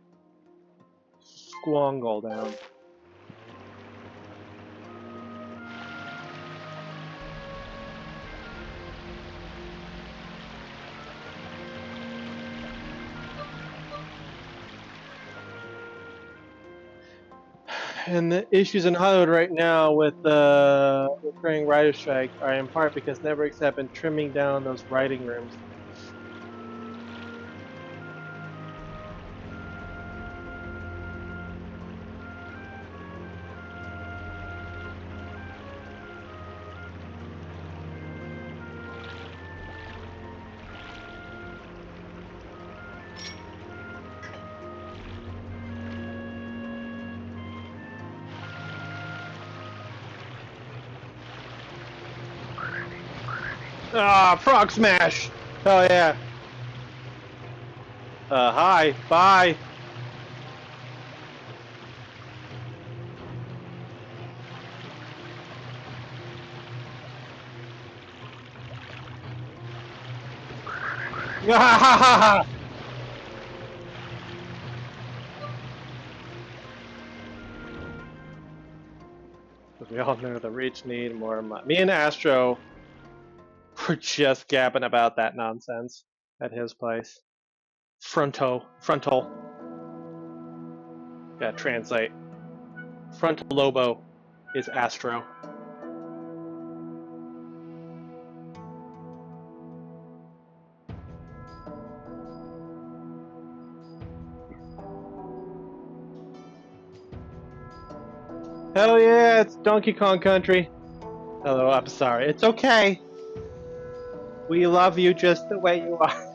squongle down. And the issues in Hollywood right now with the recurring writer strike are in part because networks have been trimming down those writing rooms. Ah, frog smash! Oh yeah. Hi, bye. Because we all know the Reach need more money. Me and Astro were just gabbing about that nonsense at his place. Frontal. Yeah, translate. Frontal Lobo is Astro. Hell yeah, it's Donkey Kong Country. Hello, I'm sorry. It's okay. We love you just the way you are.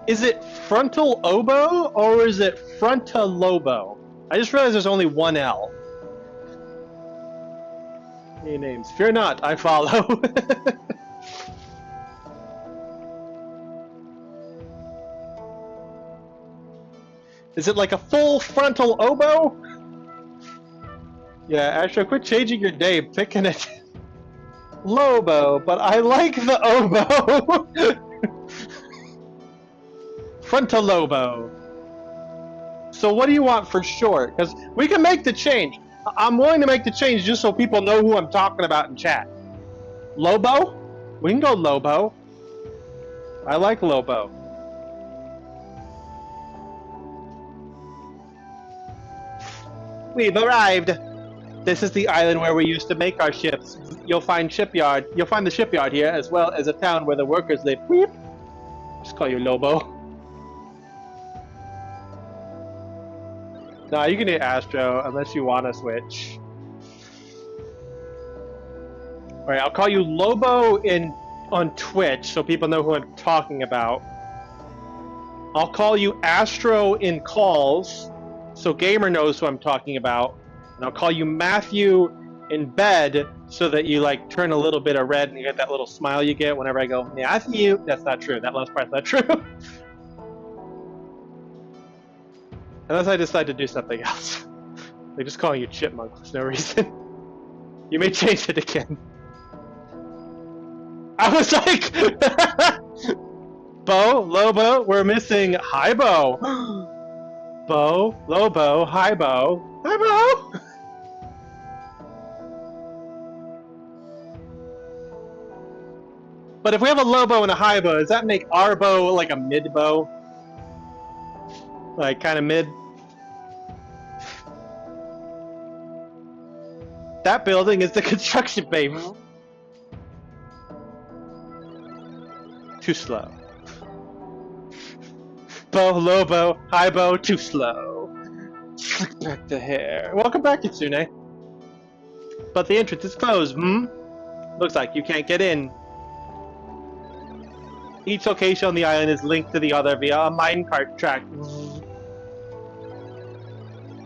Is it frontal oboe or is it frontalobo? I just realized there's only one L. Any names? Fear not, I follow. Is it like a full frontal oboe? Yeah, Astro, quit changing your name, picking it. Lobo, but I like the oboe. Frontalobo. So what do you want for short? Because we can make the change. I'm willing to make the change just so people know who I'm talking about in chat. Lobo? We can go Lobo. I like Lobo. We've arrived. This is the island where we used to make our ships. You'll find the shipyard here, as well as a town where the workers live. Weep. Just call you Lobo. Nah, you can hit Astro unless you want to switch. Alright, I'll call you Lobo on Twitch so people know who I'm talking about. I'll call you Astro in calls so Gamer knows who I'm talking about. And I'll call you Matthew in bed so that you like turn a little bit of red and you get that little smile you get whenever I go, Matthew. That's not true. That last part's not true. Unless I decide to do something else. Like just calling you Chipmunk for no reason. You may change it again. I was like, Bo, Lobo, we're missing Hi Bo. Bo, Lobo, Hi Bo. Hi Bo! But if we have a Lobo and a Hi Bo, does that make our Bo like a mid Bo? Like kind of mid? That building is the construction baby. Too slow. Bo, Lobo, Hi Bo, too slow. Slick back the hair. Welcome back, Kitsune. But the entrance is closed, Looks like you can't get in. Each location on the island is linked to the other via a minecart track.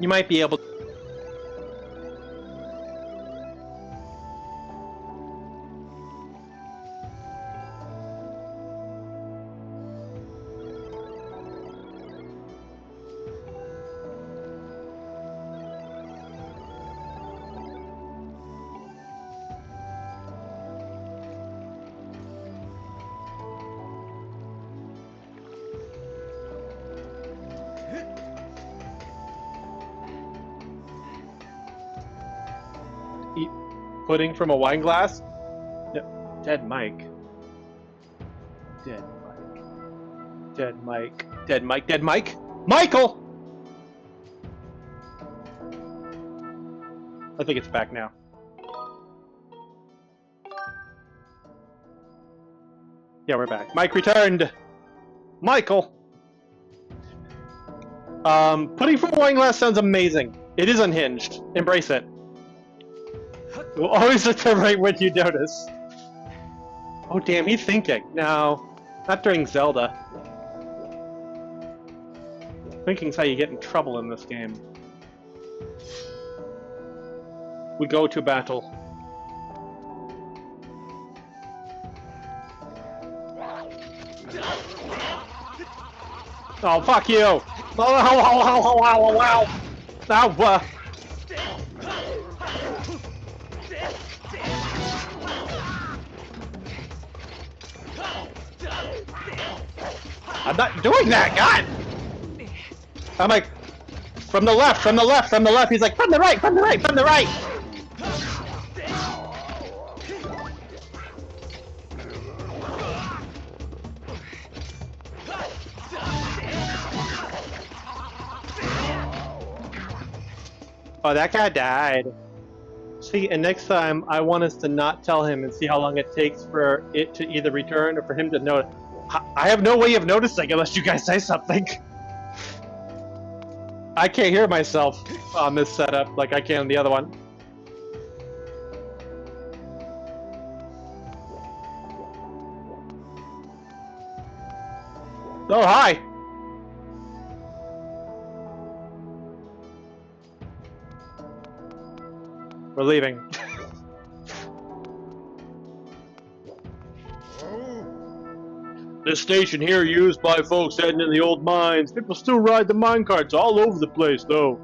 You might be able to... eat pudding from a wine glass? Dead Mike. Dead Mike. Dead Mike. Dead Mike. Dead Mike? Michael! I think it's back now. Yeah, we're back. Mike returned! Michael! Pudding from a wine glass sounds amazing. It is unhinged. Embrace it. It will always return when you notice. Oh damn, he's thinking. No, not during Zelda. Thinking's how you get in trouble in this game. We go to battle. Oh, fuck you! Oh, wow. Ow, I'm not doing that, God! I'm like, from the left. He's like, from the right. Oh, that guy died. See, and next time I want us to not tell him and see how long it takes for it to either return or for him to know. I have no way of noticing unless you guys say something. I can't hear myself on this setup like I can on the other one. Oh, hi! We're leaving. This station here used by folks heading in the old mines. People still ride the mine carts all over the place, though.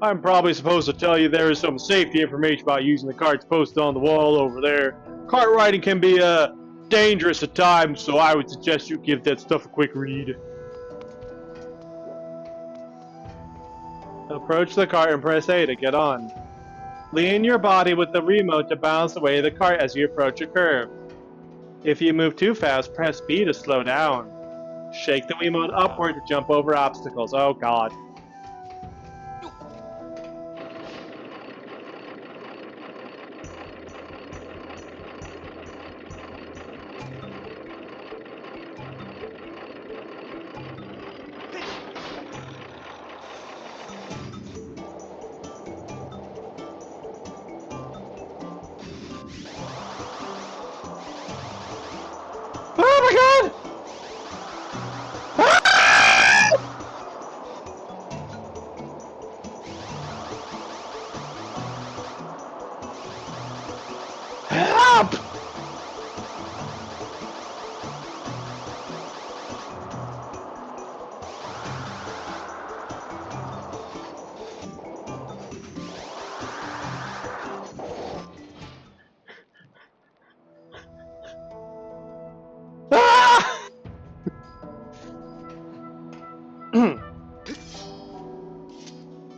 I'm probably supposed to tell you there is some safety information about using the carts posted on the wall over there. Cart riding can be dangerous at times, so I would suggest you give that stuff a quick read. Approach the cart and press A to get on. Lean your body with the remote to bounce away the cart as you approach a curve. If you move too fast, press B to slow down. Shake the Wiimote upward to jump over obstacles. Oh god.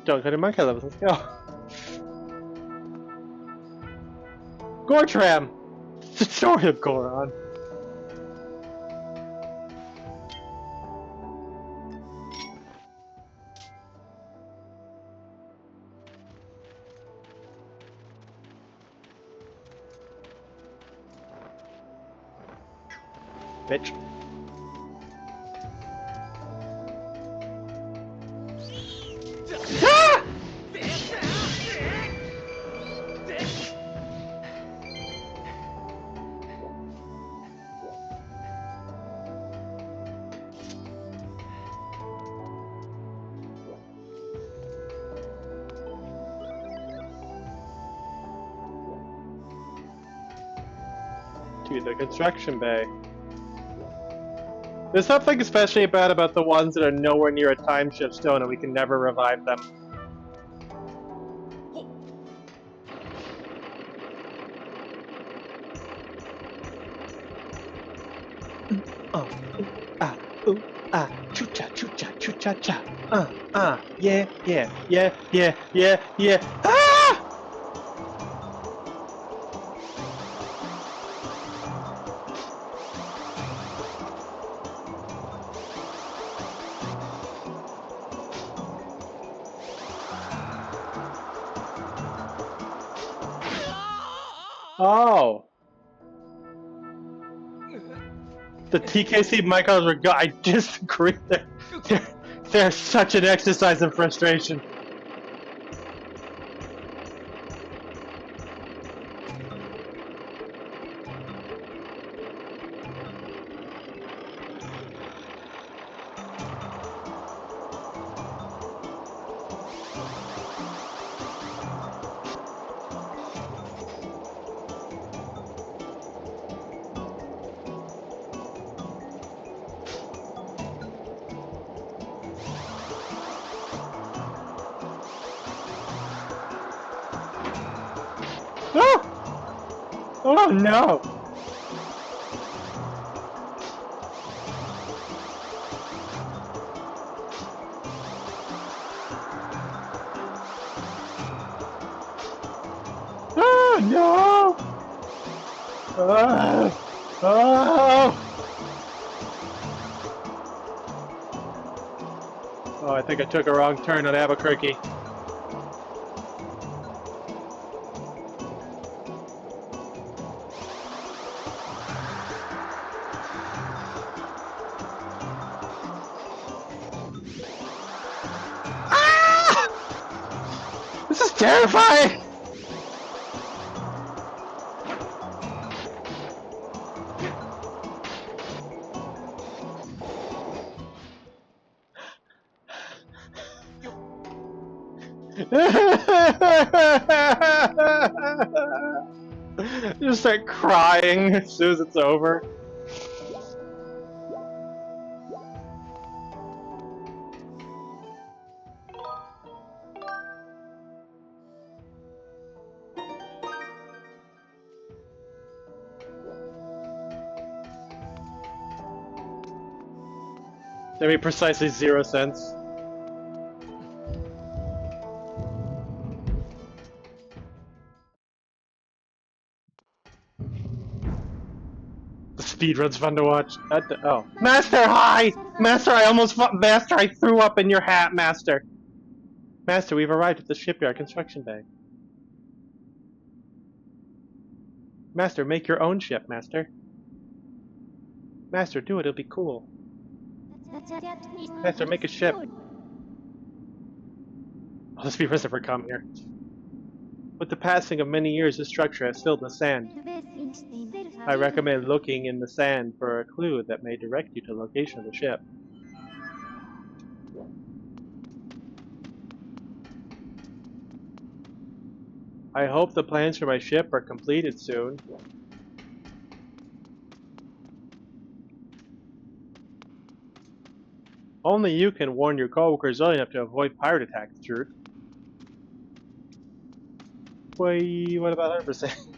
Don't go to monkey levels, let's go. Gortram! Tutorial Goron. Bitch. To the construction bay. There's something especially bad about the ones that are nowhere near a time shift stone and we can never revive them. Choo-cha, choo-cha, choo-cha-cha. Yeah. Ah! Oh. The TKC micros were good. I disagree. They're such an exercise in frustration. Oh! Oh no! Oh no! Oh! Oh! Oh, I think I took a wrong turn on Albuquerque. This is terrifying! Just start crying as soon as it's over. That made precisely 0 cents. The speedrun's fun to watch. Oh. Master, hi! Master, Master, I threw up in your hat, Master! Master, we've arrived at the shipyard construction bay. Master, make your own ship, Master. Master, do it, it'll be cool. Master, make a ship. Oh, the speedruns never come here. With the passing of many years, this structure has filled with sand. I recommend looking in the sand for a clue that may direct you to the location of the ship. I hope the plans for my ship are completed soon. Only you can warn your coworkers early enough to avoid pirate attacks, Truth. Wait, what about 100%?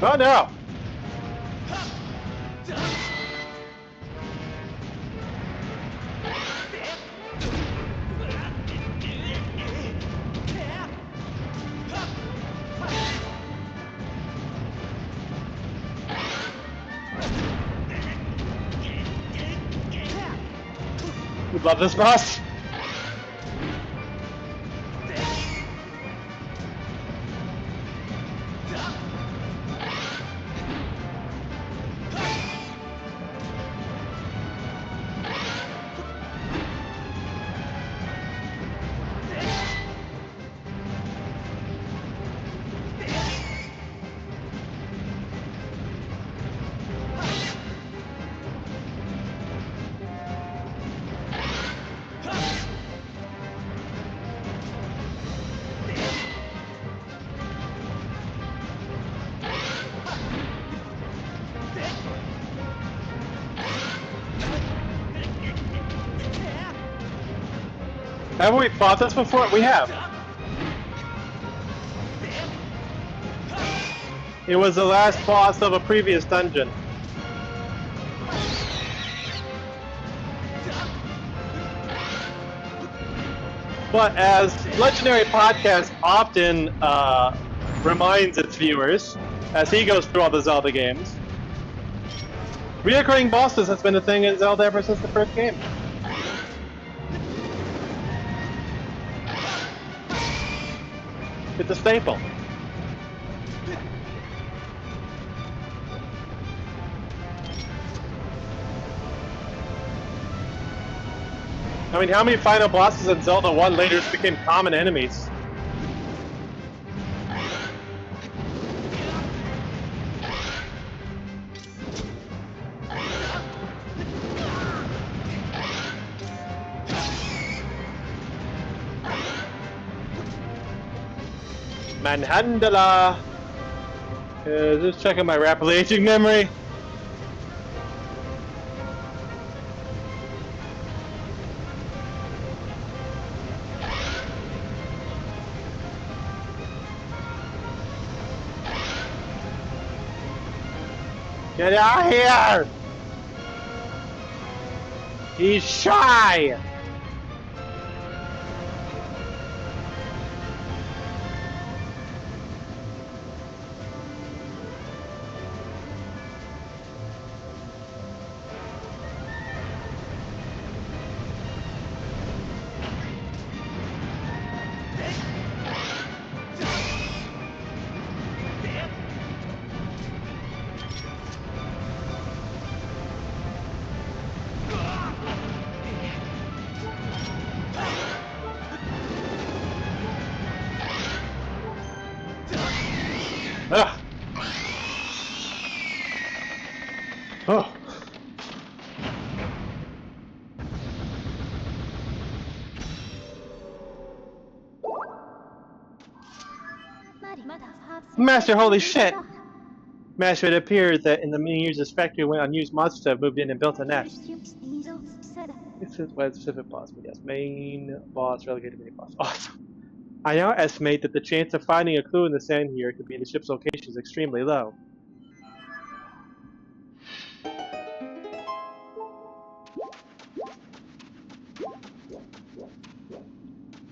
Oh no! You love this boss? Haven't we fought this before? We have. It was the last boss of a previous dungeon. But as Legendary Podcast often reminds its viewers, as he goes through all the Zelda games, reoccurring bosses has been a thing in Zelda ever since the first game. It's a staple. I mean, how many final bosses in Zelda 1 later became common enemies? Manhandala! Just checking my rapidly aging memory. Get out of here! He's shy! Ugh. Oh. Master, holy shit! Master, it appears that in the many years the Spectre went unused monsters have moved in and built a nest. This is what specific boss, but yes, main boss, relegated mini boss. Awesome. I now estimate that the chance of finding a clue in the sand here to be the ship's location is extremely low.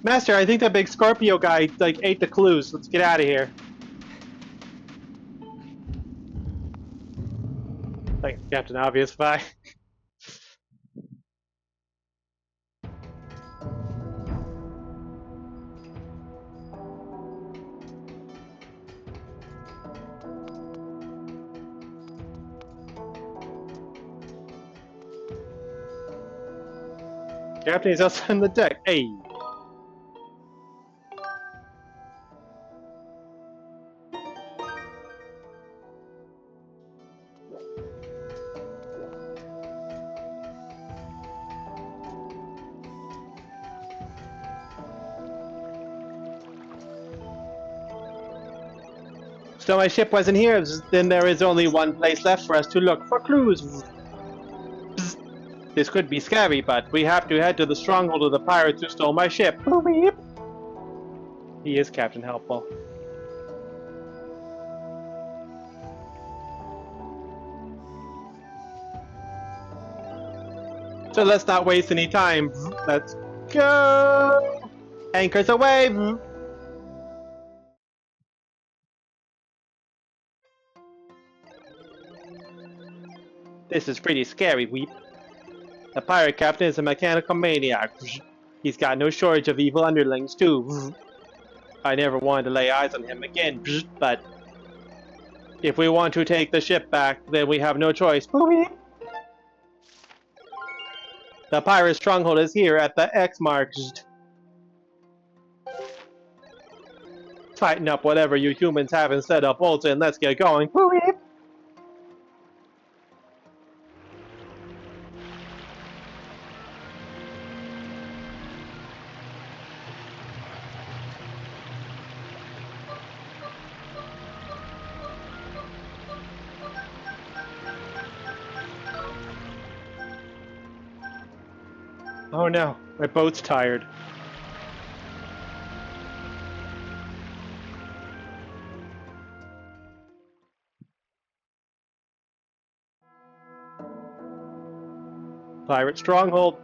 Master, I think that big Scorpio guy like ate the clues. Let's get out of here. Thanks, Captain Obvious. Bye. Captain is outside on the deck. Hey. So my ship wasn't here, then there is only one place left for us to look for clues. This could be scary, but we have to head to the stronghold of the pirates who stole my ship. He is Captain Helpful. So let's not waste any time. Let's go! Anchors away! This is pretty scary, Weep. The pirate captain is a mechanical maniac. He's got no shortage of evil underlings, too. I never wanted to lay eyes on him again, but if we want to take the ship back, then we have no choice. The pirate stronghold is here at the X mark. Tighten up whatever you humans have instead of bolts and let's get going. Oh no, my boat's tired. Pirate stronghold.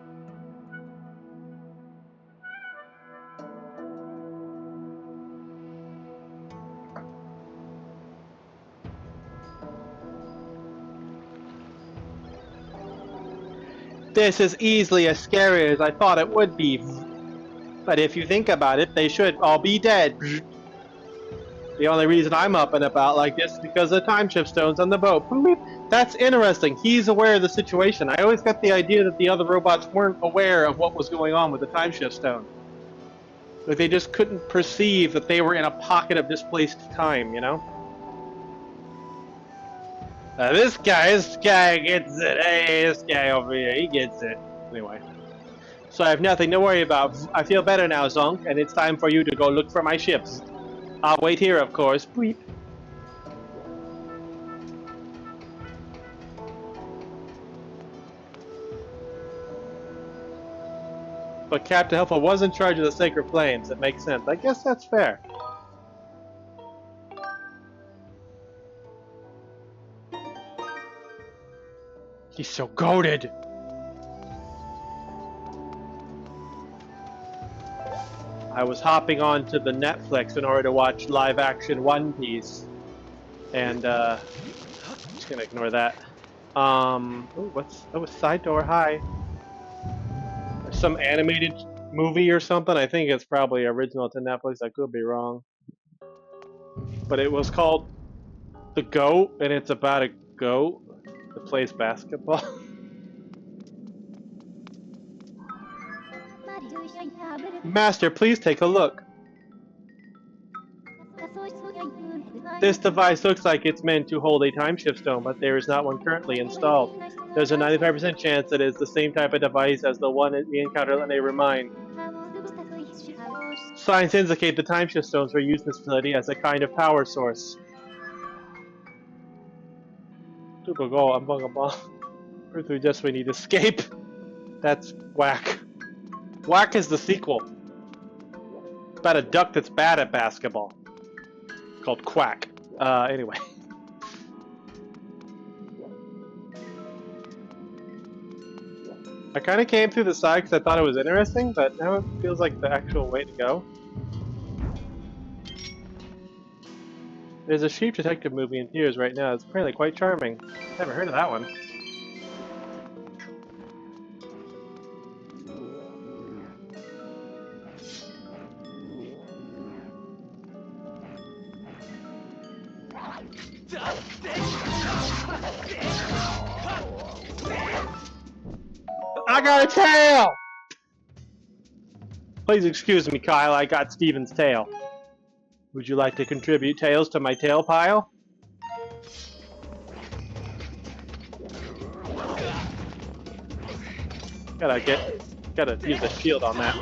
This is easily as scary as I thought it would be. But if you think about it, they should all be dead. The only reason I'm up and about like this is because of the time shift stones on the boat. That's interesting. He's aware of the situation. I always got the idea that the other robots weren't aware of what was going on with the time shift stone. Like they just couldn't perceive that they were in a pocket of displaced time, you know? This guy gets it. Hey, this guy over here, he gets it. Anyway. So I have nothing to worry about. I feel better now, Zonk, and it's time for you to go look for my ships. I'll wait here, of course. Bleep. But Captain Helpful was in charge of the Sacred Flames. It makes sense. I guess that's fair. He's so goated. I was hopping onto the Netflix in order to watch live action One Piece. And, just gonna ignore that. Side door, hi. Some animated movie or something. I think it's probably original to Netflix. I could be wrong. But it was called The Goat, and it's about a goat that plays basketball. Master, please take a look. This device looks like it's meant to hold a time shift stone, but there is not one currently installed. There's a 95% chance that it's the same type of device as the one we encountered in Neighbor Mine. Signs indicate the time shift stones were used in this facility as a kind of power source. We need escape. That's whack. Whack is the sequel. It's about a duck that's bad at basketball. Called Quack. Anyway. I kind of came through the side because I thought it was interesting, but now it feels like the actual way to go. There's a sheep detective movie in theaters right now. It's apparently quite charming. Never heard of that one. I got a tail! Please excuse me, Kyle, I got Steven's tail. Would you like to contribute tails to my tail pile? Gotta use a shield on that.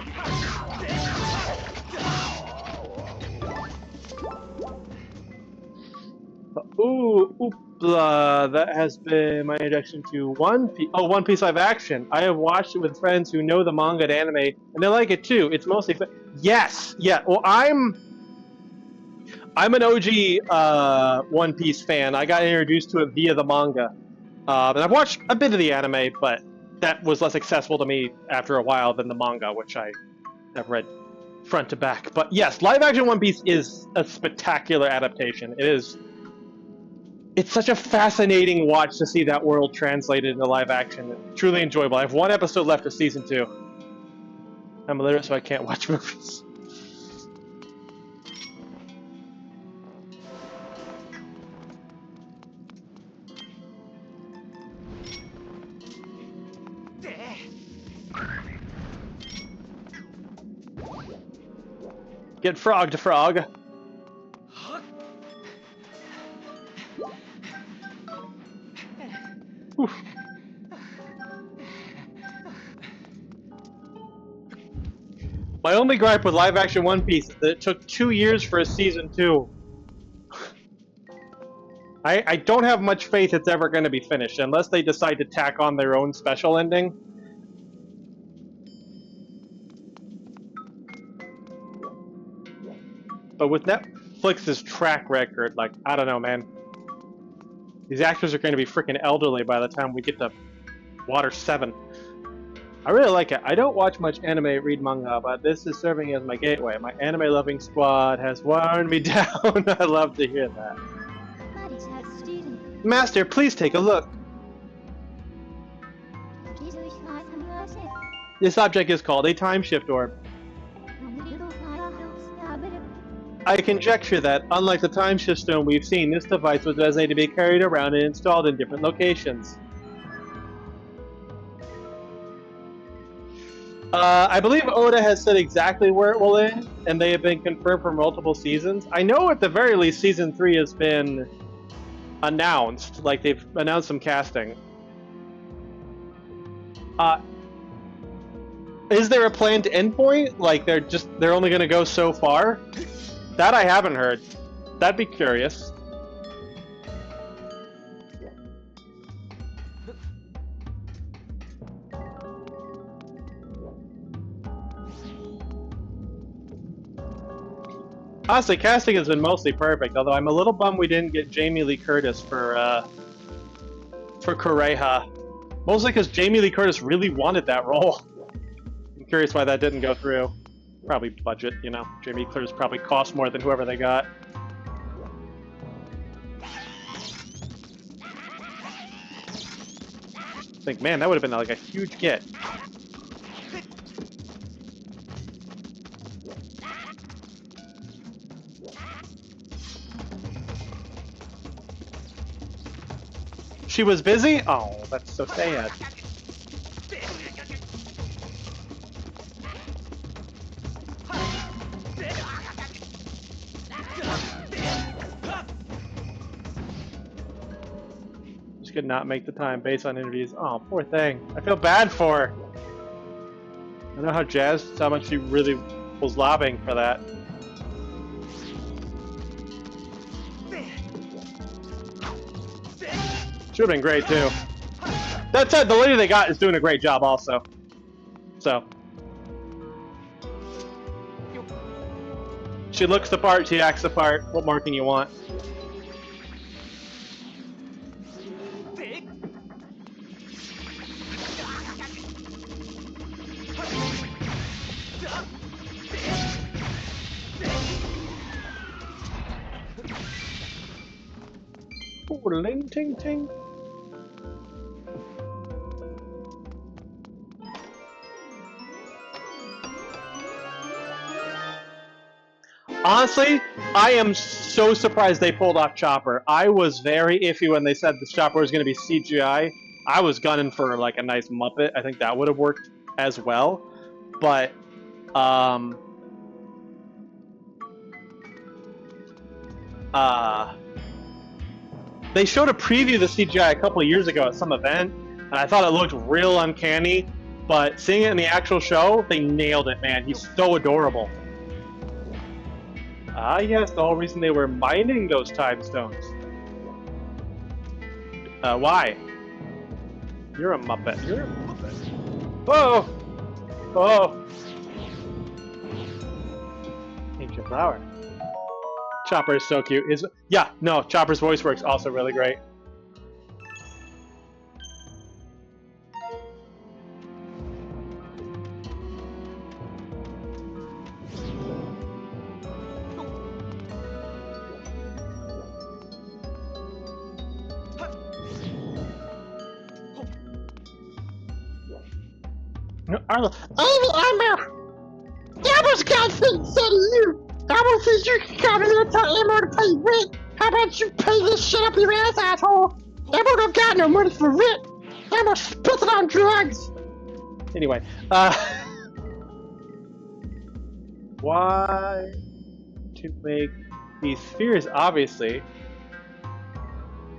Ooh, oopla, that has been my introduction to One Piece. Oh, One Piece live action. I have watched it with friends who know the manga and anime, and they like it too. It's mostly yes, yeah. Well, I'm an OG One Piece fan. I got introduced to it via the manga, and I've watched a bit of the anime, but that was less accessible to me after a while than the manga, which I have read front to back. But yes, live action One Piece is a spectacular adaptation. It is. It's such a fascinating watch to see that world translated into live action. It's truly enjoyable. I have one episode left of season 2. I'm illiterate, so I can't watch movies. Get frog to frog. Oof. My only gripe with live action One Piece is that it took 2 years for a season 2. I don't have much faith it's ever going to be finished unless they decide to tack on their own special ending. But with Netflix's track record, like, I don't know, man. These actors are going to be freaking elderly by the time we get to Water 7. I really like it. I don't watch much anime, read manga, but this is serving as my gateway. My anime-loving squad has worn me down. I love to hear that. Master, please take a look. This object is called a time shift orb. I conjecture that, unlike the time shift stone we've seen, this device was designated to be carried around and installed in different locations. I believe Oda has said exactly where it will end, and they have been confirmed for multiple seasons. I know at the very least Season 3 has been announced, like they've announced some casting. Is there a planned endpoint? Like they're only gonna go so far? That I haven't heard. That'd be curious. Honestly, casting has been mostly perfect, although I'm a little bummed we didn't get Jamie Lee Curtis for Kureha. Mostly because Jamie Lee Curtis really wanted that role. I'm curious why that didn't go through. Probably budget, you know. Jamie Lee Curtis probably cost more than whoever they got. I think, man, that would have been like a huge get. She was busy? Oh, that's so sad. She could not make the time based on interviews. Oh, poor thing. I feel bad for her. I know how jazzed, how much she really was lobbying for that. Should have been great too. That said, the lady they got is doing a great job also. So. She looks the part, she acts the part. What more can you want? Ling ting ting. Honestly, I am so surprised they pulled off Chopper. I was very iffy when they said the Chopper was going to be CGI. I was gunning for like a nice Muppet. I think that would have worked as well. But they showed a preview of the CGI a couple of years ago at some event, and I thought it looked real uncanny, but seeing it in the actual show, they nailed it, man. He's so adorable. Ah, yes, the whole reason they were mining those time stones. Why? You're a Muppet. You're a Muppet. Whoa! Oh! Ancient flower. Chopper is so cute. Yeah, no, Chopper's voice works also really great. I'm Doubles got things said to you. Double says you can come here and tell Ammo to pay rent. How about you pay this shit up your ass, asshole? Ammo don't got no money for rent. Ammo spent it on drugs. Anyway, why to make these spheres, obviously.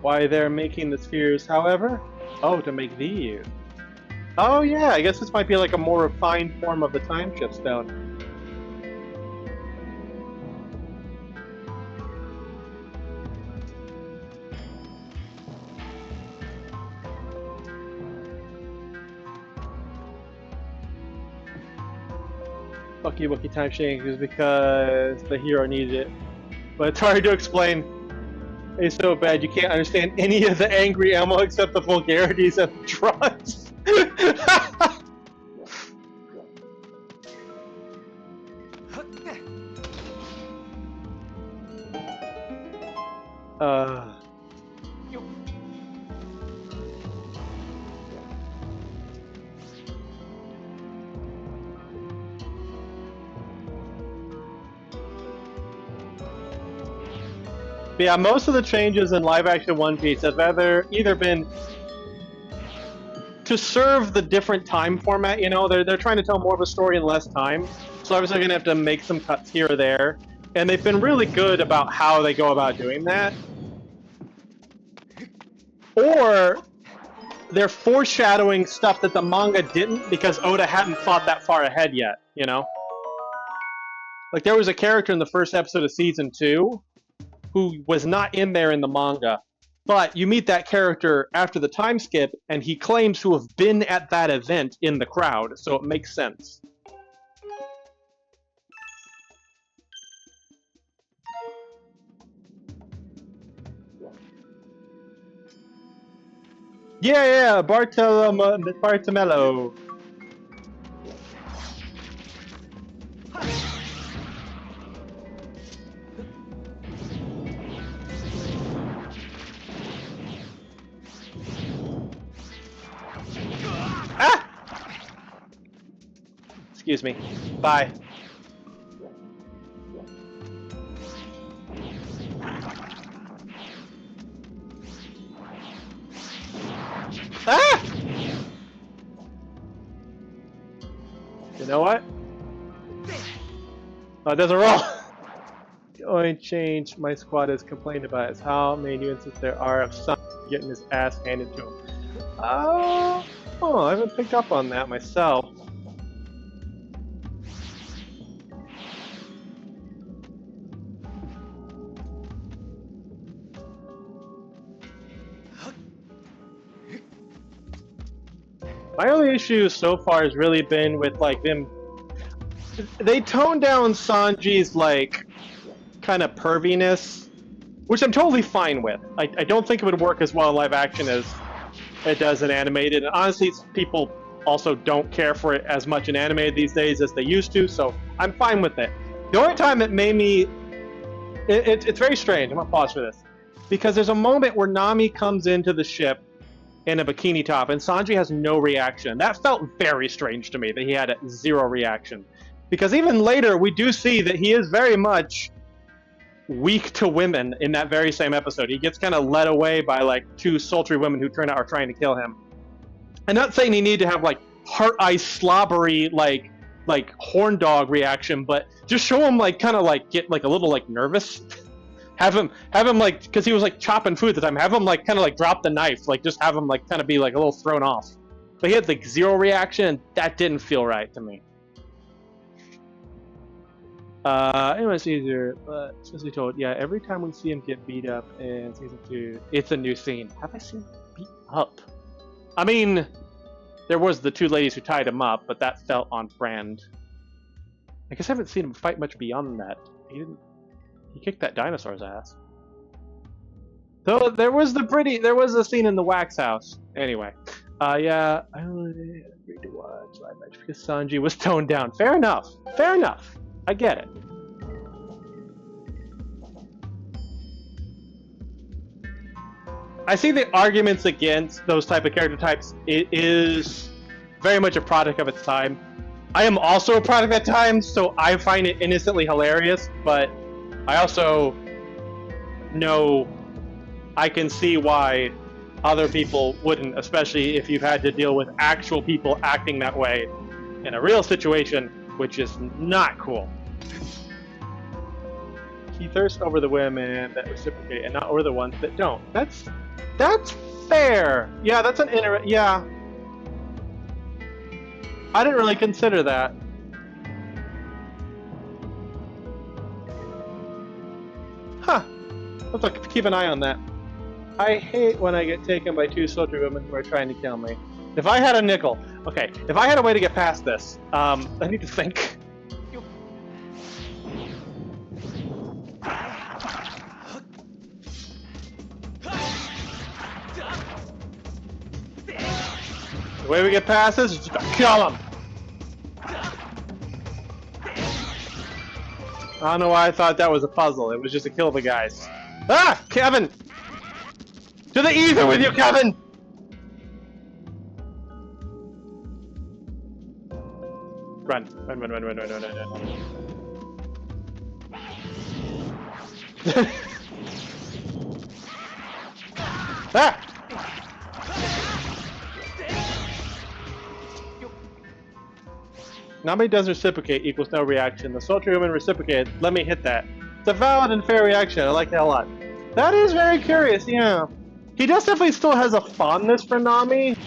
Why they're making the spheres, however? Oh, to make these. Oh yeah, I guess this might be like a more refined form of the time shift stone. Bucky Bucky time change is because the hero needed it. But it's hard to explain. It's so bad you can't understand any of the angry ammo except the vulgarities and the drugs. But yeah, most of the changes in live action One Piece have either been to serve the different time format. You know, they're trying to tell more of a story in less time, so obviously they're gonna have to make some cuts here or there, and they've been really good about how they go about doing that. Or they're foreshadowing stuff that the manga didn't because Oda hadn't thought that far ahead yet. You know, like there was a character in the first episode of season 2 who was not in there in the manga. But you meet that character after the time skip, and he claims to have been at that event in the crowd, so it makes sense. Yeah, Bartolomeo. Ah! Excuse me. Bye. Ah! You know what? Oh, it doesn't roll. The only change my squad has complained about is how many nuances there are of some getting his ass handed to him. Oh, I haven't picked up on that myself. My only issue so far has really been with like them. They toned down Sanji's like kind of perviness, which I'm totally fine with. I don't think it would work as well in live action as it does in animated. And honestly, people also don't care for it as much in animated these days as they used to, so I'm fine with it. The only time it made me... It's very strange. I'm going to pause for this. Because there's a moment where Nami comes into the ship in a bikini top, and Sanji has no reaction. That felt very strange to me, that he had zero reaction. Because even later, we do see that he is very much weak to women in that very same episode. He gets kind of led away by like 2 sultry women who turn out are trying to kill him. I'm not saying he need to have like heart ice slobbery like horn dog reaction, but just show him like kind of like get like a little like nervous. have him like, because he was like chopping food at the time, have him like kind of like drop the knife, like just have him like kind of be like a little thrown off. But he had like zero reaction, and that didn't feel right to me. Anyway, it's easier, but as we told, yeah, every time we see him get beat up in season 2, it's a new scene. Have I seen him beat up? I mean, there was the 2 ladies who tied him up, but that felt on brand. I guess I haven't seen him fight much beyond that. He kicked that dinosaur's ass. So there was a scene in the wax house. Anyway, yeah, I only agreed to watch live action because Sanji was toned down. Fair enough. I get it. I see the arguments against those type of character types. It is very much a product of its time. I am also a product of that time, so I find it innocently hilarious, but I also know I can see why other people wouldn't, especially if you've had to deal with actual people acting that way in a real situation, which is not cool. He thirsts over the women that reciprocate and not over the ones that don't. That's fair. Yeah, that's an yeah. I didn't really consider that. Huh. Let's look, keep an eye on that. I hate when I get taken by 2 sultry women who are trying to kill me. If I had a nickel, okay, if I had a way to get past this, I need to think. The way we get past this is just to kill him. I don't know why I thought that was a puzzle. It was just to kill the guys. Ah! Kevin! To the ether with you, Kevin! Run. Run, run, run, run, run, run, run, run. Ah! Nobody does reciprocate equals no reaction. The sultry woman reciprocated. Let me hit that. It's a valid and fair reaction. I like that a lot. That is very curious, yeah. He does definitely still has a fondness for Nami.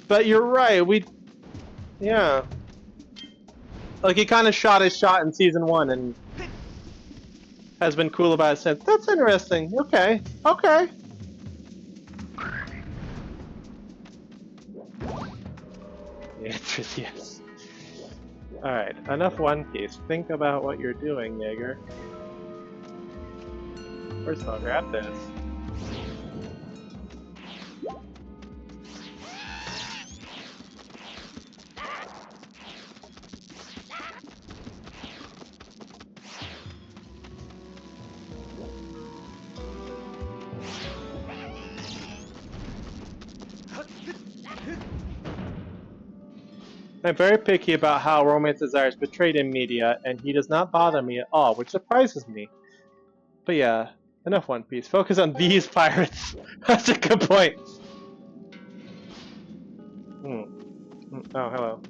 But you're right, yeah. Like, he kind of shot his shot in Season 1 and has been cool about it since. That's interesting. Okay. Okay. The answer is yes. Alright, enough One Piece. Think about what you're doing, Jaeger. First of all, grab this. I'm very picky about how romance desire is portrayed in media, and he does not bother me at all, which surprises me. But yeah, enough One Piece. Focus on these pirates. That's a good point. Oh, hello.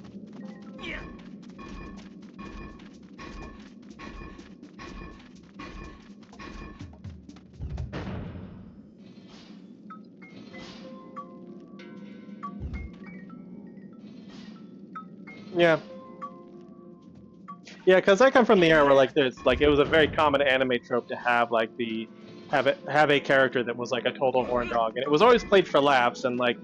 Yeah. Yeah, because I come from the era where like there's like it was a very common anime trope to have like have a character that was like a total horn dog, and it was always played for laughs. And like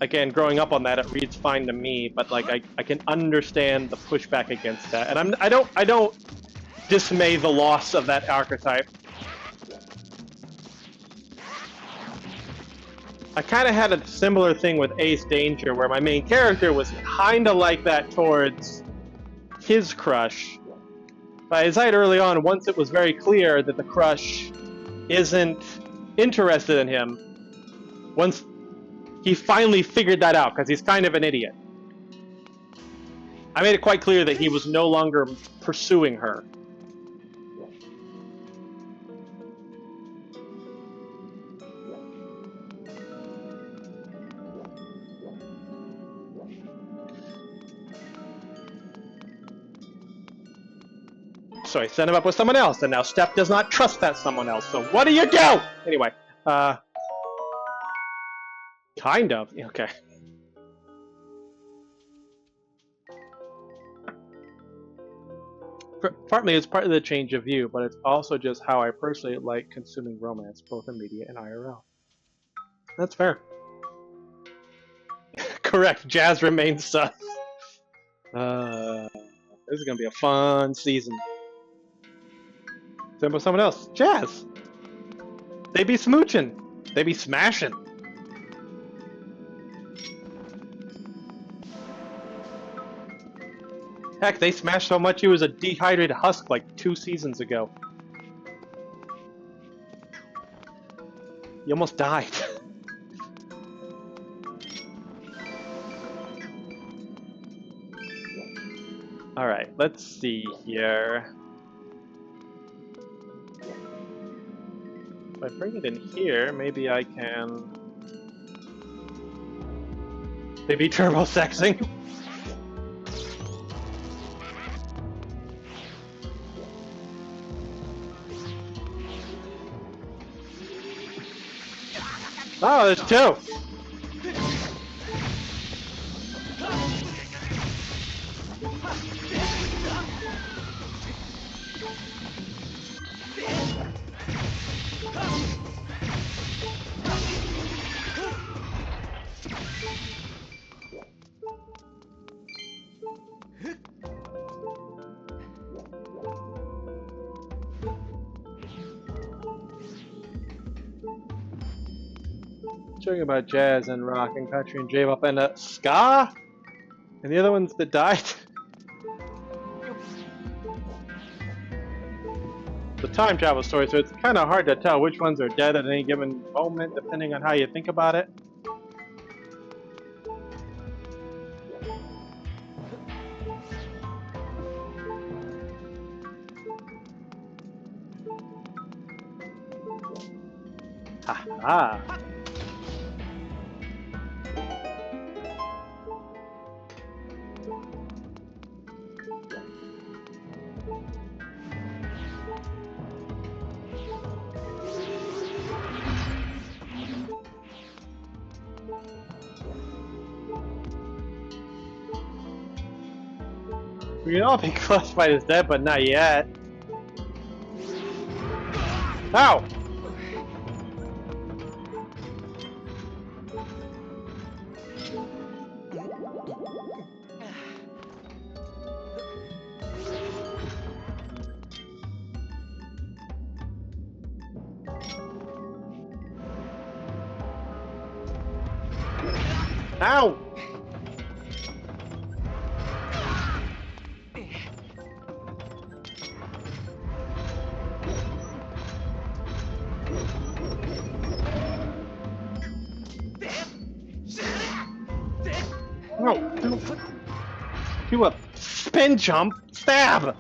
again, growing up on that, it reads fine to me. But like I can understand the pushback against that, and I don't dismay the loss of that archetype. I kind of had a similar thing with Ace Danger, where my main character was kind of like that towards his crush. But as I said early on, once it was very clear that the crush isn't interested in him, once he finally figured that out, because he's kind of an idiot, I made it quite clear that he was no longer pursuing her. So I sent him up with someone else, and now Steph does not trust that someone else, so what do you do? Anyway, kind of, okay. Partly it's part of the change of view, but it's also just how I personally like consuming romance, both in media and IRL. That's fair. Correct, Jazz remains sus. This is gonna be a fun season. Same with someone else. Jazz! They be smooching. They be smashing. Heck, they smashed so much he was a dehydrated husk like 2 seasons ago. He almost died. Alright, let's see here. If I bring it in here, maybe I can... Maybe turbo-sexing? Oh, there's 2! Talking about jazz and rock and country and J-pop and ska, and the other ones that died. the time travel story, so it's kind of hard to tell which ones are dead at any given moment, depending on how you think about it. Ha ha! We can all be classified as dead, but not yet. Ow! Ow! No, do a spin jump, stab!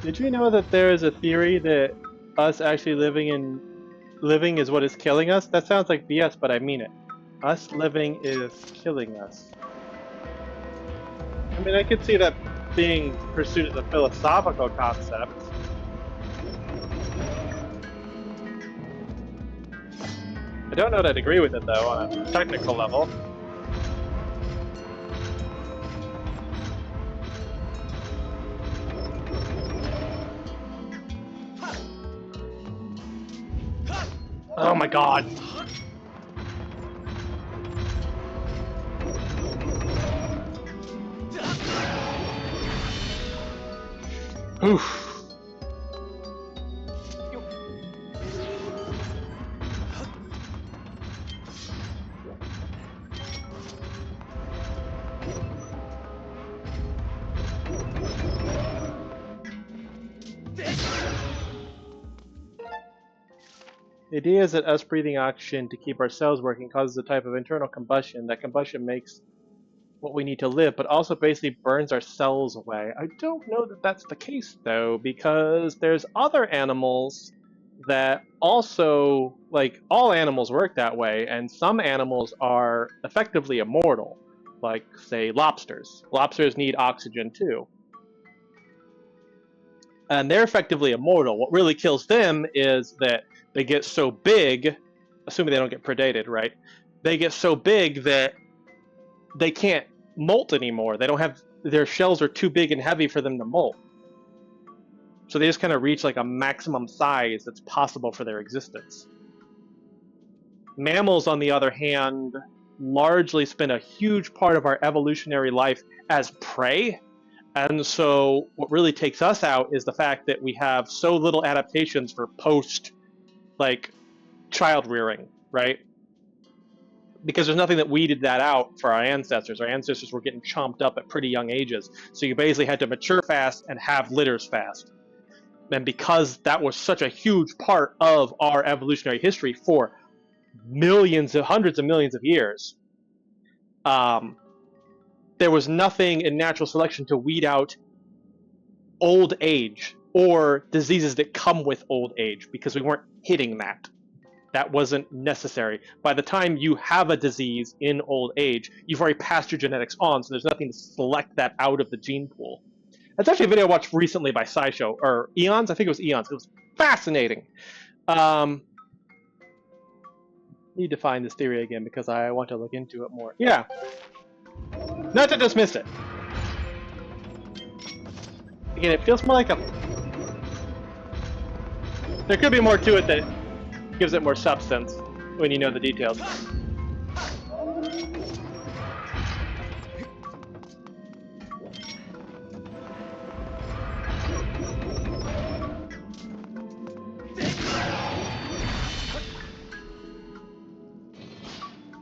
Did you know that there is a theory that us actually living is what is killing us? That sounds like BS, but I mean it. Us living is killing us. I mean, I could see that being pursued as a philosophical concept. I don't know that I'd agree with it, though, on a technical level. Oh my god! Oof. The idea is that us breathing oxygen to keep our cells working causes a type of internal combustion. That combustion makes what we need to live, but also basically burns our cells away. I don't know that that's the case, though, because there's other animals that also, like, all animals work that way, and some animals are effectively immortal, like, say, lobsters. Lobsters need oxygen, too. And they're effectively immortal. What really kills them is that they get so big, assuming they don't get predated, right? They get so big that they can't molt anymore. They don't have, their shells are too big and heavy for them to molt. So they just kind of reach like a maximum size that's possible for their existence. Mammals, on the other hand, largely spend a huge part of our evolutionary life as prey. And so what really takes us out is the fact that we have so little adaptations for post, like, child rearing, right? Because there's nothing that weeded that out for our ancestors. Our ancestors were getting chomped up at pretty young ages. So you basically had to mature fast and have litters fast. And because that was such a huge part of our evolutionary history for millions of, hundreds of millions of years, there was nothing in natural selection to weed out old age or diseases that come with old age, because we weren't hitting that. That wasn't necessary. By the time you have a disease in old age, you've already passed your genetics on, so there's nothing to select that out of the gene pool. That's actually a video I watched recently by SciShow, or Eons, I think it was Eons. It was fascinating. Need to find this theory again because I want to look into it more. Yeah. Not to dismiss it. Again, it feels more like a... There could be more to it that gives it more substance when you know the details.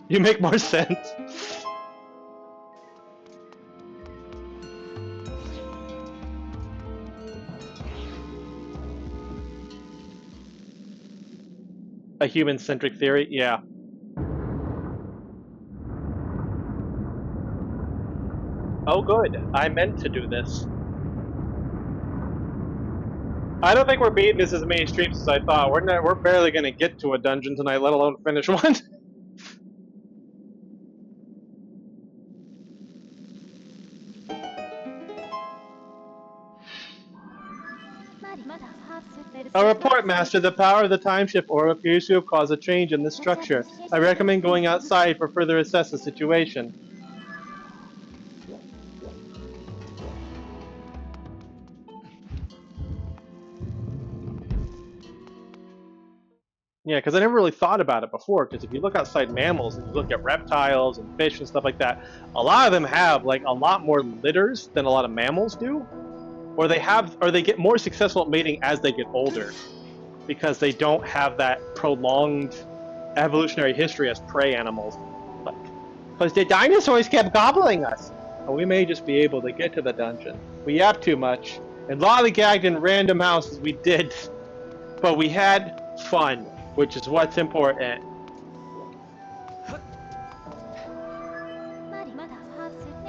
You make more sense. A human-centric theory? Yeah. Oh good, I meant to do this. I don't think we're beating this as many streams as I thought. We're barely gonna get to a dungeon tonight, let alone finish one. A report, Master. The power of the time shift orb appears to have caused a change in the structure. I recommend going outside for further assess the situation. Yeah, because I never really thought about it before. Because if you look outside mammals and you look at reptiles and fish and stuff like that, a lot of them have like a lot more litters than a lot of mammals do, or they get more successful at mating as they get older, because they don't have that prolonged evolutionary history as prey animals. Because the dinosaurs kept gobbling us. And we may just be able to get to the dungeon. We yapped too much and lollygagged in random houses. We did, but we had fun, which is what's important.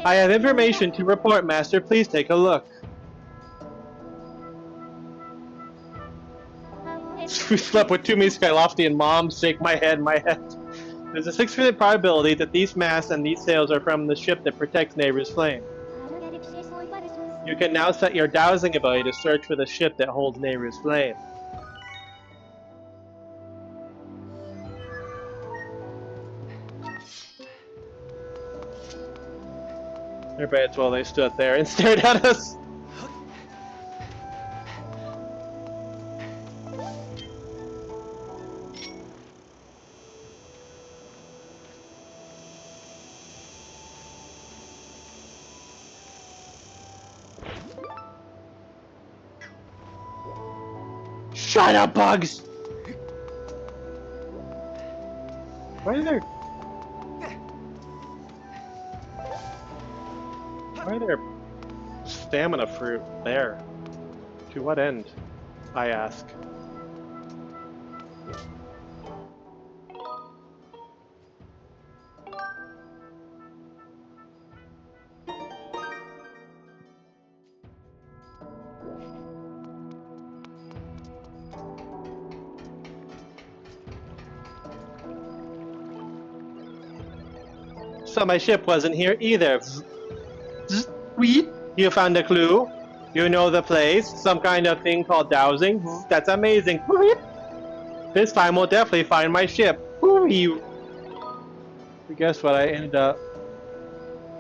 I have information to report, Master. Please take a look. We slept with Tumi Skylofty Mom. Shake my head, my head. There's a 6% probability that these masts and these sails are from the ship that protects Nehru's flame. You can now set your dowsing ability to search for the ship that holds Nehru's flame. Everybody, well, they stood there and stared at us. Shut up, bugs! Why are there stamina fruit there? To what end? I ask. So my ship wasn't here either. Sweet. You found a clue? You know the place? Some kind of thing called dowsing? That's amazing. This time we'll definitely find my ship. Guess what? I ended up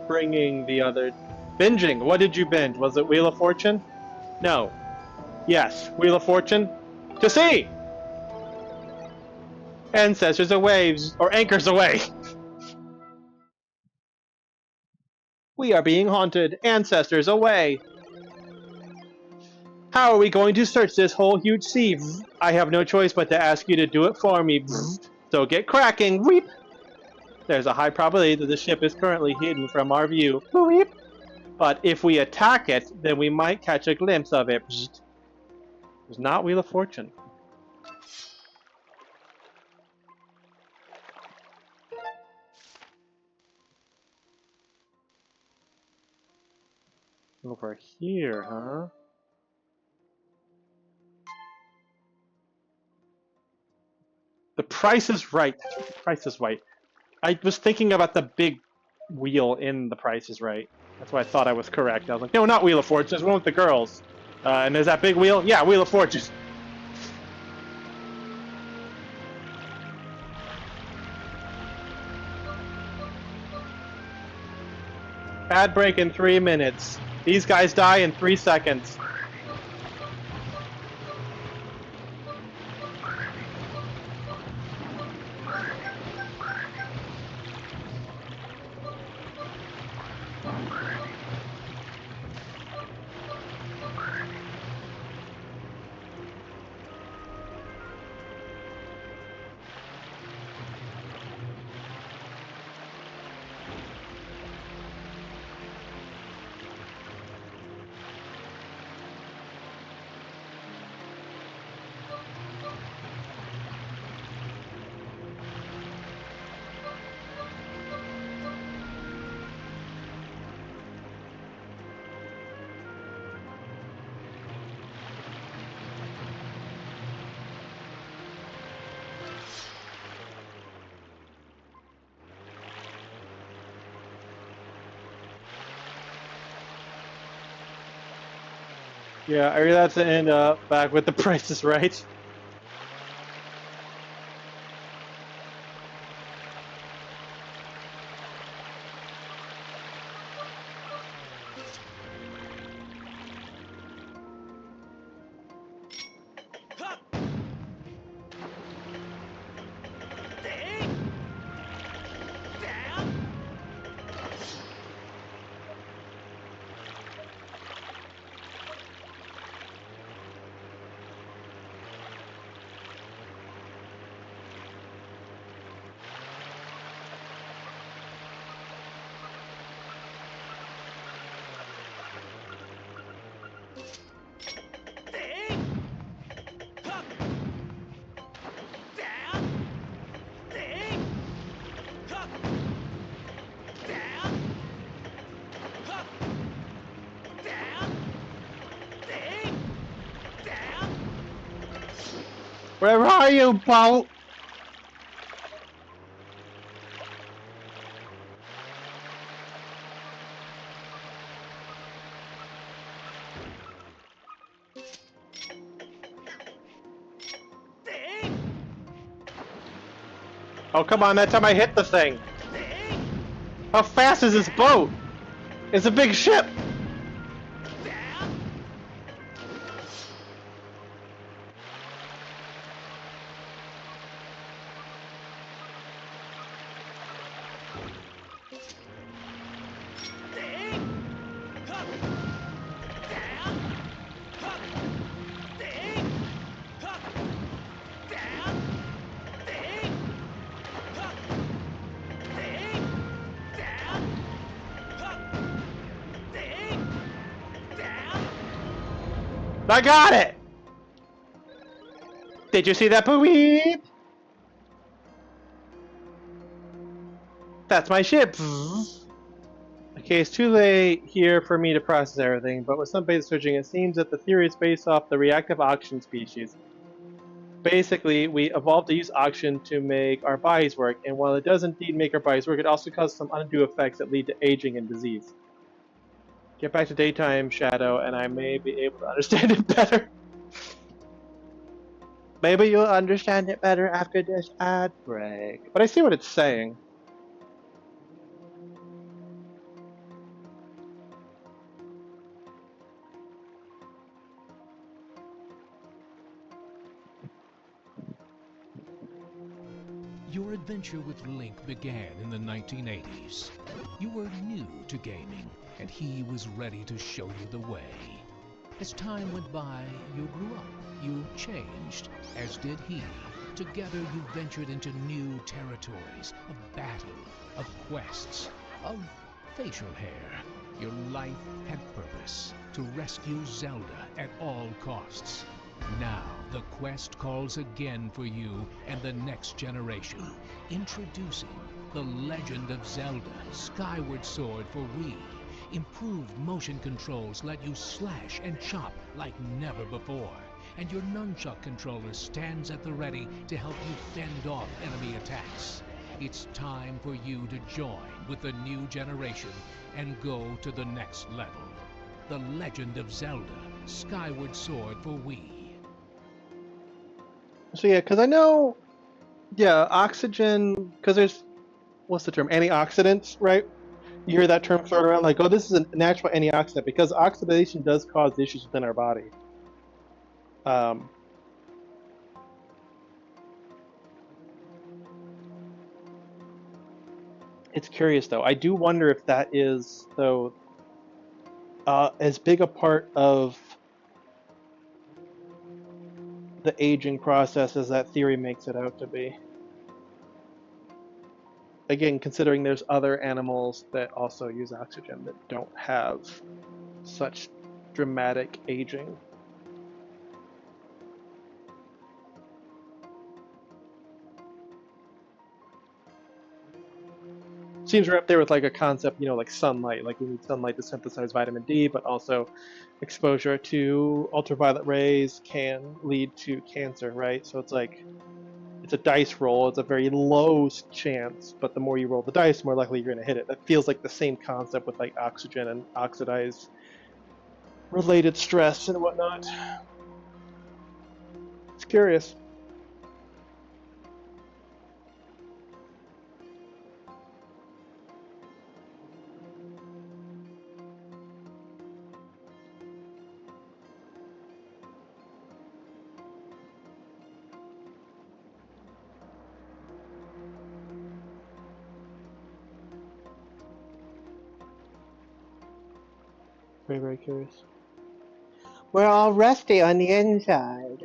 bringing the other... Binging. What did you binge? Was it Wheel of Fortune? No. Yes. Wheel of Fortune? To sea! Ancestors away, or anchors away. We are being haunted. Ancestors away. How are we going to search this whole huge sea? I have no choice but to ask you to do it for me. So get cracking. Weep. There's a high probability that the ship is currently hidden from our view. Weep. But if we attack it, then we might catch a glimpse of it. It's not Wheel of Fortune. Over here, huh? The Price is Right. Price is Right. I was thinking about the big wheel in The Price is Right. That's why I thought I was correct. I was like, no, not Wheel of Fortune. There's one with the girls. And there's that big wheel? Yeah, Wheel of Fortune. Ad break in 3 minutes. These guys die in 3 seconds. Yeah, I really have to end up back with the Price is Right. Where are you, Bolt? Oh, come on, that time I hit the thing. How fast is this boat? It's a big ship. I got it! Did you see that, Pooey? That's my ship. Okay, it's too late here for me to process everything, but with some basic searching, it seems that the theory is based off the reactive oxygen species. Basically, we evolved to use oxygen to make our bodies work, and while it does indeed make our bodies work, it also causes some undue effects that lead to aging and disease. Get back to daytime, Shadow, and I may be able to understand it better. Maybe you'll understand it better after this ad break. But I see what it's saying. Your adventure with Link began in the 1980s. You were new to gaming, and he was ready to show you the way. As time went by, you grew up, you changed, as did he. Together you ventured into new territories of battle, of quests, of facial hair. Your life had purpose, to rescue Zelda at all costs. Now, the quest calls again for you and the next generation. Introducing The Legend of Zelda Skyward Sword for Wii. Improved motion controls let you slash and chop like never before. And your Nunchuk controller stands at the ready to help you fend off enemy attacks. It's time for you to join with the new generation and go to the next level. The Legend of Zelda Skyward Sword for Wii. So yeah, because I know, yeah, oxygen, because there's, what's the term, antioxidants, right? You hear that term thrown around like, oh, this is a natural antioxidant, because oxidation does cause issues within our body. It's curious, though. I do wonder if that is, though, as big a part of the aging process as that theory makes it out to be. Again, considering there's other animals that also use oxygen that don't have such dramatic aging. Seems right up there with like a concept, you know, like sunlight. Like we need sunlight to synthesize vitamin D, but also exposure to ultraviolet rays can lead to cancer, right? So it's like, it's a dice roll. It's a very low chance, but the more you roll the dice, the more likely you're going to hit it. That feels like the same concept with like oxygen and oxidized related stress and whatnot. It's curious. Very, very curious. We're all rusty on the inside.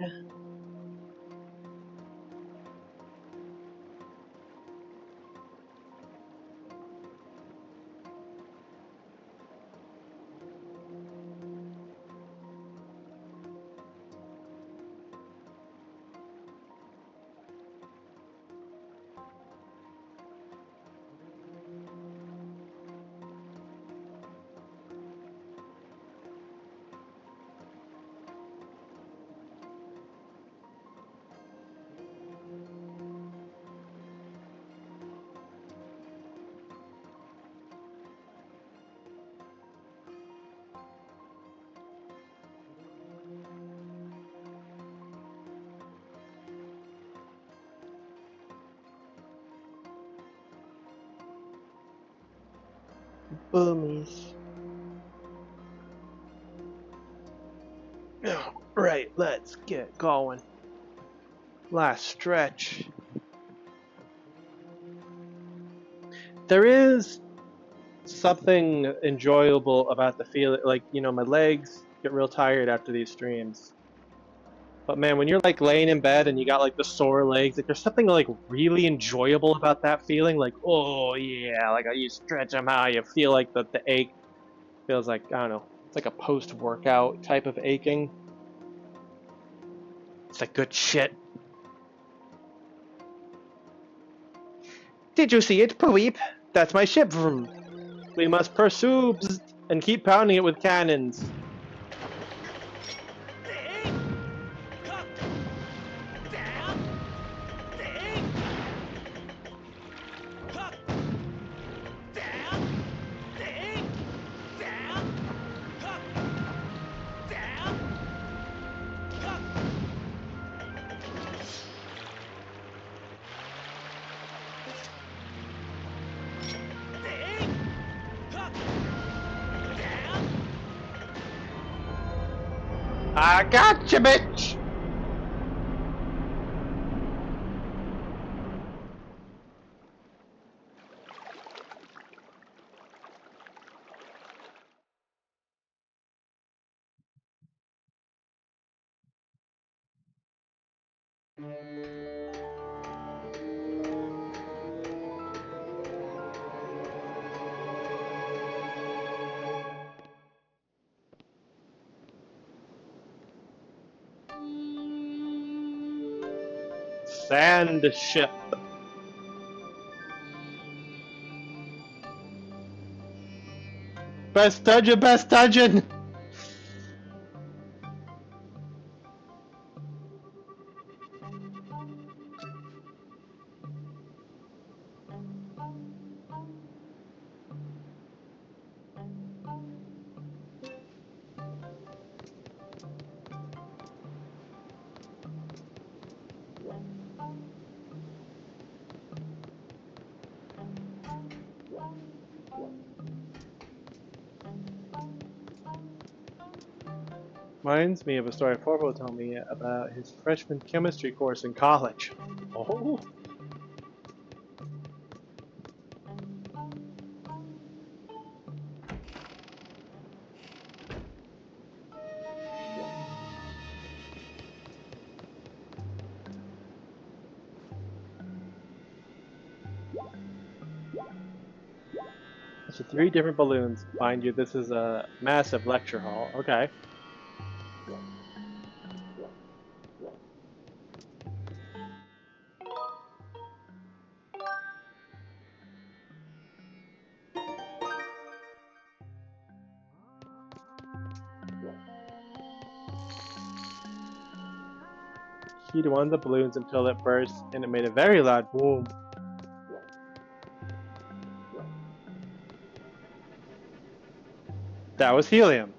Boomies. Right, let's get going. Last stretch. There is something enjoyable about the feeling, like, you know, my legs get real tired after these streams. But man, when you're like laying in bed and you got like the sore legs, like there's something like really enjoyable about that feeling. Like, oh yeah, like you stretch them out, you feel like the ache feels like, I don't know, it's like a post-workout type of aching. It's like good shit. Did you see it, Pweep? That's my ship. Vroom. We must pursue and keep pounding it with cannons. I gotcha, bitch! Sand ship. Best dungeon, best dungeon! Reminds me of a story Forbo told me about his freshman chemistry course in college. Oh. So 3 different balloons. Mind you, this is a massive lecture hall. Okay. Heat one of the balloons until it burst, and it made a very loud boom. That was helium.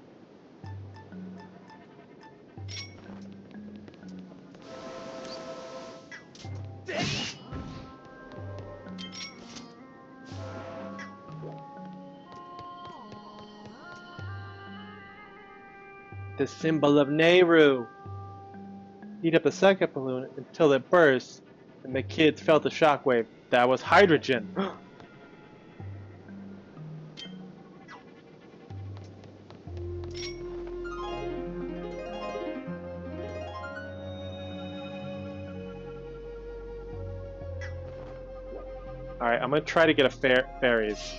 the symbol of Nehru. Heat up the second balloon until it bursts, and the kids felt the shockwave. That was hydrogen. Alright, I'm gonna try to get a fairies.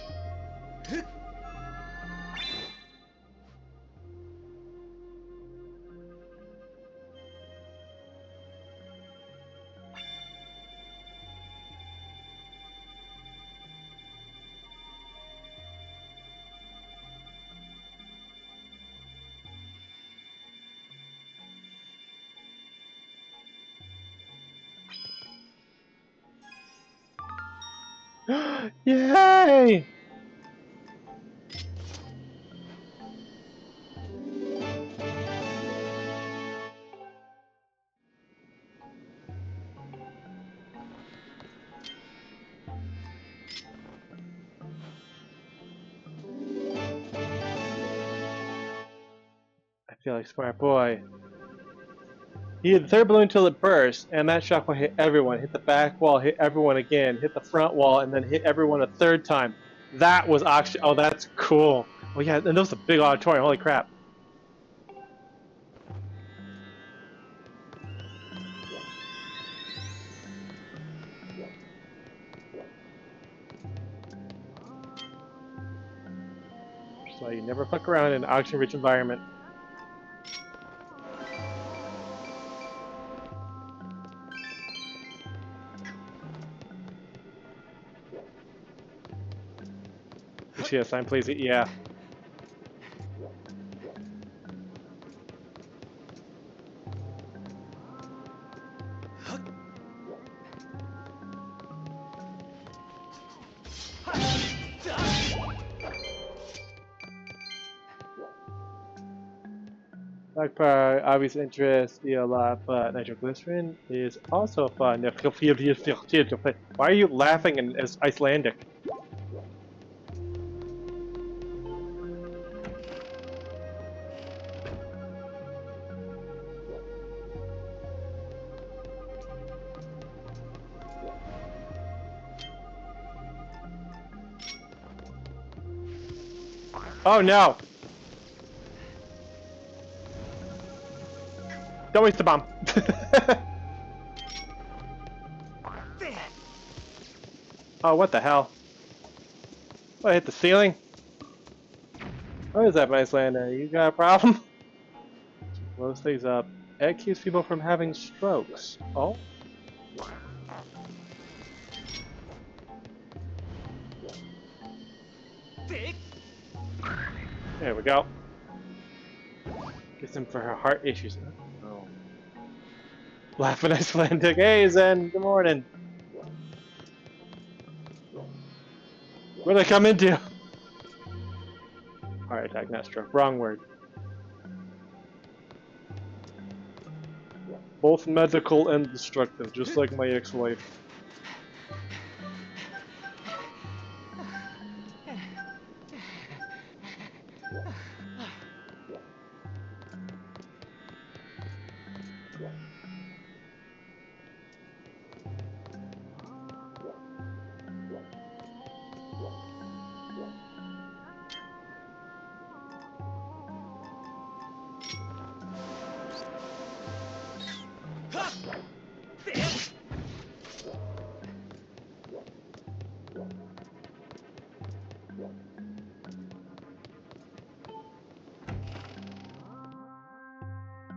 Yay! I feel like smart boy. He hit the third balloon until it burst, and that shock will hit everyone. Hit the back wall, hit everyone again, hit the front wall, and then hit everyone a third time. That was actually, oh, that's cool. Oh yeah, and that was a big auditorium, holy crap. So you never fuck around in an oxygen-rich environment. See a sign, please? Yeah. Blackpire, obvious interest, a lot, but nitroglycerin is also fun. Why are you laughing in Icelandic? Oh no! Don't waste the bomb. Oh, what the hell? Oh, I hit the ceiling? What is that, Iceland? You got a problem? Blows things up. It keeps people from having strokes. Oh? There we go. Gets them for her heart issues. Oh. Laughing Icelandic. Hey, Zen. Good morning. Where'd I come into? Heart attack, not stroke. Wrong word. Both medical and destructive, just like my ex-wife.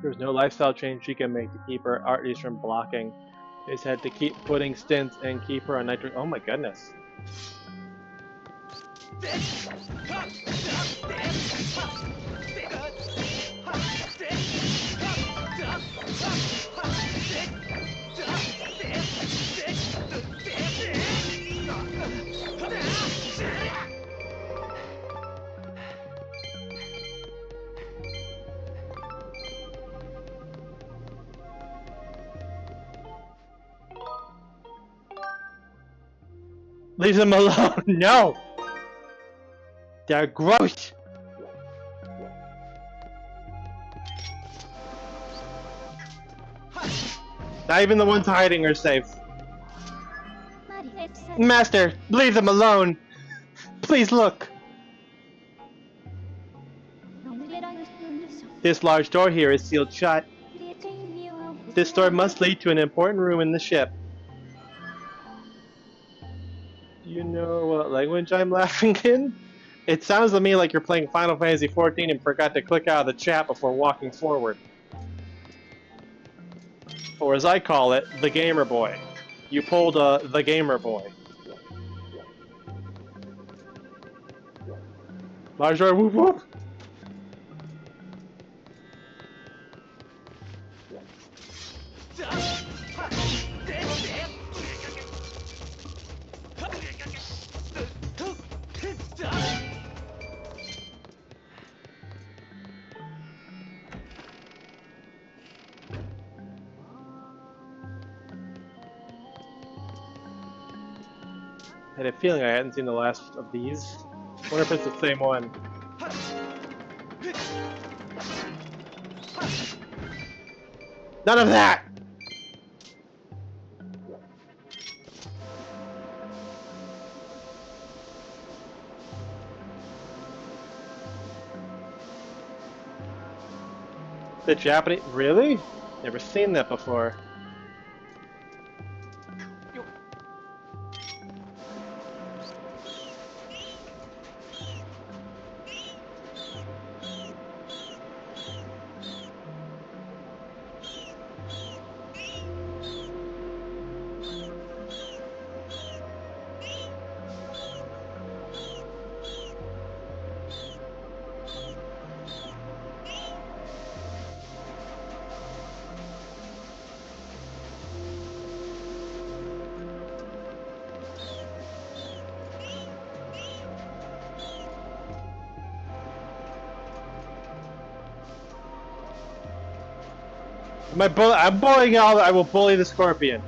There's no lifestyle change she can make to keep her arteries from blocking. They just had to keep putting stents and keep her on nitric. Oh my goodness. Leave them alone. No! They're gross! Not even the ones hiding are safe. マリエさ Master, leave them alone. Please look. の濡れられるんでしょ This large door here is sealed shut. 入れてみよう This door must lead to an important room in the ship. Do you know what language I'm laughing in? It sounds to me like you're playing Final Fantasy XIV and forgot to click out of the chat before walking forward. Or as I call it, the gamer boy. You pulled the gamer boy. Large door, whoop whoop! I had a feeling I hadn't seen the last of these. Wonder if it's the same one. None of that! The Japanese... Really? Never seen that before. I'm bullying y'all. I will bully the scorpion.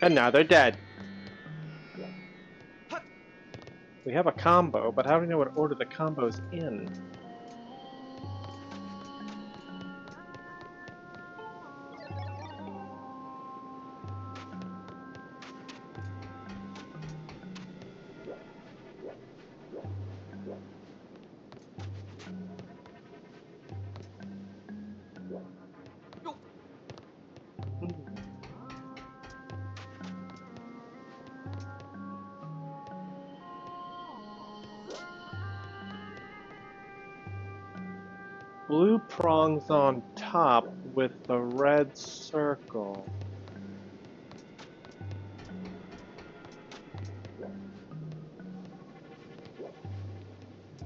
And now they're dead. We have a combo, but how do we know what order the combo's in? Blue prongs on top with the red circle.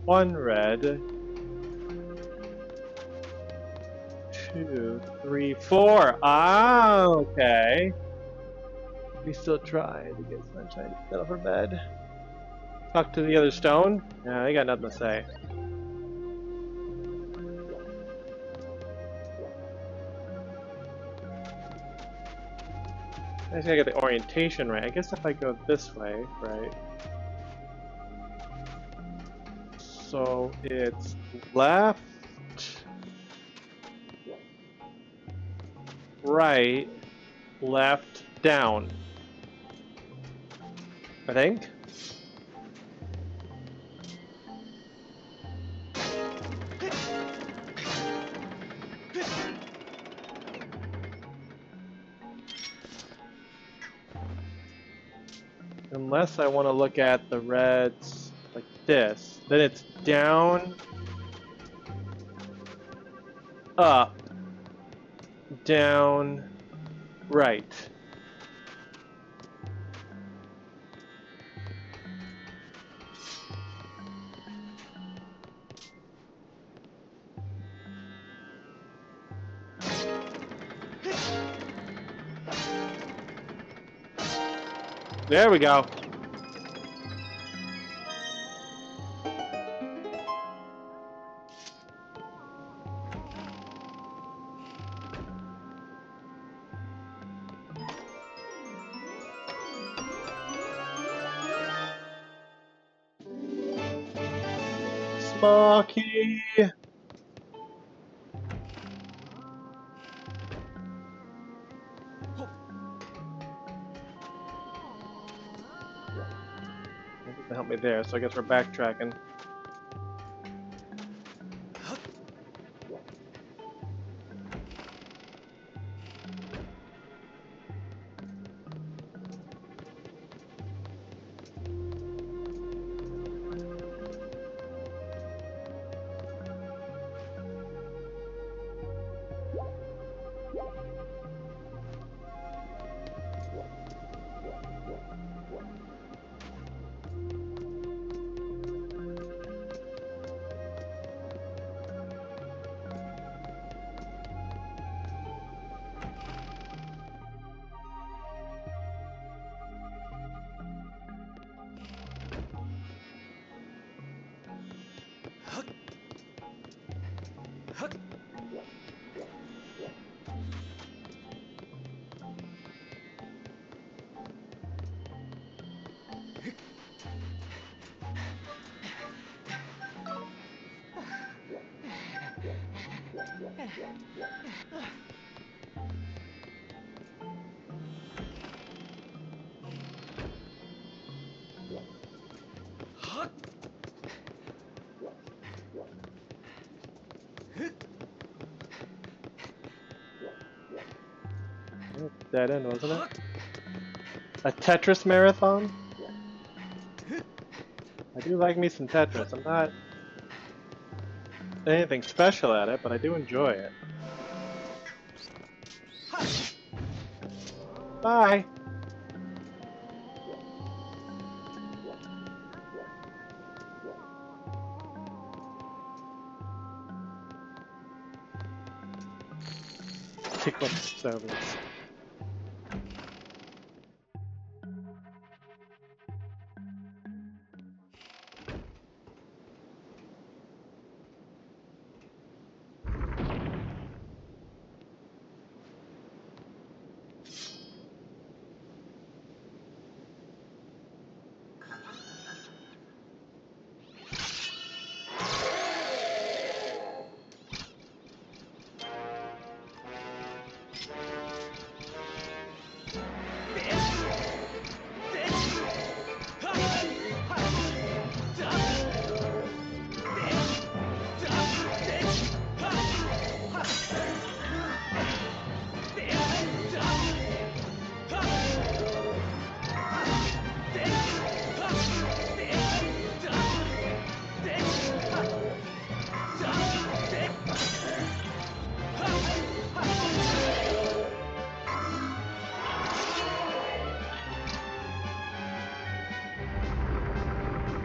One red. 2, 3, 4. Ah, okay. We still try to get Sunshine to get off her bed. Talk to the other stone? Yeah, they got nothing to say. I just gotta get the orientation right. I guess if I go this way, right? So it's left, right, left, down. I think. Unless I want to look at the reds like this, then it's down, Up. Down. Right. There we go. Small key. That doesn't help me there, so I guess we're backtracking. Dead end, wasn't it? A Tetris marathon? I do like me some Tetris. I'm not anything special at it, but I do enjoy it. Bye! Tickle service.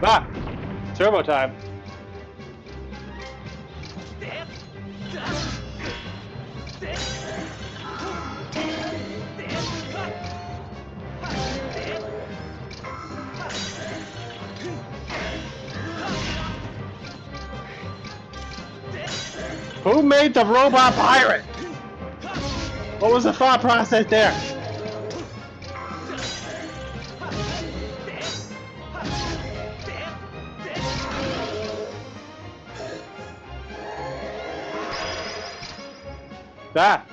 Ah! Turbo time. Who made the robot pirate? What was the thought process there? That.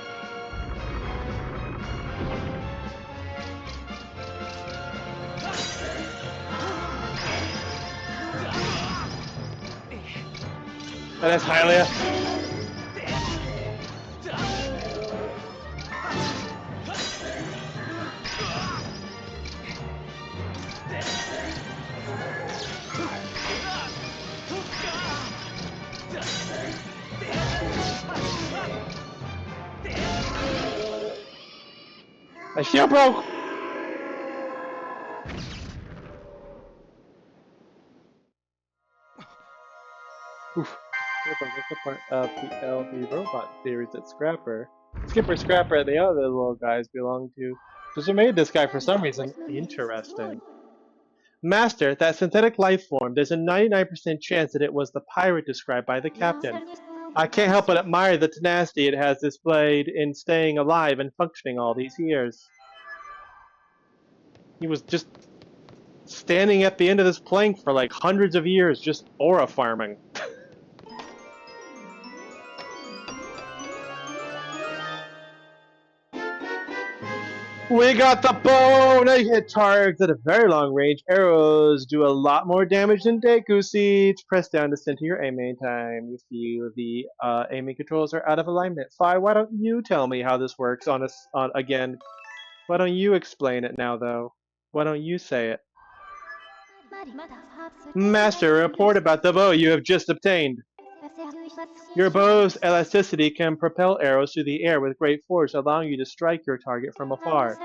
That is Hylia. My shield broke! Oof. What's the point of the LV robot theories that Skipper, Scrapper, and the other little guys belong to? Because they made this guy for some reason. Interesting. Master, that synthetic life form, there's a 99% chance that it was the pirate described by the captain. I can't help but admire the tenacity it has displayed in staying alive and functioning all these years. He was just standing at the end of this plank for like hundreds of years, just aura farming. We got the bow! Now you hit targets at a very long range. Arrows do a lot more damage than Deku Seeds. Press down to center your aiming time. You feel the aiming controls are out of alignment. Fi, why don't you tell me how this works again? Why don't you explain it now, though? Why don't you say it? Master, report about the bow you have just obtained. Your bow's elasticity can propel arrows through the air with great force, allowing you to strike your target from afar.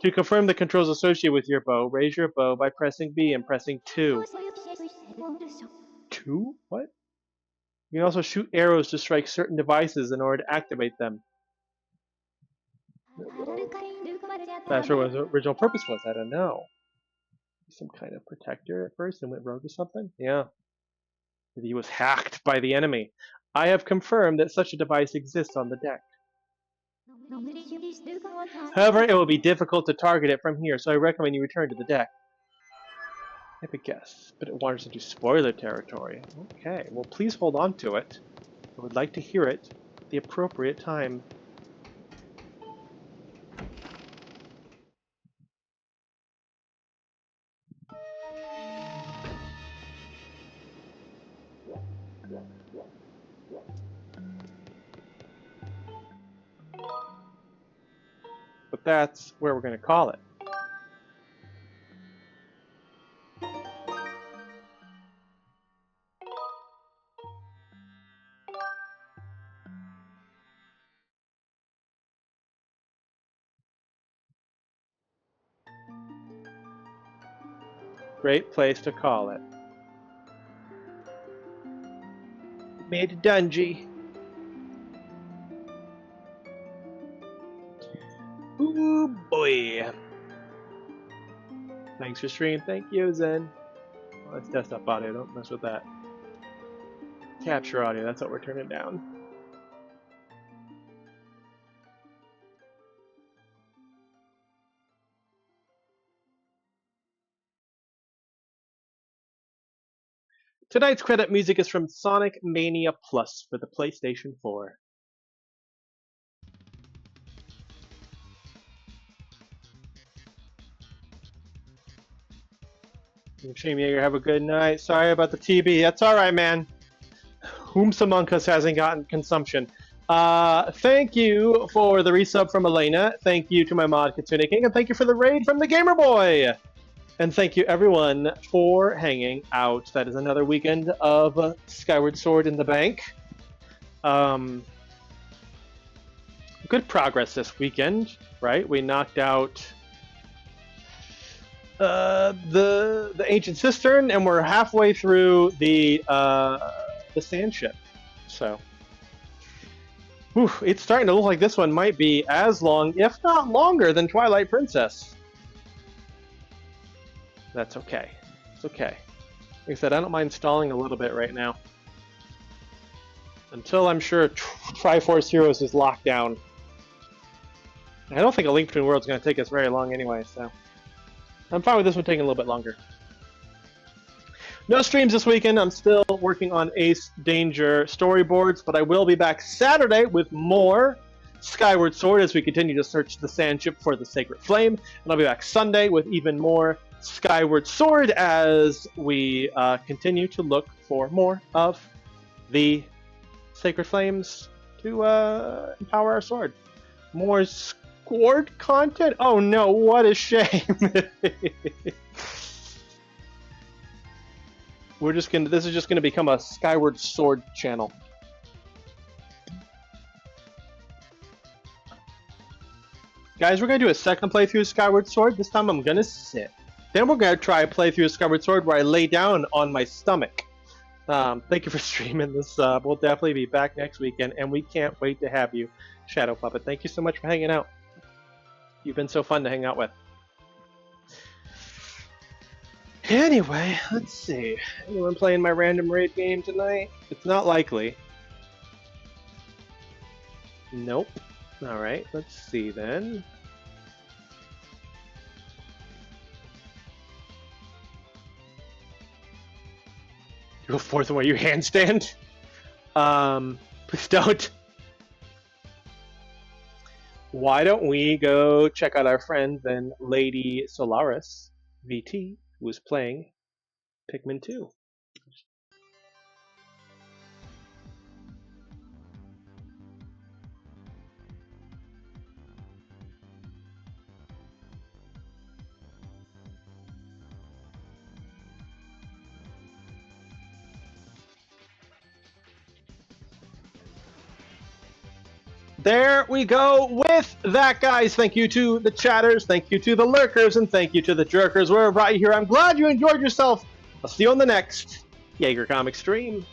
To confirm the controls associated with your bow, raise your bow by pressing B and pressing 2. 2? What? You can also shoot arrows to strike certain devices in order to activate them. Not sure what his original purpose was, I don't know. Some kind of protector at first and went rogue or something? Yeah. Maybe he was hacked by the enemy. I have confirmed that such a device exists on the deck. However, it will be difficult to target it from here, so I recommend you return to the deck. I have a guess, but it wanders into spoiler territory. Okay, well please hold on to it. I would like to hear it at the appropriate time. But that's where we're going to call it. Great place to call it. Made a dungeon. Ooh boy. Thanks for stream. Thank you, Zen. Well, that's desktop audio. Don't mess with that. Capture audio. That's what we're turning down. Tonight's credit music is from Sonic Mania Plus for the PlayStation 4. Shame Yeager, have a good night. Sorry about the TB. That's alright, man. Whom's among us hasn't gotten consumption? Thank you for the resub from Elena. Thank you to my mod Kitsune King, and thank you for the raid from the Gamer Boy. And thank you everyone for hanging out. That is another weekend of Skyward Sword in the bank. Good progress this weekend, right? We knocked out the ancient cistern, and we're halfway through the sand ship. So, whew, it's starting to look like this one might be as long, if not longer, than Twilight Princess. That's okay. It's okay. Like I said, I don't mind stalling a little bit right now. Until I'm sure Triforce Heroes is locked down. I don't think A Link Between Worlds is going to take us very long anyway, so I'm fine with this one taking a little bit longer. No streams this weekend. I'm still working on Ace Danger storyboards, but I will be back Saturday with more Skyward Sword as we continue to search the sand ship for the Sacred Flame. And I'll be back Sunday with even more Skyward Sword as we continue to look for more of the Sacred Flames to empower our sword. More Squad content? Oh no, what a shame. This is just gonna become a Skyward Sword channel. Guys, we're going to do a second playthrough of Skyward Sword. This time I'm going to sit. Then we're going to try a playthrough of Skyward Sword where I lay down on my stomach. Thank you for streaming this. We'll definitely be back next weekend, and we can't wait to have you, Shadow Puppet. Thank you so much for hanging out. You've been so fun to hang out with. Anyway, let's see. Anyone playing my random raid game tonight? It's not likely. Nope. Alright, let's see then. You go forth while you handstand? Please don't. Why don't we go check out our friend then, Lady Solaris VT, who is playing Pikmin 2. There we go with that, guys. Thank you to the chatters, thank you to the lurkers, and thank you to the jerkers. We're right here. I'm glad you enjoyed yourself. I'll see you on the next Jaeger Comic stream.